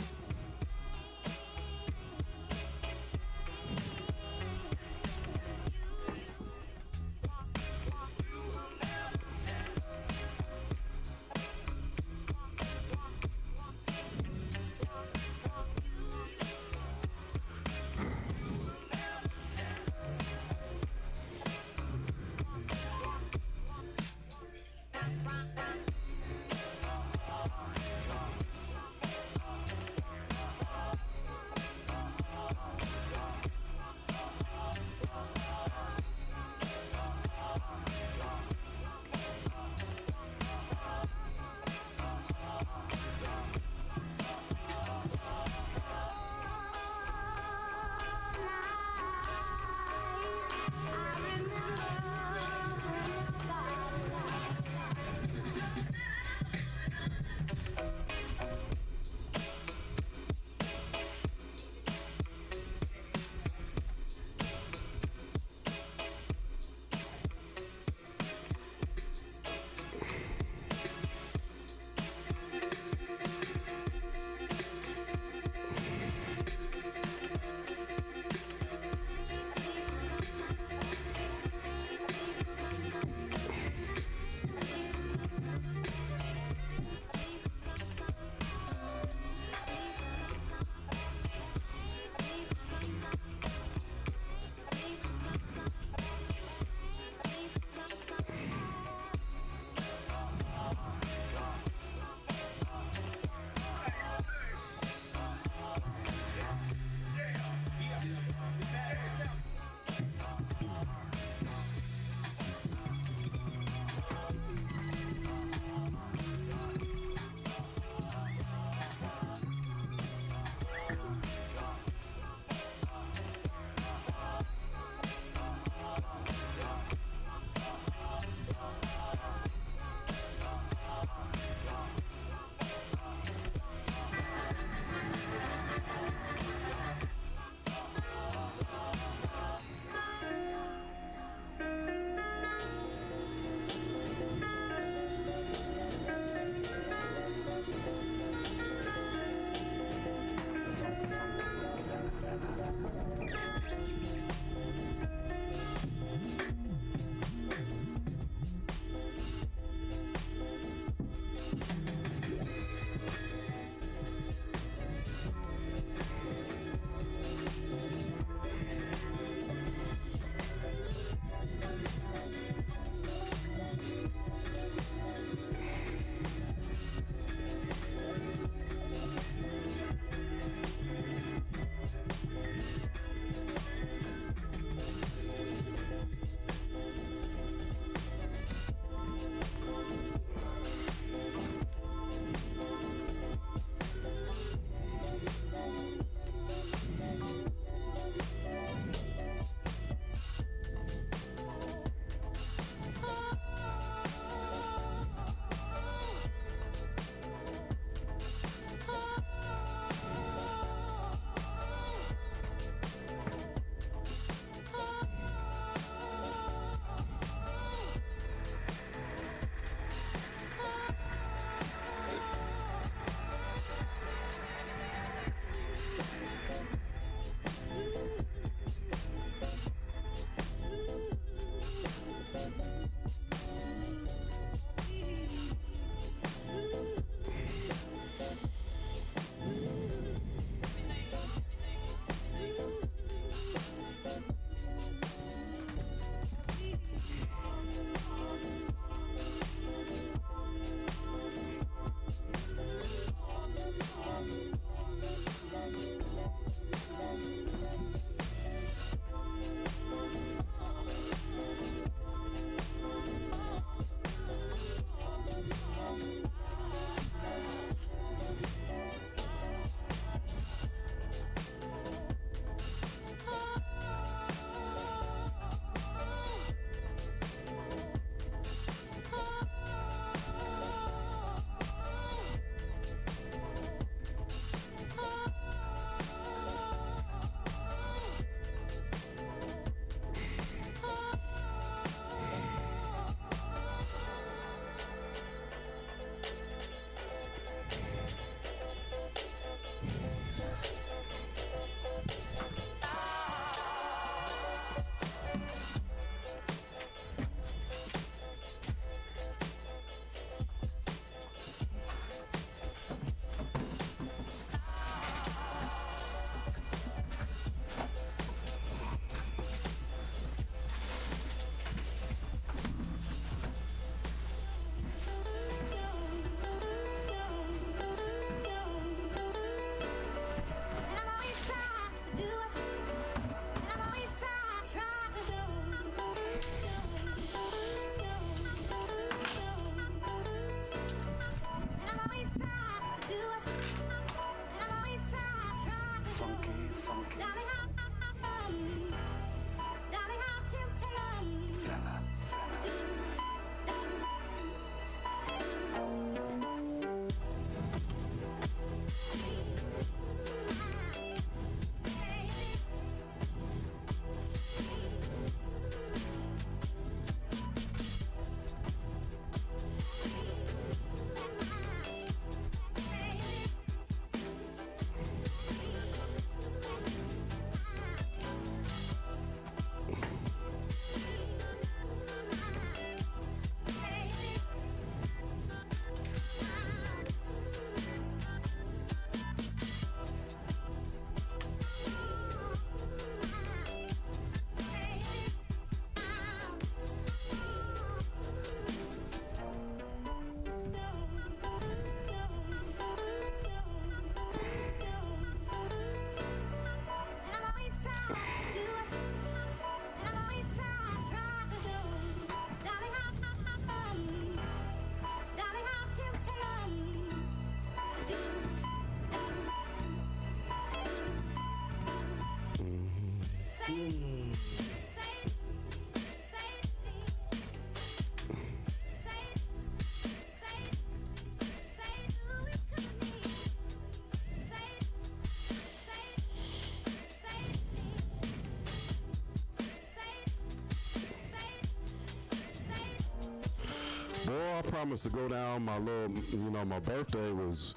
promised to go down my my birthday was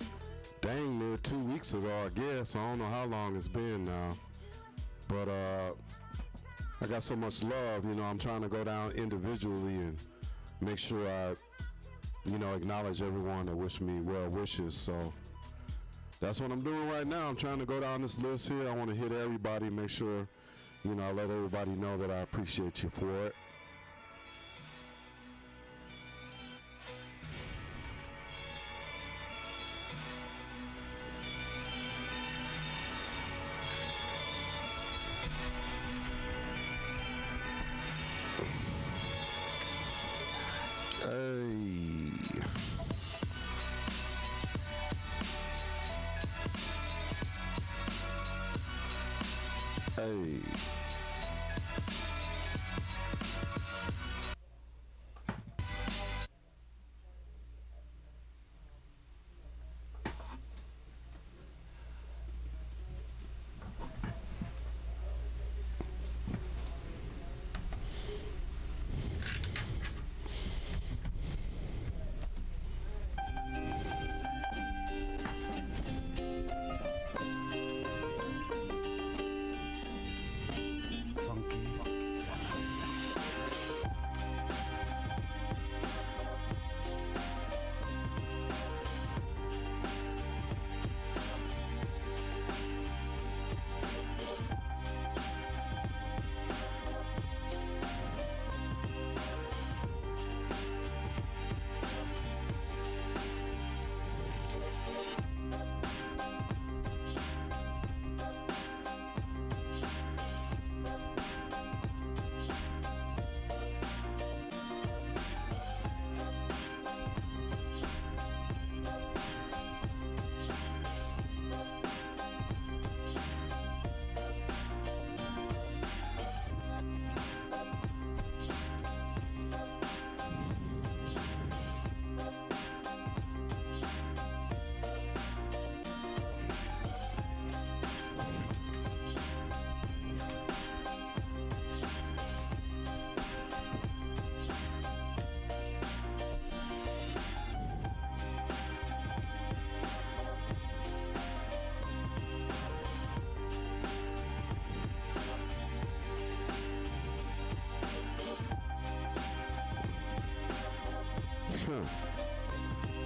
dang near 2 weeks ago, I guess. I don't know how long it's been now. But I got so much love, I'm trying to go down individually and make sure I, acknowledge everyone that wish me well wishes. So that's what I'm doing right now. I'm trying to go down this list here. I want to hit everybody, make sure, I let everybody know that I appreciate you for it. Hey.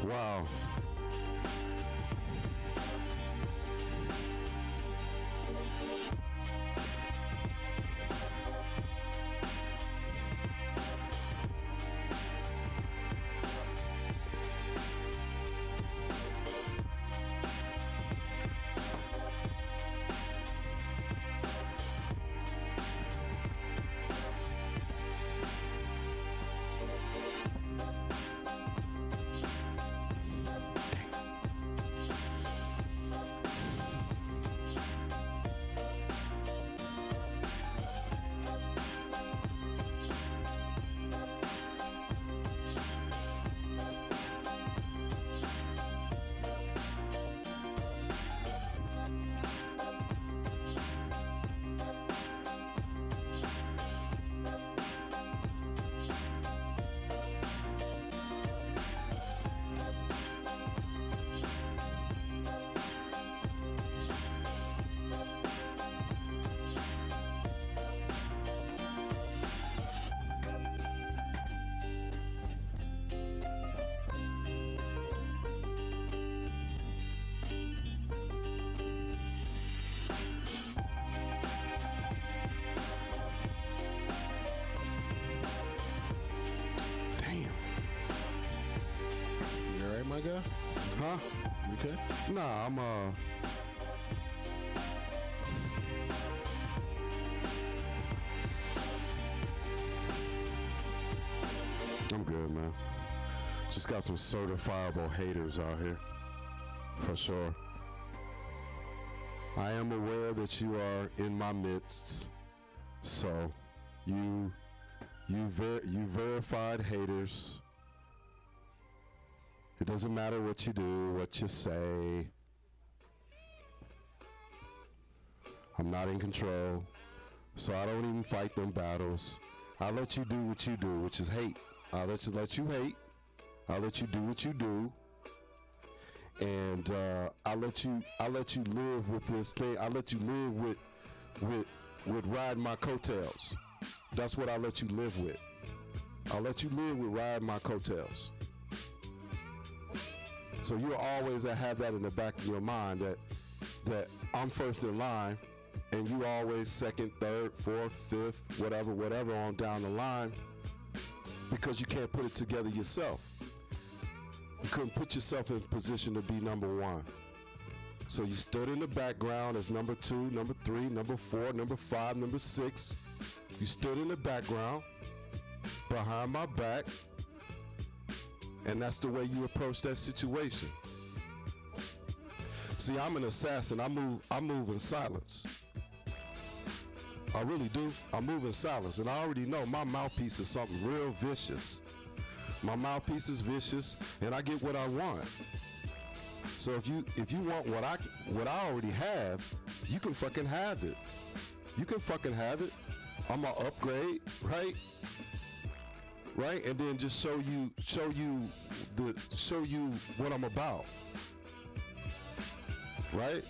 Wow. My guy? Huh? You okay? Nah, I'm good, man. Just got some certifiable haters out here, for sure. I am aware that you are in my midst, so you verified haters. It doesn't matter what you do, what you say. I'm not in control, so I don't even fight them battles. I let you do what you do, which is hate. I'll let you hate, I'll let you do what you do. And I'll let you live with this thing. I'll let you live with riding my coattails. That's what I'll let you live with. I'll let you live with riding my coattails. So you'll always have that in the back of your mind that I'm first in line, and you always second, third, fourth, fifth, whatever on down the line, because you can't put it together yourself. You couldn't put yourself in a position to be number one. So you stood in the background as number 2, number 3, number 4, number 5, number 6. You stood in the background, behind my back, and that's the way you approach that situation. See, I'm an assassin. I move in silence. I really do. I move in silence, and I already know my mouthpiece is something real vicious. My mouthpiece is vicious, and I get what I want. So if you want what I already have, you can fucking have it. You can fucking have it. I'm gonna upgrade, right? Right, and then just show you what I'm about. Right?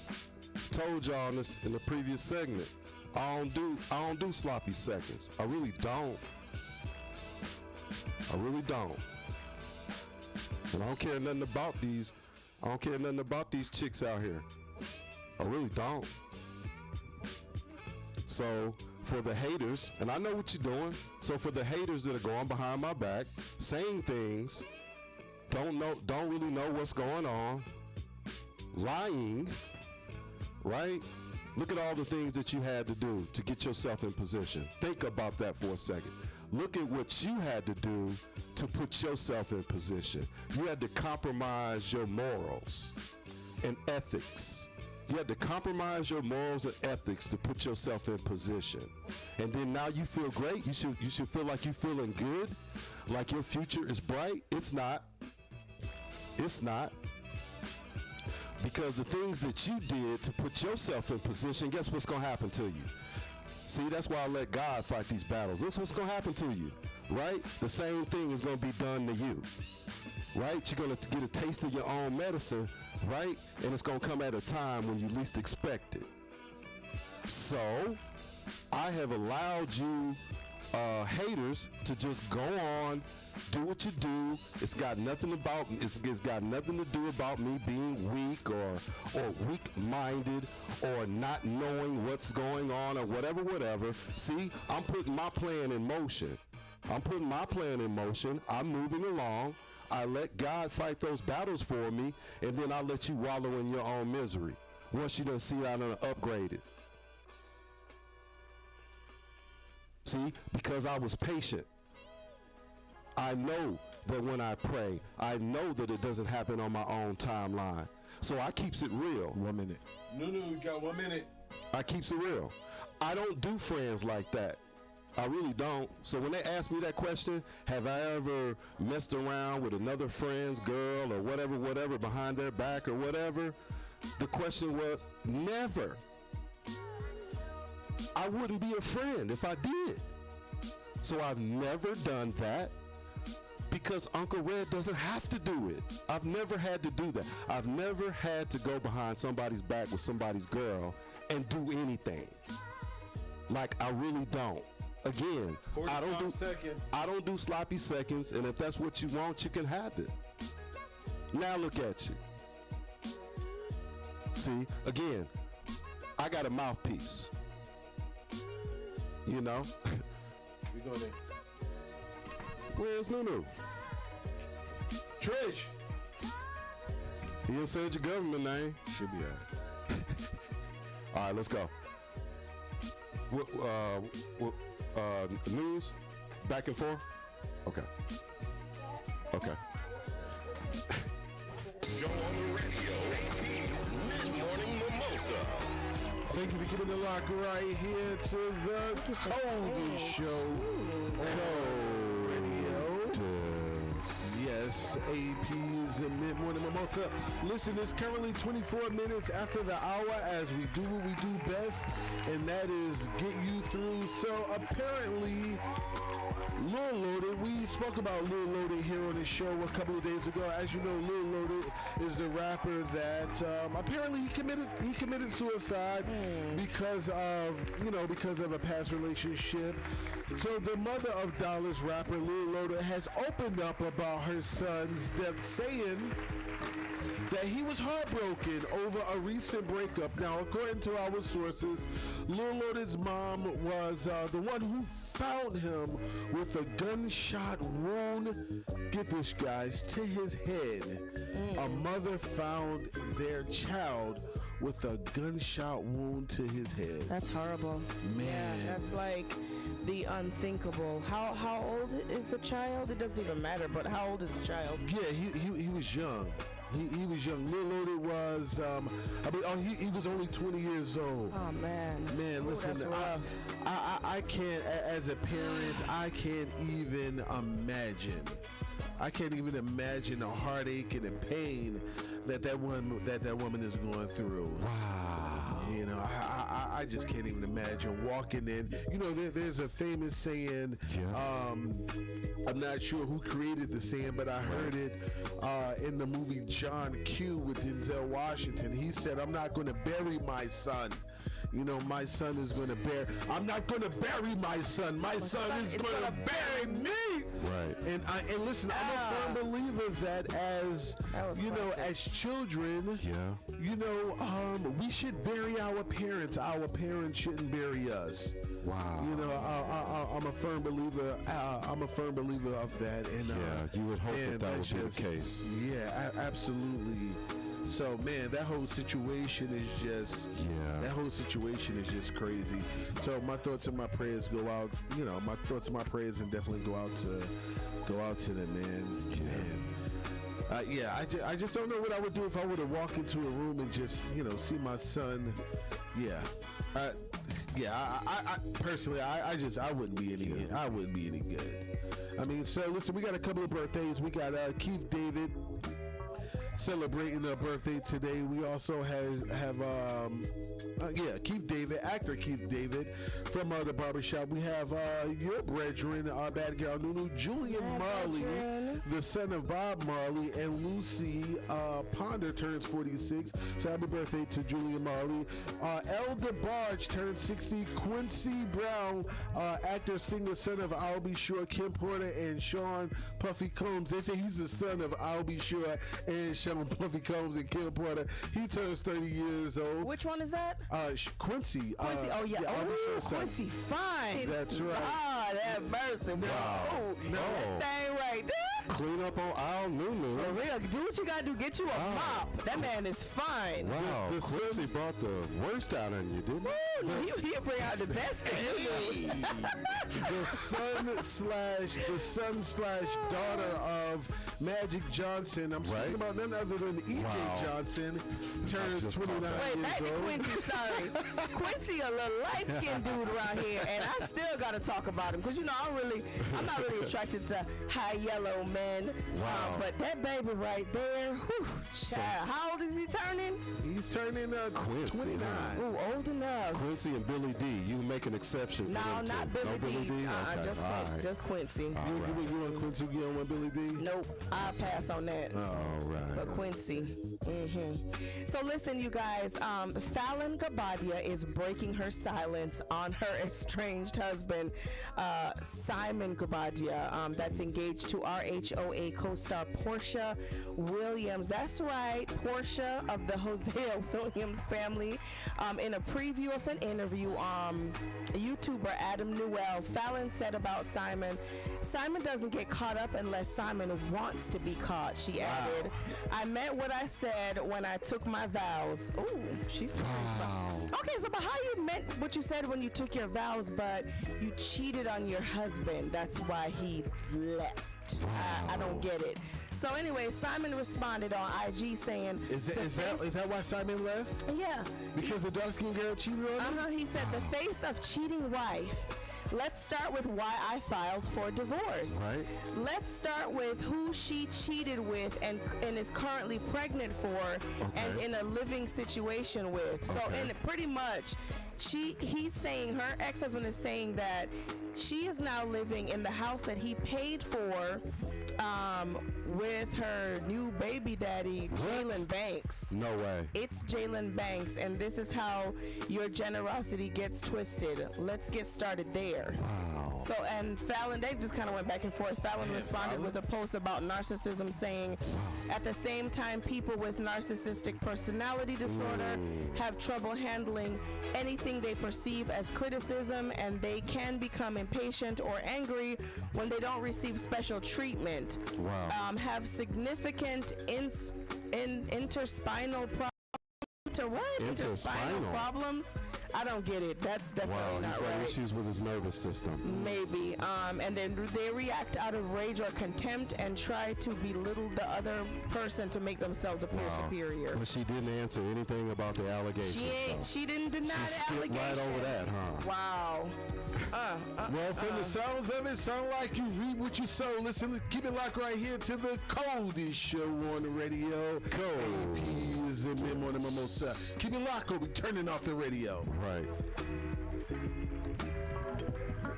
Told y'all in the previous segment, I don't do sloppy seconds. I really don't. I really don't. And I don't care nothing about these. I don't care nothing about these chicks out here. I really don't. So for the haters, and I know what you're doing. So for the haters that are going behind my back, saying things, don't really know what's going on, lying, right? Look at all the things that you had to do to get yourself in position. Think about that for a second. Look at what you had to do to put yourself in position. You had to compromise your morals and ethics. You had to compromise your morals and ethics to put yourself in position. And then now you feel great. You should feel like you're feeling good, like your future is bright. It's not. It's not. Because the things that you did to put yourself in position, guess what's going to happen to you? See, that's why I let God fight these battles. Look what's going to happen to you, right? The same thing is going to be done to you, right? You're going to get a taste of your own medicine, right? And it's going to come at a time when you least expect it. So I have allowed you haters to just go on, do what you do. It's got nothing to do about me being weak or weak-minded or not knowing what's going on or whatever. See, I'm putting my plan in motion. I'm moving along. I let God fight those battles for me, and then I let you wallow in your own misery once you done see I done upgraded. See, because I was patient. I know that when I pray, I know that it doesn't happen on my own timeline. So I keeps it real. 1 minute. No, we got 1 minute. I keeps it real. I don't do friends like that. I really don't. So when they ask me that question, have I ever messed around with another friend's girl or whatever behind their back or whatever? The question was never. I wouldn't be a friend if I did. So I've never done that because Uncle Red doesn't have to do it. I've never had to do that. I've never had to go behind somebody's back with somebody's girl and do anything. Like, I really don't. Again, I don't do sloppy seconds, and if that's what you want, you can have it. Now look at you. See, again, I got a mouthpiece. You know? We going in. Where's Nunu? Trish. You didn't say your government name. Should be all right. All right, let's go. News? Back and forth? Okay. Show on the radio, APz Mid-Morning Mimosa. Thank you for keeping the lock right here to the coldest show on radio. Yes, APz Mid-Morning Mimosa. Listen, it's currently 24 minutes after the hour as we do what we do best, and that is get you through. So apparently, Lil Loaded, we spoke about Lil Loaded here on the show a couple of days ago. As you know, Lil Loaded is the rapper that apparently he committed suicide because of a past relationship. So the mother of Dallas rapper Lil Loaded has opened up about her son's death, saying that he was heartbroken over a recent breakup. Now, according to our sources, Lil Loaded's mom was the one who found him with a gunshot wound, get this guys, to his head. A mother found their child with a gunshot wound to his head. That's horrible. Man. Yeah, that's like the unthinkable. How old is the child? It doesn't even matter, but how old is the child? Yeah, he was young. He was young. Lil Loaded was, he was only 20 years old. Oh, man. Man, listen, that's rough. I can't, as a parent, I can't even imagine. I can't even imagine the heartache and the pain that woman is going through. Wow. You know, I just can't even imagine walking in. You know, there's a famous saying. Yeah. I'm not sure who created the saying, but I heard it in the movie John Q with Denzel Washington. He said, "I'm not going to bury my son. You know, my son is going to bury. I'm not going to bury my son. My son is going to bury me." Right. And listen, I'm a firm believer that as as children, you know, we should bury our parents. Our parents shouldn't bury us. Wow. You know, I'm a firm believer. I'm a firm believer of that. And you would hope that would be the case. Yeah, absolutely. So man, that whole situation is just crazy. So my thoughts and my prayers go out. You know, my thoughts and my prayers and definitely go out to them, man. I just don't know what I would do if I were to walk into a room and just, you know, see my son. I personally, I wouldn't be any good. I wouldn't be any good. I mean, so listen, we got a couple of birthdays. We got Keith David celebrating a birthday today. We also have Keith David, actor Keith David from the barbershop. We have your brethren, bad girl Nunu, Julian Marley, the son of Bob Marley, and Lucy Ponder turns 46. So happy birthday to Julian Marley. Elder Barge turns 60. Quincy Brown, actor, singer, son of I'll Be Sure, Kim Porter, and Sean Puffy Combs. They say he's the son of I'll Be Sure and Sean Puffy Combs and Kim Porter. He turns 30 years old. Which one is that? Quincy. Quincy. Quincy, fine. That's right. Ah, that mercy. No. That thing right there. Clean up on Al Nunu. For real, do what you gotta do. Get you a mop. That man is fine. Wow, Quincy brought the worst out of you, didn't he? He'll bring out the best in you. the son slash daughter of Magic Johnson. I'm speaking about none other than EJ Johnson. Turns 29 years old. Quincy, sorry. Quincy a little light-skinned dude around here, and I still gotta talk about him because you know I'm not really attracted to high yellow men. Wow. But that baby right there, child, how old is he turning? He's turning 29. Ooh, old enough. Quincy and Billy D. You make an exception. No, not Billy D. Okay. Just Quincy. You want Quincy? You don't want Billy D? Nope, I'll pass on that. All right. But Quincy. So listen, you guys, Fallon Gabadia is breaking her silence on her estranged husband, Simon Gabadia, that's engaged to RHOA co-star Portia Williams. That's right, Portia of the Hosea Williams family. In a preview of an interview, YouTuber Adam Newell, Fallon said about Simon doesn't get caught up unless Simon wants to be caught. She added, "I meant what I said when I took my vows." Ooh, she's serious. Okay, so but how you meant what you said when you took your vows, but you cheated on your husband? That's why he left. I don't get it. So anyway, Simon responded on IG saying, Is that why Simon left? Yeah. Because the dark-skinned girl cheated on him? He said the face of cheating wife let's start with why I filed for divorce. Right. Let's start with who she cheated with and is currently pregnant for and in a living situation with. So, and pretty much, he's saying, her ex-husband is saying that she is now living in the house that he paid for with her new baby daddy, Jalen Banks. No way. It's Jalen Banks, and this is how your generosity gets twisted. Let's get started there. Wow. So, and Fallon, they just kind of went back and forth. Fallon responded with a post about narcissism, saying, at the same time, people with narcissistic personality disorder have trouble handling anything they perceive as criticism, and they can become impatient or angry when they don't receive special treatment. Wow. Have significant interspinal problems. Interspinal problems? I don't get it. That's definitely not he's got right. issues with his nervous system. Maybe. And then they react out of rage or contempt and try to belittle the other person to make themselves appear superior. But she didn't answer anything about the allegations. She didn't deny the allegations. Right over that, huh? Wow. Well, from the sounds of it, sound like you reap what you sow. Listen, keep it locked right here to the coldest show on the radio. APz Mid-Morning Mimosa. Keep it locked or we turning off the radio. Right.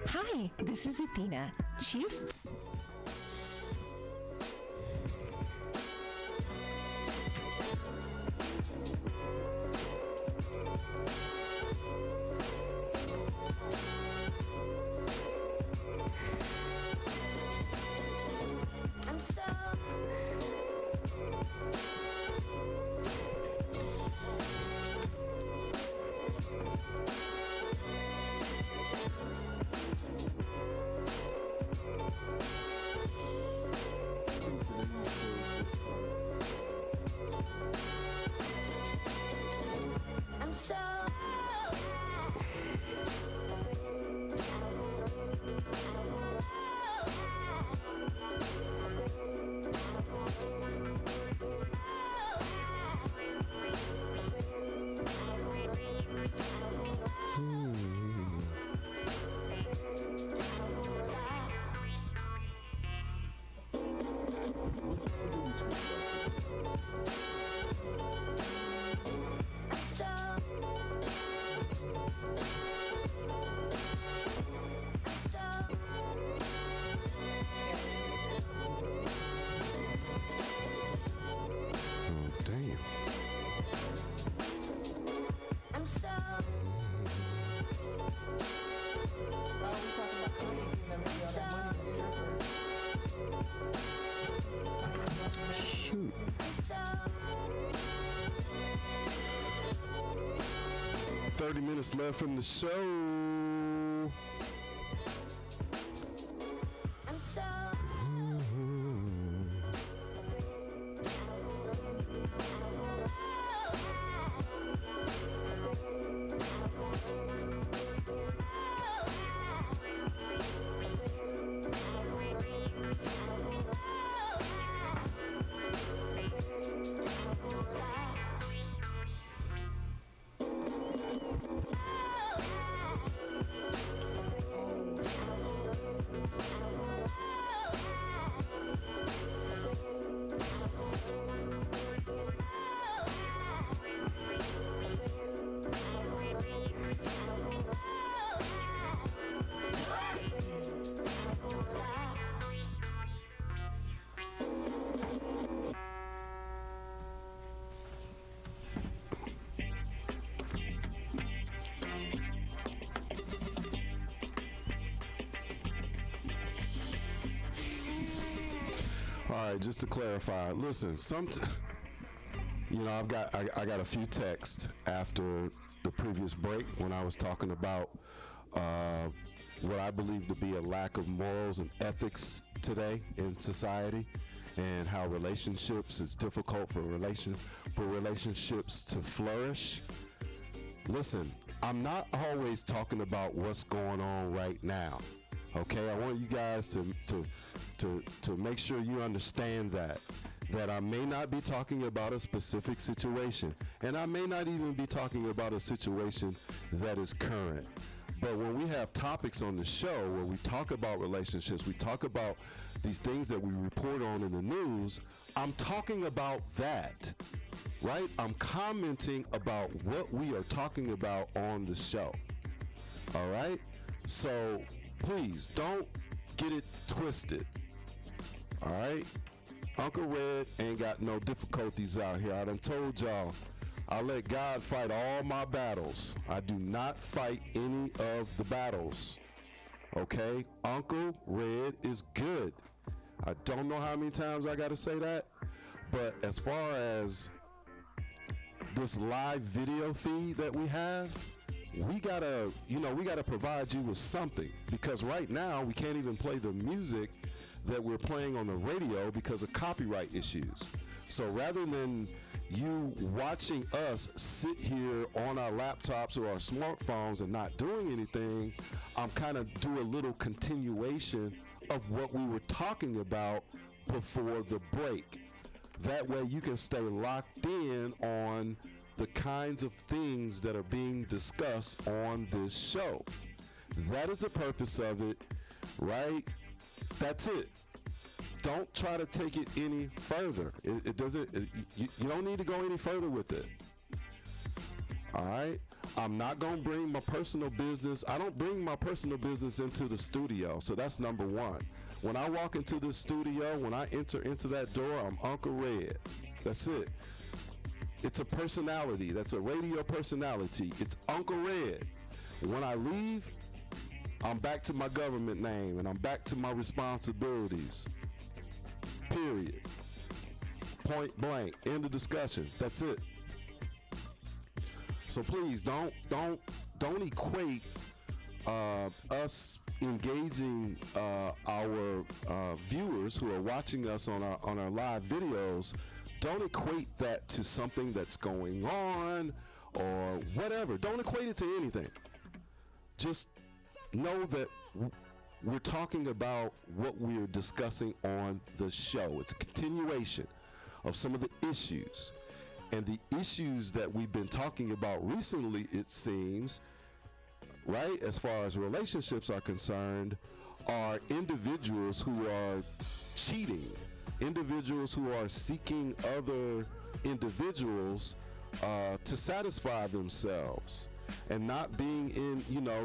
Hi, this is Athena, Chief. Shoot. 30 minutes left in the show. All right, just to clarify, listen, I got a few texts after the previous break when I was talking about what I believe to be a lack of morals and ethics today in society, and how relationships is difficult for relationships to flourish. Listen, I'm not always talking about what's going on right now. Okay, I want you guys to make sure you understand that I may not be talking about a specific situation, and I may not even be talking about a situation that is current, But when we have topics on the show where we talk about relationships, we talk about these things that we report on in the news, I'm talking about that, right? I'm commenting about what we are talking about on the show, all right? So please don't get it twisted, all right? Uncle Red ain't got no difficulties out here. I done told y'all, I let God fight all my battles. I do not fight any of the battles. Okay? Uncle Red is good. I don't know how many times I got to say that, but as far as this live video feed that we have, we gotta provide you with something, because right now we can't even play the music that we're playing on the radio because of copyright issues. So rather than you watching us sit here on our laptops or our smartphones and not doing anything, I'm kind of do a little continuation of what we were talking about before the break. That way you can stay locked in on the kinds of things that are being discussed on this show. That is the purpose of it, right? That's it. Don't try to take it any further. It doesn't. You don't need to go any further with it. All right. I'm not gonna bring my personal business. I don't bring my personal business into the studio. So that's number one. When I walk into the studio, when I enter into that door, I'm Uncle Red. That's it. It's a personality. That's a radio personality. It's Uncle Red. When I leave, I'm back to my government name and I'm back to my responsibilities. Period. Point blank. End of discussion. That's it. So please don't equate us engaging our viewers who are watching us on our live videos. Don't equate that to something that's going on or whatever. Don't equate it to anything. Just know that we're talking about what we're discussing on the show. It's a continuation of some of the issues. And the issues that we've been talking about recently, it seems, right, as far as relationships are concerned, are individuals who are cheating, individuals who are seeking other individuals to satisfy themselves. And not being in,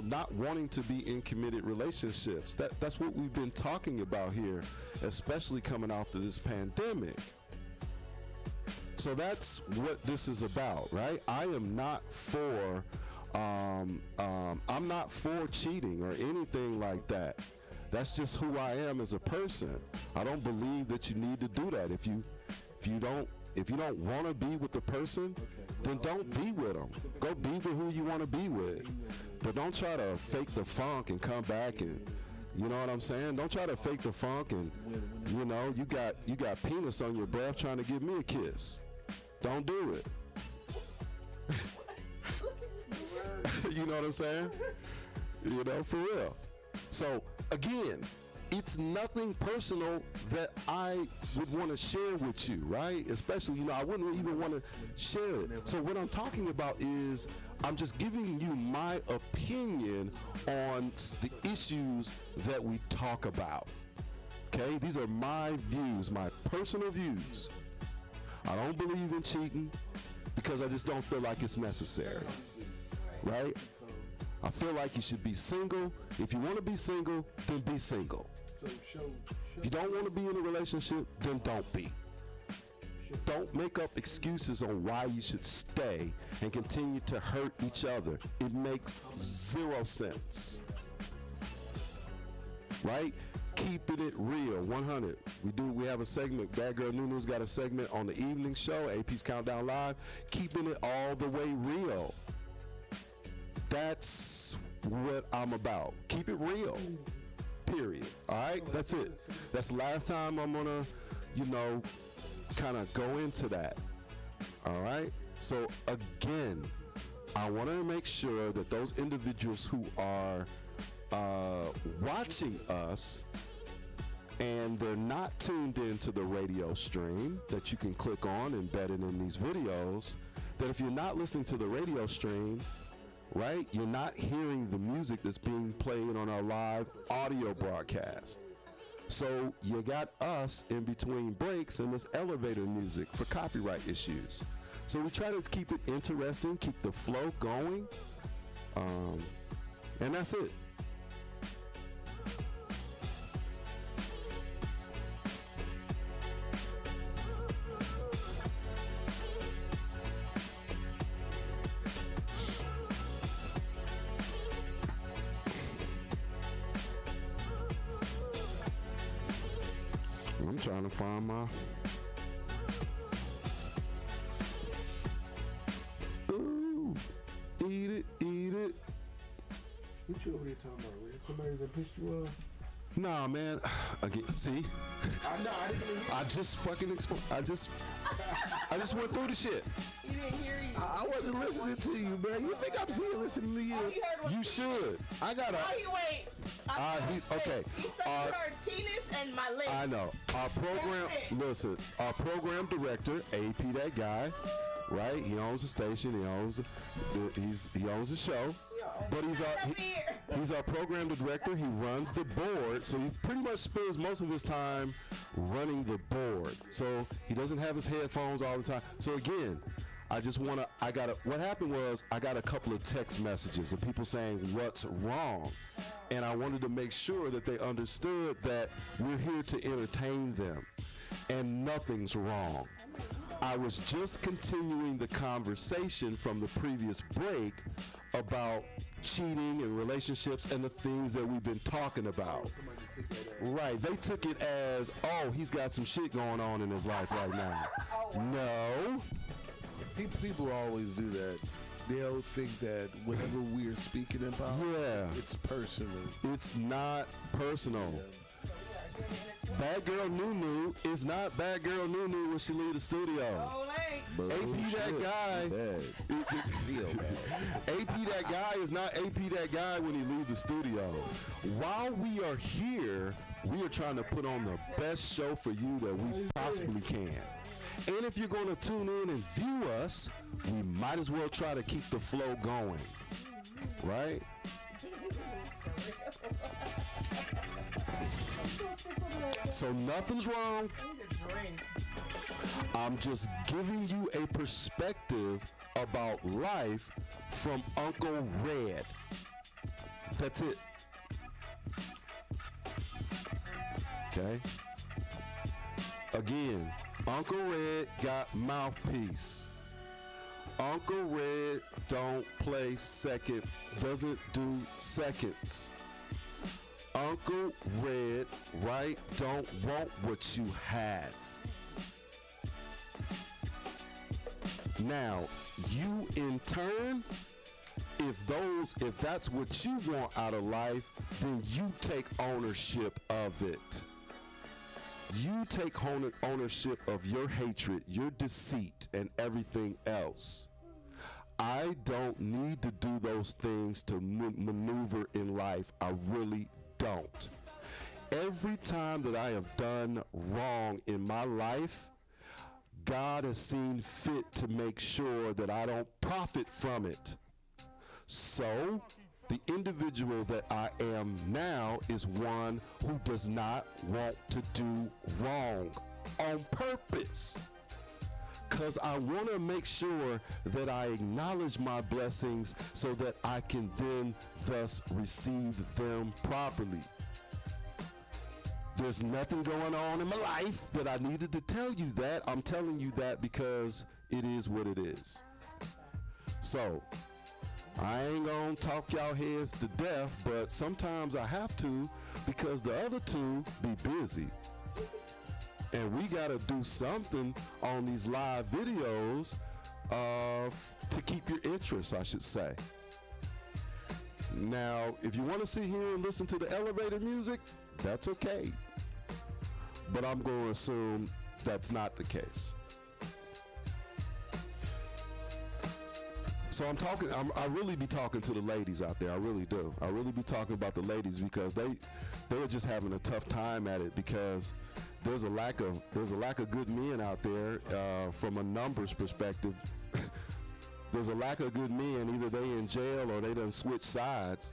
not wanting to be in committed relationships. That's what we've been talking about here, especially coming off of this pandemic. So that's what this is about, right? I am not for, I'm not for cheating or anything like that. That's just who I am as a person. I don't believe that you need to do that. If you don't want to be with the person, then don't be with them. Go be with who you want to be with. But don't try to fake the funk and come back and, you know what I'm saying? Don't try to fake the funk and, you got penis on your breath trying to give me a kiss. Don't do it. You know what I'm saying? For real. So again, it's nothing personal that I would want to share with you, right? Especially, I wouldn't even want to share it. So what I'm talking about is I'm just giving you my opinion on the issues that we talk about. Okay? These are my views, my personal views. I don't believe in cheating because I just don't feel like it's necessary, right? I feel like you should be single. If you want to be single, then be single. If you don't want to be in a relationship, then don't be. Don't make up excuses on why you should stay and continue to hurt each other. It makes zero sense. Right? Keeping it real, 100. We have a segment. Bad Girl Nunu's got a segment on the evening show, APz Countdown Live. Keeping it all the way real. That's what I'm about. Keep it real. Period. All right? That's it. That's the last time I'm going to, kind of go into that. All right? So, again, I want to make sure that those individuals who are watching us and they're not tuned into the radio stream that you can click on embedded in these videos, that if you're not listening to the radio stream, right? You're not hearing the music that's being played on our live audio broadcast. So you got us in between breaks and this elevator music for copyright issues. So we try to keep it interesting, keep the flow going, and that's it. I'm trying to find my... Ooh, eat it, eat it. What you over here talking about, Red? Somebody that pissed you off? Nah, man. Again, see? I just fucking I just went through the shit. He didn't hear you. I wasn't listening to you, man. You think I'm here listening to you? Oh, he heard what You should. I got Oh, he wait. he's okay. He said he heard penis and my leg. I know. Our program, listen, our program director, AP, that guy, right? He owns the station. He owns the show. But he's our program director. He runs the board, so he pretty much spends most of his time running the board. So he doesn't have his headphones all the time. So again, what happened was I got a couple of text messages of people saying what's wrong. And I wanted to make sure that they understood that we're here to entertain them and nothing's wrong. I was just continuing the conversation from the previous break about cheating and relationships and the things that we've been talking about. Right, they took it as, oh, he's got some shit going on in his life right now. No. People always do that. They'll think that whatever we're speaking about, it's personal. It's not personal. Bad Girl Nunu is not Bad Girl Nunu when she leave the studio. AP that guy. AP that guy is not AP that guy when he leaves the studio. While we are here, we are trying to put on the best show for you that we possibly can. And if you're going to tune in and view us, we might as well try to keep the flow going. Right? So nothing's wrong. I'm just giving you a perspective about life from Uncle Red. That's it. Okay? Again, Uncle Red got mouthpiece. Uncle Red don't play second, doesn't do seconds. Uncle Red, right, don't want what you have. Now, you in turn, if that's what you want out of life, then you take ownership of it. You take ownership of your hatred, your deceit, and everything else. I don't need to do those things to maneuver in life. I really don't. Every time that I have done wrong in my life, God has seen fit to make sure that I don't profit from it. So, the individual that I am now is one who does not want to do wrong on purpose. Because I want to make sure that I acknowledge my blessings so that I can then thus receive them properly. There's nothing going on in my life that I needed to tell you that. I'm telling you that because it is what it is. So, I ain't gonna talk y'all heads to death, but sometimes I have to because the other two be busy. And we gotta do something on these live videos to keep your interest, I should say. Now, if you wanna sit here and listen to the elevator music, that's okay. But I'm gonna assume that's not the case. So I really be talking to the ladies out there. I really do. I really be talking about the ladies because they're just having a tough time at it because there's a lack of good men out there from a numbers perspective. there's a lack of good men. Either they in jail or they done switch sides.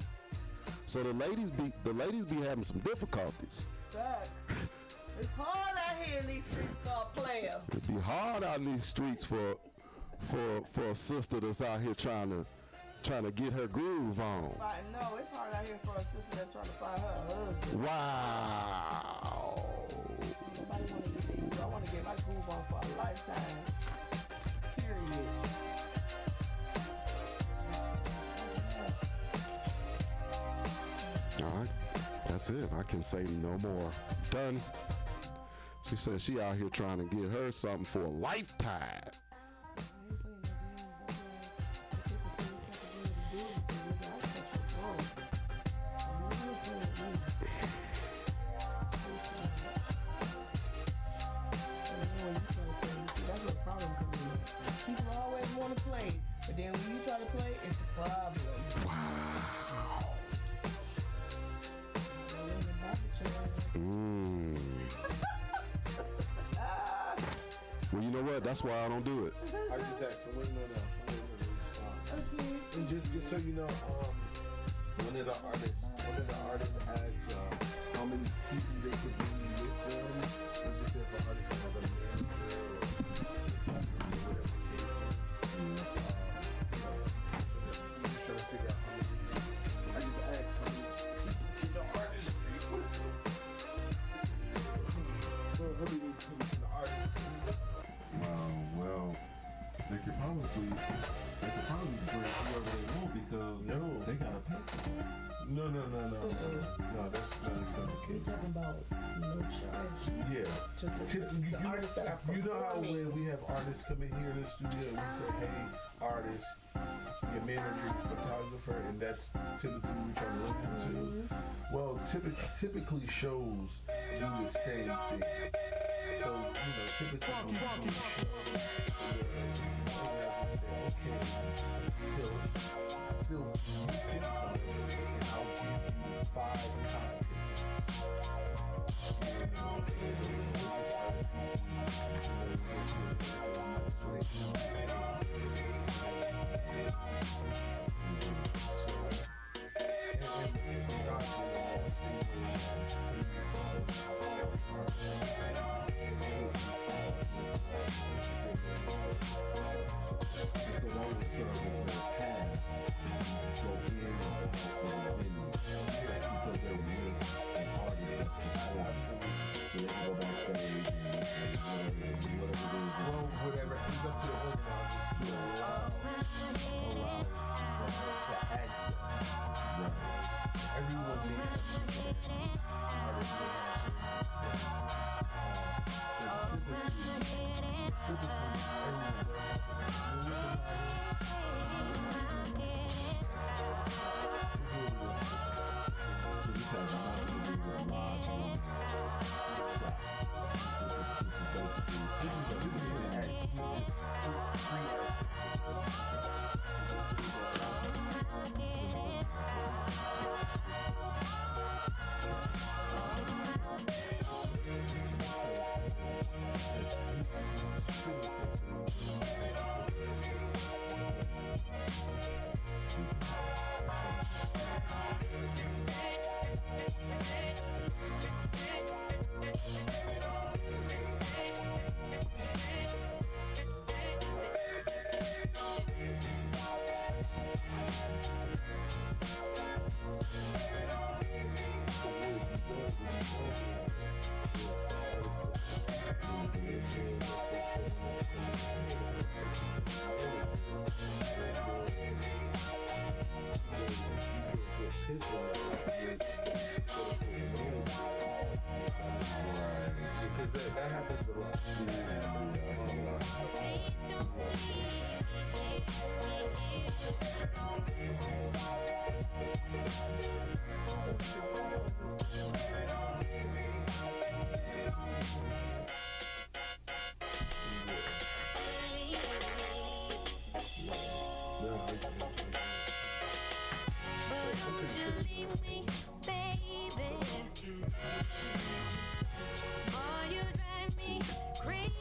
So the ladies be having some difficulties. It's hard out here in these streets for a player. It'd be hard out in these streets for a sister that's out here trying to get her groove on. Right, no, it's hard out here for a sister that's trying to find her husband. Wow. Nobody want to get these. I want to get my groove on for a lifetime. Period. All right, that's it. I can say no more. Done. She said she out here trying to get her something for a lifetime. People always want to play, but then when you try to play, it's a problem. Wow. Well, you know what? That's why I don't do it. I just asked him, wait, no. And just so you know, one of the artists asked how many people they could be with them. And just if an artist has a manager or whatever the case is. Trying to figure out how many. I just asked how many people can the artist be with them. Well, how many people can the artist be with them? Well, they could probably bring whoever they want because they gotta pay for it. No, that's not the case. You're talking about no charge. Yeah. The artists that are performing. You know how when we have artists come in here in the studio and we say, hey, artist, your manager, your photographer, and that's typically what we're trying to look into. Well, typically shows do the same thing. So, typically we do shows where we say, okay, so you pick color and I'll give you 5 contents. Crazy.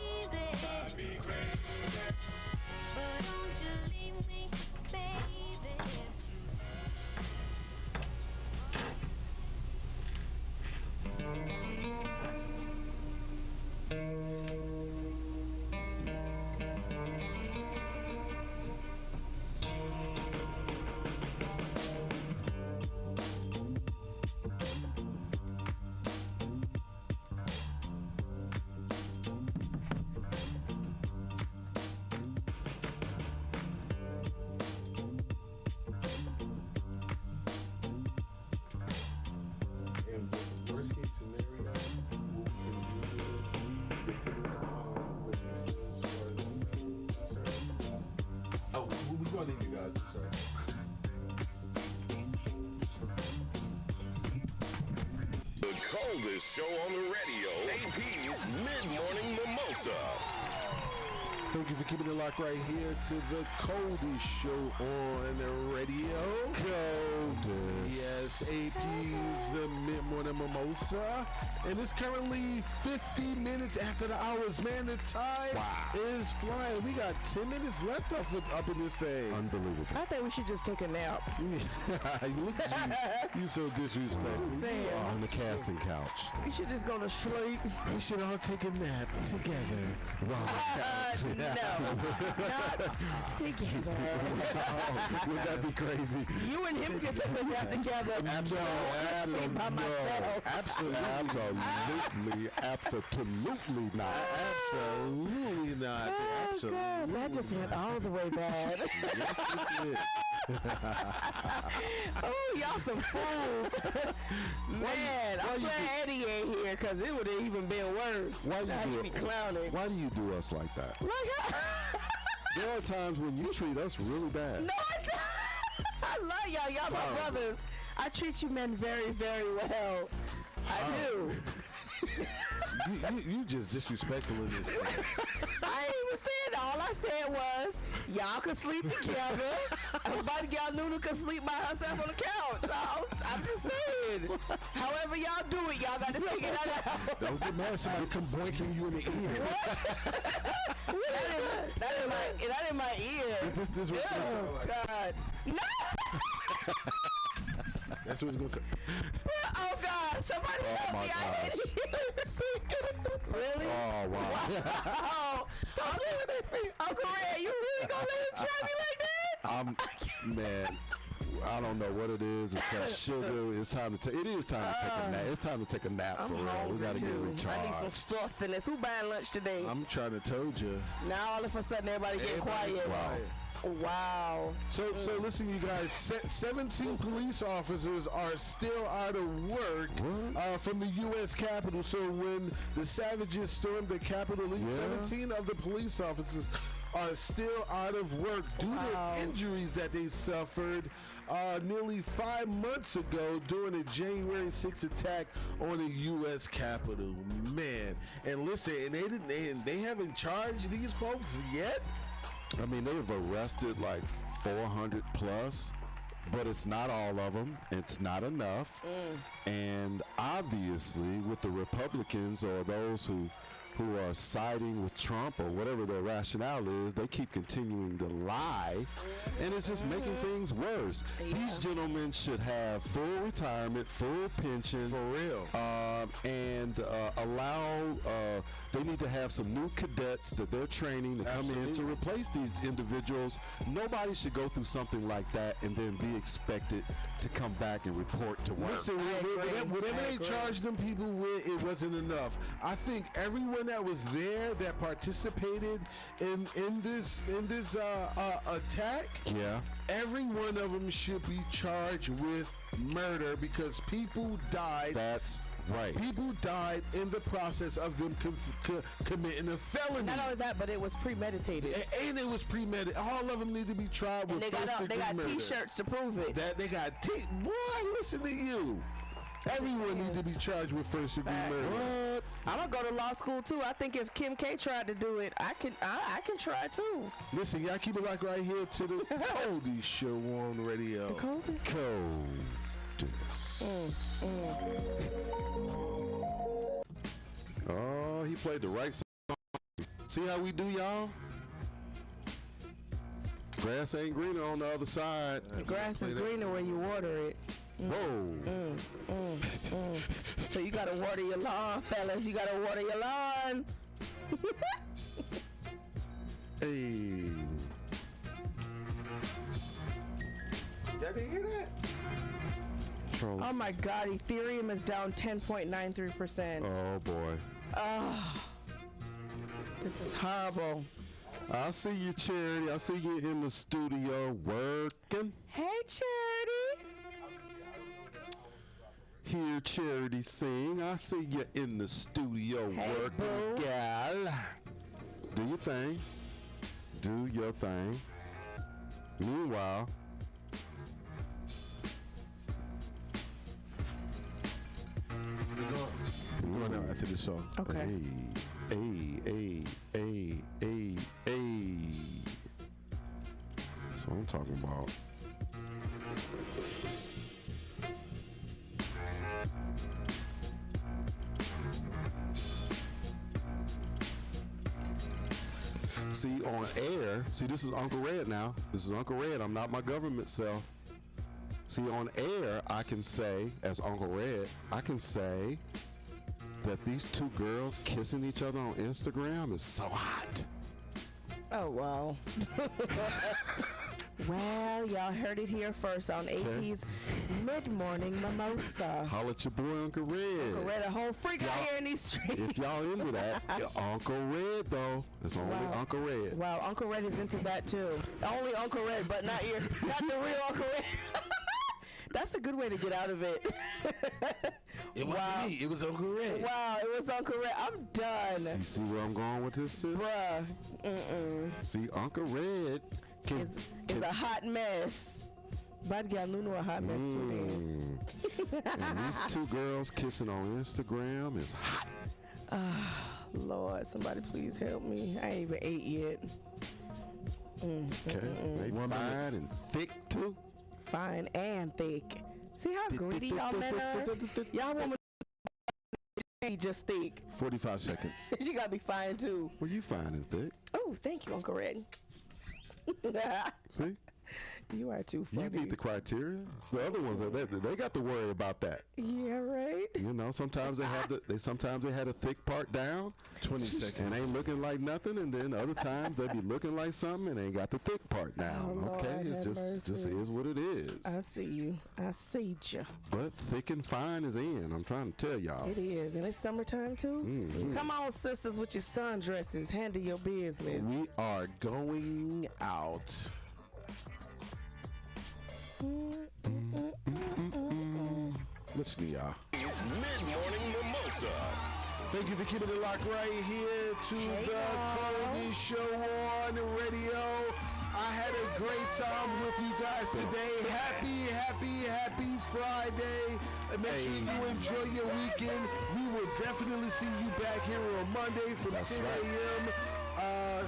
going to need you guys, sir. The coldest show on the radio, APz Mid-Morning Mimosa. Thank you for keeping it locked right here to the coldest show on the radio. Coldest. Yes, APz the Mid-Morning Mimosa. And it's currently 50 minutes after the hours. Man, the time is flying. We got 10 minutes left up in this thing. Unbelievable. I think we should just take a nap. Look at you. You so disrespectful. On the casting couch. We should just go to sleep. We should all take a nap together. No, not together. Would that be crazy? You and him can take a nap together. Absolutely by myself. Absolutely not. Absolutely not. Oh, God, that just went all the way bad. Yes, it did. Oh, y'all some fools. Man, I'm glad Eddie ain't here because it would have even been worse. Why do you do us like that? There are times when you treat us really bad. No, I don't. I love y'all. Y'all my brothers. I treat you men very, very well. I do. You just disrespectful in this thing. I ain't even saying that. All I said was y'all could sleep together. Everybody y'all Nunu could sleep by herself on the couch. I'm just saying. However y'all do it, y'all got to figure that out. Don't get mad. Somebody come boinking you in the ear. That in my ear. This oh, God. No. That's what it's going to say. Oh, God. Somebody help me. I hate you. Really? Oh, wow. Stop doing it. Uncle Red, you really going to let him try me like that? Man, I don't know what it is. It's sugar. It is time to take a nap. It's time to take a nap for real. We got to get recharged. I need some sustenance. Who buying lunch today? I'm trying to told you. Now all of a sudden everybody get quiet. Wow. So listen, you guys. 17 police officers are still out of work from the U.S. Capitol. So when the savages stormed the Capitol, 17 of the police officers are still out of work due to injuries that they suffered nearly 5 months ago during the January 6th attack on the U.S. Capitol. Man, and listen, and they haven't charged these folks yet. I mean, they've arrested like 400 plus, but it's not all of them. It's not enough. And obviously, with the Republicans or those who are siding with Trump or whatever their rationale is, they keep continuing to lie, and it's just making things worse. These gentlemen should have full retirement, full pension. For real. And they need to have some new cadets that they're training to come in to replace these individuals. Nobody should go through something like that and then be expected to come back and report to work. Listen, whatever they charged them people with, it wasn't enough. I think everyone that was there that participated in this attack, every one of them should be charged with murder because people died. That's right. People died in the process of them committing a felony. Not only that, but it was premeditated. And it was premeditated. All of them need to be tried with they got T-shirts to prove it. They got boy, listen to you. Everyone needs to be charged with first-degree murder. What? I'm gonna go to law school too. I think if Kim K tried to do it, I can try too. Listen, y'all keep it locked right here to the coldest show on radio. The coldest. Oh, he played the right song. See how we do, y'all? Grass ain't greener on the other side. The grass is greener when you water it. Whoa. So you gotta water your lawn, fellas. You gotta water your lawn. Hey. Y'all didn't hear that? Oh my God, Ethereum is down 10.93%. Oh boy. This is horrible. I see you, Charity. I see you in the studio working. Hey, Charity. Hear Charity sing. I see you in the studio working, gal. Do your thing. Do your thing. Meanwhile, we're going out after this song. Okay. Hey. That's what I'm talking about. See, on air, this is Uncle Red now. This is Uncle Red. I'm not my government self. See, on air, I can say, as Uncle Red, I can say that these two girls kissing each other on Instagram is so hot. Oh, wow. Well, y'all heard it here first on APz Mid-Morning Mimosa. Holla at your boy, Uncle Red. Uncle Red, a whole freak out here in these streets. If y'all into that, Uncle Red, though. It's only Uncle Red. Wow, Uncle Red is into that, too. Only Uncle Red, but not the real Uncle Red. That's a good way to get out of it. It wasn't me. It was Uncle Red. Wow, it was Uncle Red. I'm done. See where I'm going with this, sis? Bruh. See, Uncle Red is a hot mess. Bad girl Nunu a hot mess too, and these two girls kissing on Instagram is hot. Lord, somebody please help me. I ain't even ate yet. Okay. They fine and thick too. Fine and thick. See how greedy y'all men are? Y'all want me to be just thick. 45 seconds. You gotta be fine too. Well, you fine and thick. Oh, thank you, Uncle Red. See? You are too funny. You meet the criteria. It's the other ones that they got to worry about that. Yeah, right. You know, sometimes they have sometimes they had a thick part down, 20 seconds, and ain't looking like nothing, and then other times they be looking like something and ain't got the thick part down. Oh, okay, Lord, it's just is what it is. I see you. I see you. But thick and fine is in. I'm trying to tell y'all. It is, and it's summertime too. Mm-hmm. Come on, sisters, with your sundresses. Handle your business. We are going out. Listen to y'all. It's Mid-Morning Mimosa. Thank you for keeping it locked right here to the Cody Show on the radio. I had a great time with you guys today. Happy Friday. And make sure you enjoy your weekend. We will definitely see you back here on Monday from 10 a.m.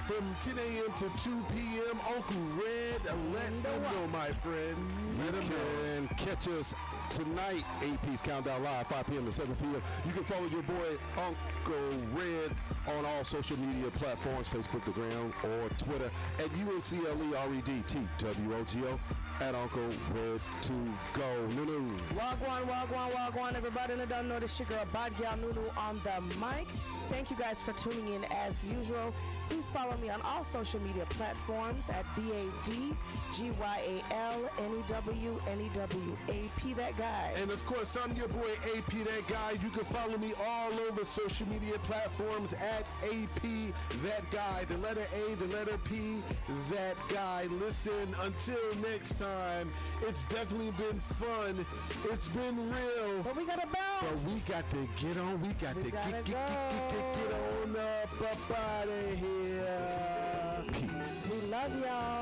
From 10 a.m. to 2 p.m. Uncle Red, let them know, my friend. You can catch us tonight, APz Countdown Live, 5 p.m. to 7 p.m. You can follow your boy Uncle Red on all social media platforms, Facebook, the Gram, or Twitter at UNCLEREDTWOGO at Uncle Red to go. Nunu. Wagwan, everybody in the don't know this your girl Bad Gal Nunu on the mic. Thank you guys for tuning in as usual. Please follow me on all social media platforms at BADGYALNEWNEWAP that guy. And of course, I'm your boy AP that guy. You can follow me all over social media platforms at AP that guy. The letter A, the letter P, that guy. Listen, until next time, it's definitely been fun. It's been real. But we gotta bounce. But we got to get on. We got to get on up out of here. Peace. We love y'all.